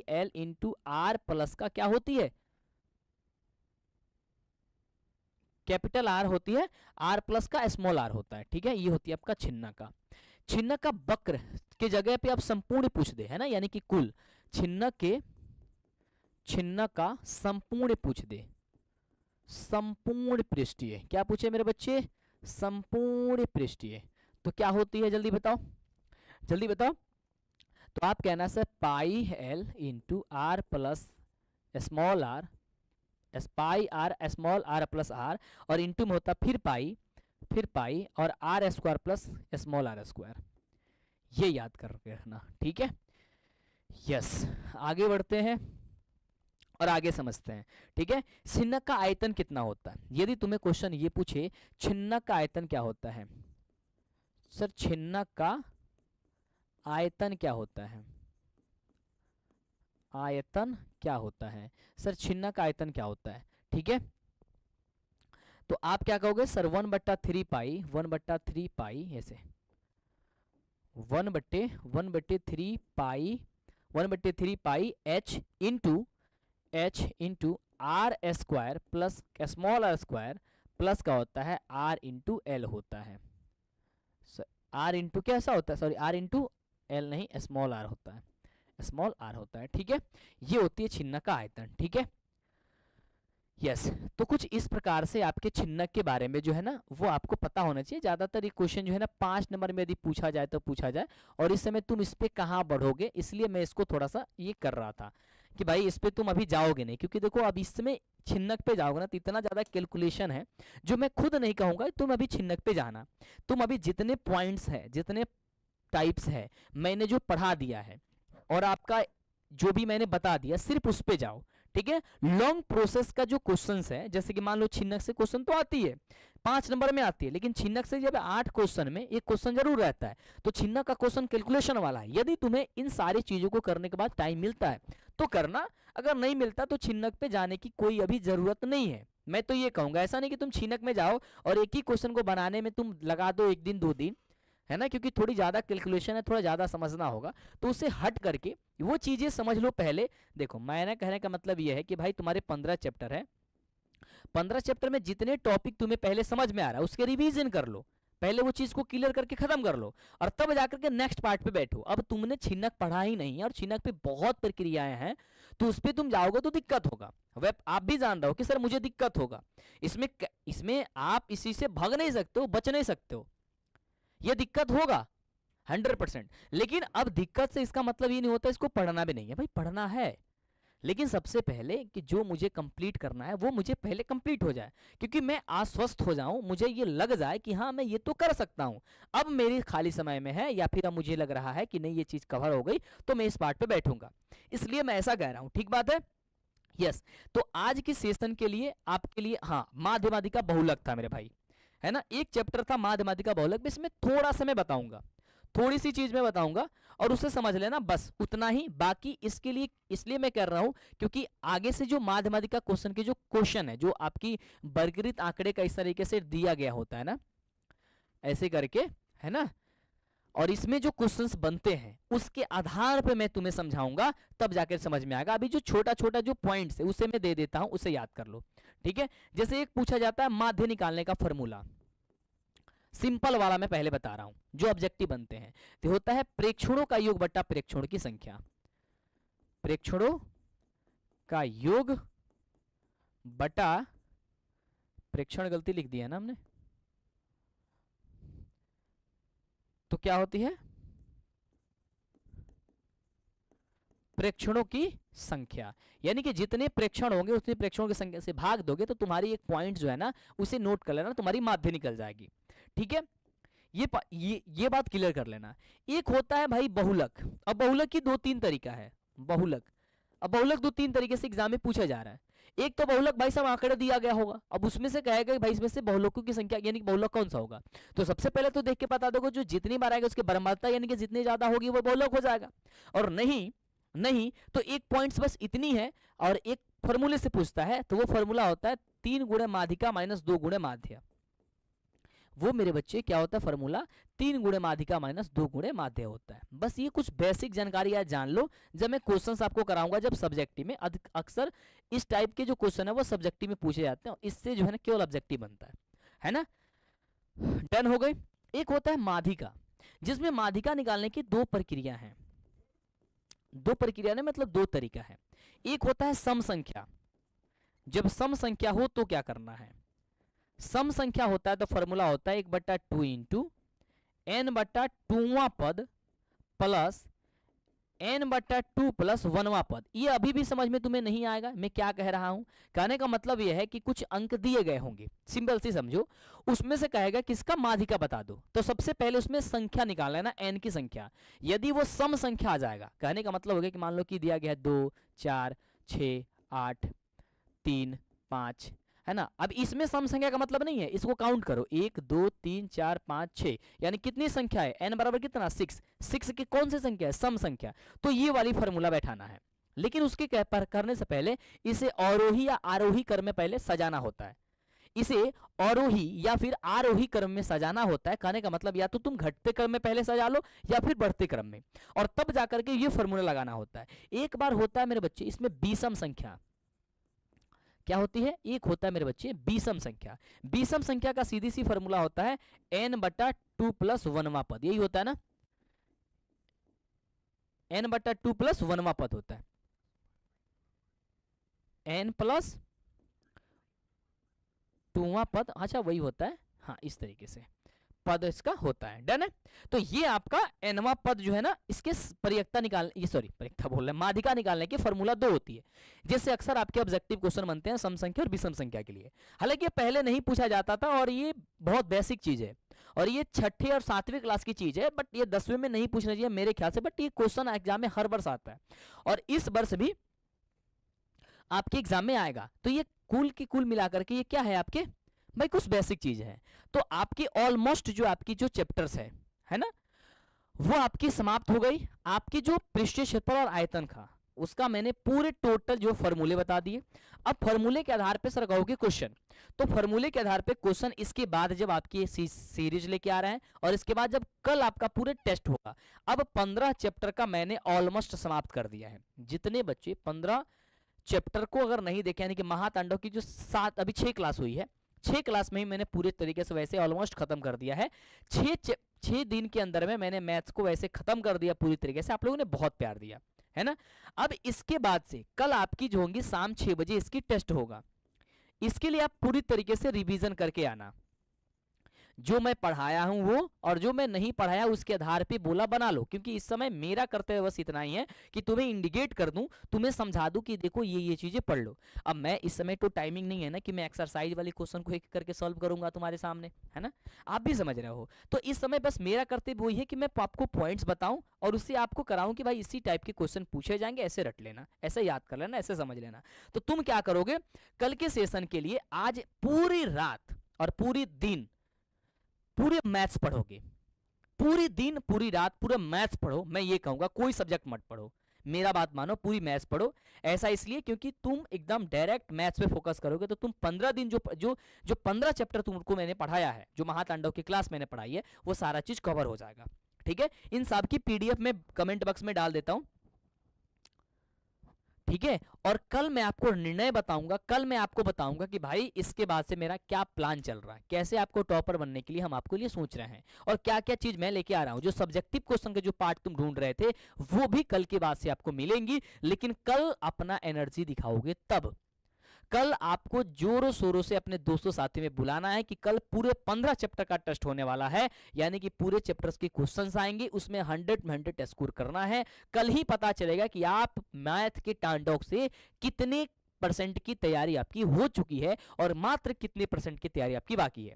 Speaker 1: L into R plus का क्या होती है? कैपिटल आर होती है, आर प्लस का स्मॉल आर होता है, ठीक है। ये होती है आपका छिन्नक का। छिन्नक का वक्र के जगह पे आप संपूर्ण पूछ दे, है ना, यानी कि कुल छिन्नक का संपूर्ण पूछ दे, संपूर्ण पृष्ठीय, क्या पूछे मेरे बच्चे? संपूर्ण पृष्ठीय, तो क्या होती है? जल्दी बताओ, जल्दी बताओ। तो आप कहना sir pi L into R plus small R, pi R small R plus R, और इंटू में होता फिर पाई और R square plus small R square, ये याद कर रखना, ठीक है। यस, आगे बढ़ते हैं और आगे समझते हैं, ठीक है। छिन्नक का आयतन कितना होता है? यदि तुम्हें क्वेश्चन ये पूछे छिन्नक का आयतन क्या होता है, सर छिन्नक का आयतन क्या होता है? आयतन क्या होता है सर? छिन्नक का आयतन क्या होता है? ठीक है, तो आप क्या कहोगे सर? 1/3 पाई, 1/3 पाई, ऐसे 1/3 pi, 1/3 pi H into R square plus small R square plus का होता है आर इंटू एल होता है। आर इंटू कैसा होता है? सॉरी, आर इंटू एल नहीं, स्मॉल आर होता है, स्मॉल आर होता है, ठीक है। ये होती है छिन्नक का आयतन, ठीक है। यस, तो कुछ इस प्रकार से आपके छिन्नक के बारे में जो है ना वो आपको पता होना चाहिए। ज्यादातर ये क्वेश्चन जो है ना 5 नंबर में यदि पूछा जाए तो पूछा जाए, और इस समय तुम इस पे कहाँ बढ़ोगे, इसलिए मैं इसको थोड़ा सा ये कर रहा था कि भाई इस पे तुम अभी जाओगे नहीं, क्योंकि देखो अब इसमें छिन्नक पे जाओगे ना तो इतना ज्यादा कैलकुलेशन है जो मैं खुद नहीं कहूंगा तुम अभी छिन्नक पे जाना। तुम अभी जितने पॉइंट्स है, जितने टाइप्स है, मैंने जो पढ़ा दिया है और आपका जो भी मैंने बता दिया, सिर्फ उस पे जाओ, ठीक है। लॉन्ग प्रोसेस का जो क्वेश्चंस है, जैसे कि मान लो छिन्नक से क्वेश्चन तो आती है 5 नंबर में आती है, लेकिन छिन्नक से जब 8 क्वेश्चन में एक क्वेश्चन जरूर रहता है, तो छिन्नक का क्वेश्चन कैलकुलेशन वाला है। यदि तुम्हें इन सारी चीजों को करने के बाद टाइम मिलता है तो करना, अगर नहीं मिलता तो छिन्नक पे जाने की कोई अभी जरूरत नहीं है। मैं तो ये कहूंगा, ऐसा नहीं कि तुम छिन्नक में जाओ और एक ही क्वेश्चन को बनाने में तुम लगा दो 1 दिन 2 दिन, है ना, क्योंकि थोड़ी ज्यादा कैलकुलेशन है, थोड़ा ज्यादा समझना होगा, तो उससे हट करके वो चीजें समझ लो पहले। देखो मैंने कहने का मतलब ये है कि भाई तुम्हारे 15 चैप्टर है, 15 चैप्टर में जितने टॉपिक तुम्हें पहले समझ में आ रहा है उसके रिवीजन कर लो, पहले वो चीज को क्लियर करके खत्म कर लो, और तब जाकर के नेक्स्ट पार्ट पे बैठो। अब तुमने छिन्नक पढ़ा ही नहीं है और छिन्नक पे बहुत प्रक्रियाएं हैं, तो उस पर तुम जाओगे तो दिक्कत होगा। वेब आप भी जान रहे हो कि सर मुझे दिक्कत होगा, इसमें आप इसी से भाग नहीं सकते हो, बच नहीं सकते हो, ये दिक्कत होगा 100%। लेकिन अब दिक्कत से इसका मतलब ये नहीं होता इसको पढ़ना भी नहीं है, भाई पढ़ना है, लेकिन सबसे पहले कि जो मुझे कंप्लीट करना है वो मुझे पहले कंप्लीट हो जाए, क्योंकि मैं आश्वस्त हो जाऊं, मुझे ये लग जाए कि हाँ मैं ये तो कर सकता हूं, अब मेरे खाली समय में है, या फिर अब मुझे लग रहा है कि नहीं ये चीज कवर हो गई तो मैं इस पार्ट पे बैठूंगा, इसलिए मैं ऐसा कह रहा हूं, ठीक बात है। यस, तो आज की सेशन के लिए आपके लिए हाँ माध्यमाधिका बहुलक था मेरे भाई, है ना, एक चैप्टर था माध्यमाधिका बहुलक, इसमें थोड़ा सा मैं बताऊंगा, थोड़ी सी चीज मैं बताऊंगा और उसे समझ लेना, बस उतना ही। बाकी इसके लिए इसलिए मैं कर रहा हूं क्योंकि आगे से जो माध्यमाधिका क्वेश्चन के जो क्वेश्चन है, जो आपकी वर्गीकृत आंकड़े का इस तरीके से दिया गया होता है ना, ऐसे करके, है ना, और इसमें जो क्वेश्चंस बनते हैं उसके आधार पे मैं तुम्हें समझाऊंगा, तब जाकर समझ में आएगा। अभी जो छोटा छोटा जो पॉइंट्स है उसे मैं दे देता हूं, उसे याद कर लो, ठीक है। जैसे एक पूछा जाता है माध्य निकालने का फॉर्मूला, सिंपल वाला मैं पहले बता रहा हूं जो ऑब्जेक्टिव बनते हैं। तो होता है प्रेक्षणों का योग बटा प्रेक्षणों की संख्या, प्रेक्षणों का योग बटा प्रेक्षण, गलती लिख दिया ना हमने, तो क्या होती है प्रेक्षणों की संख्या। यानी कि जितने प्रेक्षण होंगे उतने प्रेक्षणों की संख्या से भाग दोगे तो तुम्हारी एक पॉइंट जो है ना उसे नोट कर लेना, तुम्हारी माध्य निकल जाएगी। ठीक है, ये बात क्लियर कर लेना। एक होता है भाई बहुलक। अब बहुलक की 2-3 तरीका है। बहुलक, अब बहुलक 2-3 तरीके से एग्जाम में पूछा जा रहा है। एक तो बहुलक भाई साहब आंकड़े दिया गया होगा, अब उसमें से कहेगा कि भाई इसमें से बहुलकों की संख्या यानी कि बहुलक कौन सा होगा। तो सबसे पहले तो देख के बता दोगे जो जितनी बार आएगा उसकी बराबरता यानी कि जितनी ज्यादा होगी वो बहुलक हो जाएगा। और नहीं तो एक पॉइंट्स बस इतनी है और एक फॉर्मूले से पूछता है, तो वो फॉर्मूला होता है 3 गुणे माध्यिका माइनस 2 गुणे माध्य। वो मेरे बच्चे क्या होता है फॉर्मूला 3 गुणे माध्यिका माइनस 2 गुणे माध्य होता है। बस ये कुछ बेसिक जानकारी आज जान लो, जब मैं क्वेश्चंस आपको कराऊंगा जब सब्जेक्टिव में। अक्सर इस टाइप के जो क्वेश्चन है वो सब्जेक्टिव में पूछे जाते हैं, इससे जो है ना केवल ऑब्जेक्टिव बनता है ना। डन हो गई। एक होता है माध्यिका, जिसमें माध्यिका निकालने की 2 प्रक्रिया है। 2 प्रक्रिया ने मतलब 2 तरीका है। एक होता है सम संख्या, जब सम संख्या हो तो क्या करना है। सम संख्या होता है तो फॉर्मूला होता है 1/2 इंटू n/2वां पद प्लस n/2 प्लस 1वां पद। ये अभी भी समझ में तुम्हें नहीं आएगा मैं क्या कह रहा हूं। कहने का मतलब यह है कि कुछ अंक दिए गए होंगे, सिंपल सी समझो, उसमें से कहेगा किसका माध्यिका बता दो, तो सबसे पहले उसमें संख्या निकाल लेना, n की संख्या। यदि वो सम संख्या आ जाएगा, कहने का मतलब हो गया कि मान लो कि दिया गया है 2 4 6 8 3 5, है ना। अब इसमें सम संख्या का मतलब नहीं है, इसको काउंट करो 1 2 3 4 5 6, यानी कितनी संख्या है n बराबर कितना 6। 6 की कौन सी संख्या है सम संख्या, तो ये वाली फॉर्मूला बैठाना है। लेकिन उसके करने से पहले इसे अवरोही या आरोही क्रम में पहले सजाना होता है। इसे अवरोही या फिर आरोही क्रम में सजाना होता है। कहने का मतलब या तो तुम घटते क्रम में पहले सजा लो या फिर बढ़ते क्रम में, और तब जाकर के ये फॉर्मूला लगाना होता है। एक बार होता है मेरे बच्चे इसमें विषम संख्या, क्या होती है, एक होता है मेरे बच्चे विषम संख्या। विषम संख्या का सीधी सी फॉर्मूला होता है n/2 प्लस 1वां पद, यही होता है ना, n/2 प्लस 1वां पद होता है, n प्लस 2वां पद, अच्छा वही होता है, हाँ इस तरीके से पद इसका होता है। डन है। तो ये आपका nवां पद जो है ना, इसके परियक्ता निकालने, ये सॉरी परियक्ता बोल रहे हैं, माध्यिका निकालने की फॉर्मूला 2 होती है, जिससे अक्सर आपके ऑब्जेक्टिव क्वेश्चन बनते हैं सम संख्या और विषम संख्या के लिए। हालांकि ये पहले नहीं पूछा जाता था और ये बहुत बेसिक चीज है, और ये 6ठी और 7वीं क्लास की चीज है, बट ये 10वीं में नहीं पूछना चाहिए मेरे ख्याल से, बट ये क्वेश्चन एग्जाम में हर वर्ष आता है और इस वर्ष भी आपके एग्जाम में आएगा। तो ये कुल की कुल मिलाकर के ये क्या है आपके भाई कुछ बेसिक चीज है। तो आपकी ऑलमोस्ट जो आपकी जो चैप्टर्स है ना, वो आपकी समाप्त हो गई। आपकी जो पृष्ठीय क्षेत्रफल और आयतन का उसका मैंने पूरे टोटल जो फॉर्मूले बता दिए। अब फॉर्मूले के आधार पे सर कहोगे क्वेश्चन, तो फॉर्मूले के आधार पे क्वेश्चन इसके बाद जब आपकी सीरीज लेके आ रहे हैं और इसके बाद जब कल आपका पूरे टेस्ट होगा। अब 15 चैप्टर का मैंने ऑलमोस्ट समाप्त कर दिया है। जितने बच्चे 15 चैप्टर को अगर नहीं देखे, यानी कि महातांडव की जो 7 अभी 6 क्लास हुई है, 6 क्लास में ही मैंने पूरे तरीके से वैसे ऑलमोस्ट खत्म कर दिया है। 6 दिन के अंदर में मैंने मैथ्स को वैसे खत्म कर दिया पूरी तरीके से। आप लोगों ने बहुत प्यार दिया है ना। अब इसके बाद से कल आपकी जो होंगी शाम 6 बजे इसकी टेस्ट होगा। इसके लिए आप पूरी तरीके से रिवीजन करके आना, जो मैं पढ़ाया हूं वो और जो मैं नहीं पढ़ाया उसके आधार पे बोला बना लो। क्योंकि इस समय मेरा करते हुए बस इतना ही है कि तुम्हें इंडिकेट कर दूं, तुम्हें समझा दूं कि देखो ये चीजें पढ़ लो। अब मैं इस समय तो टाइमिंग नहीं है ना कि मैं एक्सरसाइज वाले क्वेश्चन को एक करके सॉल्व करूंगा तुम्हारे सामने, है ना, आप भी समझ रहे हो। तो इस समय बस मेरा कर्तव्य वही है कि मैं आपको पॉइंट्स बताऊं और उससे आपको कराऊं कि भाई इसी टाइप के क्वेश्चन पूछे जाएंगे, ऐसे रट लेना, ऐसे याद कर लेना, ऐसे समझ लेना। तो तुम क्या करोगे कल के सेशन के लिए, आज पूरी रात और पूरी दिन पूरे मैथ्स पढ़ोगे, पूरी दिन पूरी रात पूरा मैथ्स पढ़ो। मैं ये कहूंगा कोई सब्जेक्ट मत पढ़ो, मेरा बात मानो, पूरी मैथ्स पढ़ो। ऐसा इसलिए क्योंकि तुम एकदम डायरेक्ट मैथ्स पे फोकस करोगे तो तुम 15 दिन जो 15 चैप्टर तुमको मैंने पढ़ाया है, जो महातांडव की क्लास मैंने पढ़ाई है, वो सारा चीज कवर हो जाएगा। ठीक है, इन सब की PDF में कमेंट बॉक्स में डाल देता हूं, ठीक है। और कल मैं आपको निर्णय बताऊंगा, कल मैं आपको बताऊंगा कि भाई इसके बाद से मेरा क्या प्लान चल रहा है, कैसे आपको टॉपर बनने के लिए हम आपको लिए सोच रहे हैं, और क्या क्या चीज मैं लेके आ रहा हूं। जो सब्जेक्टिव क्वेश्चन के जो पार्ट तुम ढूंढ रहे थे वो भी कल के बाद से आपको मिलेंगी, लेकिन कल अपना एनर्जी दिखाओगे तब। कल आपको जोरों शोरों से अपने दोस्तों साथी में बुलाना है कि कल पूरे 15 चैप्टर का टेस्ट होने वाला है, यानी कि पूरे चैप्टर्स के क्वेश्चंस आएंगे, उसमें 100 में 100 स्कोर करना है। कल ही पता चलेगा कि आप मैथ के टांडोक से कितने परसेंट की तैयारी आपकी हो चुकी है और मात्र कितने परसेंट की तैयारी आपकी बाकी है।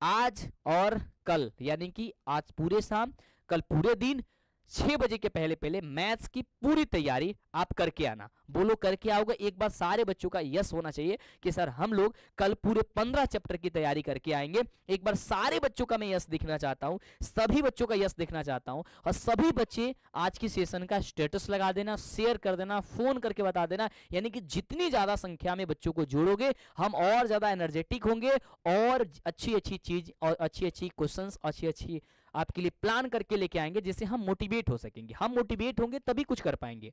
Speaker 1: आज और कल, यानी कि आज पूरे शाम, कल पूरे दिन 6 बजे के पहले पहले मैथ्स की पूरी तैयारी आप करके आना। बोलो करके आओगे? एक बार सारे बच्चों का यस होना चाहिए कि सर हम लोग कल पूरे 15 चैप्टर की तैयारी करके आएंगे। एक बार सारे बच्चों का मैं यस दिखना चाहता हूं, सभी बच्चों का यस दिखना चाहता हूं। और सभी बच्चे आज की सेशन का स्टेटस लगा देना, शेयर कर देना, फोन करके बता देना, यानी कि जितनी ज्यादा संख्या में बच्चों को जोड़ोगे हम और ज्यादा एनर्जेटिक होंगे और अच्छी अच्छी चीज और अच्छी अच्छी क्वेश्चन, अच्छी अच्छी आपके लिए प्लान करके लेके आएंगे, जिससे हम मोटिवेट हो सकेंगे। हम मोटिवेट होंगे तभी कुछ कर पाएंगे।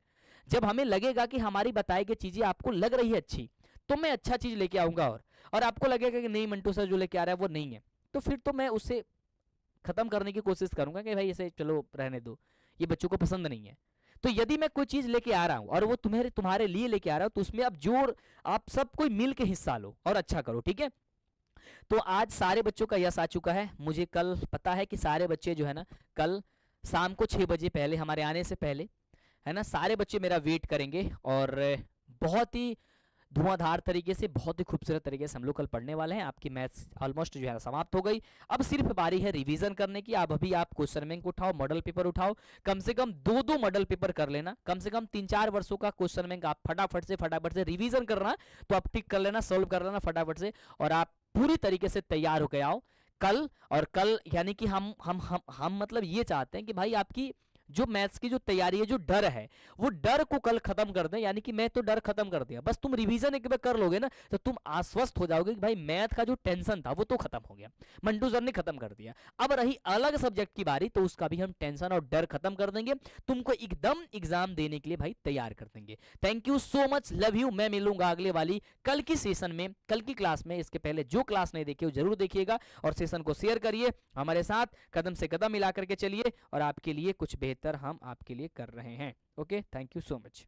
Speaker 1: जब हमें लगेगा कि हमारी बताई गई चीजें आपको लग रही है अच्छी, तो मैं अच्छा चीज लेके आऊंगा। और आपको लगेगा कि नहीं मंटू सर जो लेके आ रहा है वो नहीं है, तो फिर तो मैं उससे खत्म करने की कोशिश करूंगा कि भाई इसे चलो रहने दो, ये बच्चों को पसंद नहीं है। तो यदि मैं कोई चीज लेके आ रहा हूं और वो तुम्हारे लिए लेके आ रहा हूं, तो उसमें आप सब कोई मिल के हिस्सा लो और अच्छा करो, ठीक है। तो आज सारे बच्चों का यस आ चुका है। मुझे कल पता है कि सारे बच्चे जो है ना, कल शाम को 6 बजे पहले, हमारे आने से पहले, है ना, सारे बच्चे मेरा वेट करेंगे और बहुत ही धुआंधार तरीके से, बहुत ही खूबसूरत तरीके से हम लोग कल पढ़ने वाले हैं। आपकी मैथ्स ऑलमोस्ट जो है समाप्त हो गई। अब सिर्फ बारी है रिवीजन करने की। अब अभी आप क्वेश्चन बैंक उठाओ, मॉडल पेपर उठाओ, कम से कम 2-2 मॉडल पेपर कर लेना। कम से कम 3-4 वर्षों का क्वेश्चन बैंक आप फटाफट से रिवीजन करना, तो आप टिक कर लेना, सोल्व कर लेना फटाफट से, और आप पूरी तरीके से तैयार होकर आओ कल। और कल यानी कि हम मतलब ये चाहते हैं कि भाई आपकी जो मैथ्स की जो तैयारी है, जो डर है, वो डर को कल खत्म कर दें। यानी कि मैं तो डर खत्म कर दिया, बस तुम रिवीजन एक बार कर लोगे ना, तो तुम आश्वस्त हो जाओगे कि भाई मैथ का जो टेंशन था वो तो खत्म हो गया, मंटू सर ने खत्म कर दिया। अब रही अलग सब्जेक्ट की बारी, तो उसका भी हम टेंशन और डर खत्म कर देंगे, तुमको एकदम एग्जाम देने के लिए भाई तैयार कर देंगे। Thank you so much, love you. मैं मिलूंगा अगले वाली कल की सेशन में, कल की क्लास में। इसके पहले जो क्लास नहीं देखी वो जरूर देखिएगा और सेशन को शेयर करिए, हमारे साथ कदम से कदम मिला करके चलिए, और आपके लिए कुछ बेहतर हम आपके लिए कर रहे हैं। Okay, thank you so much.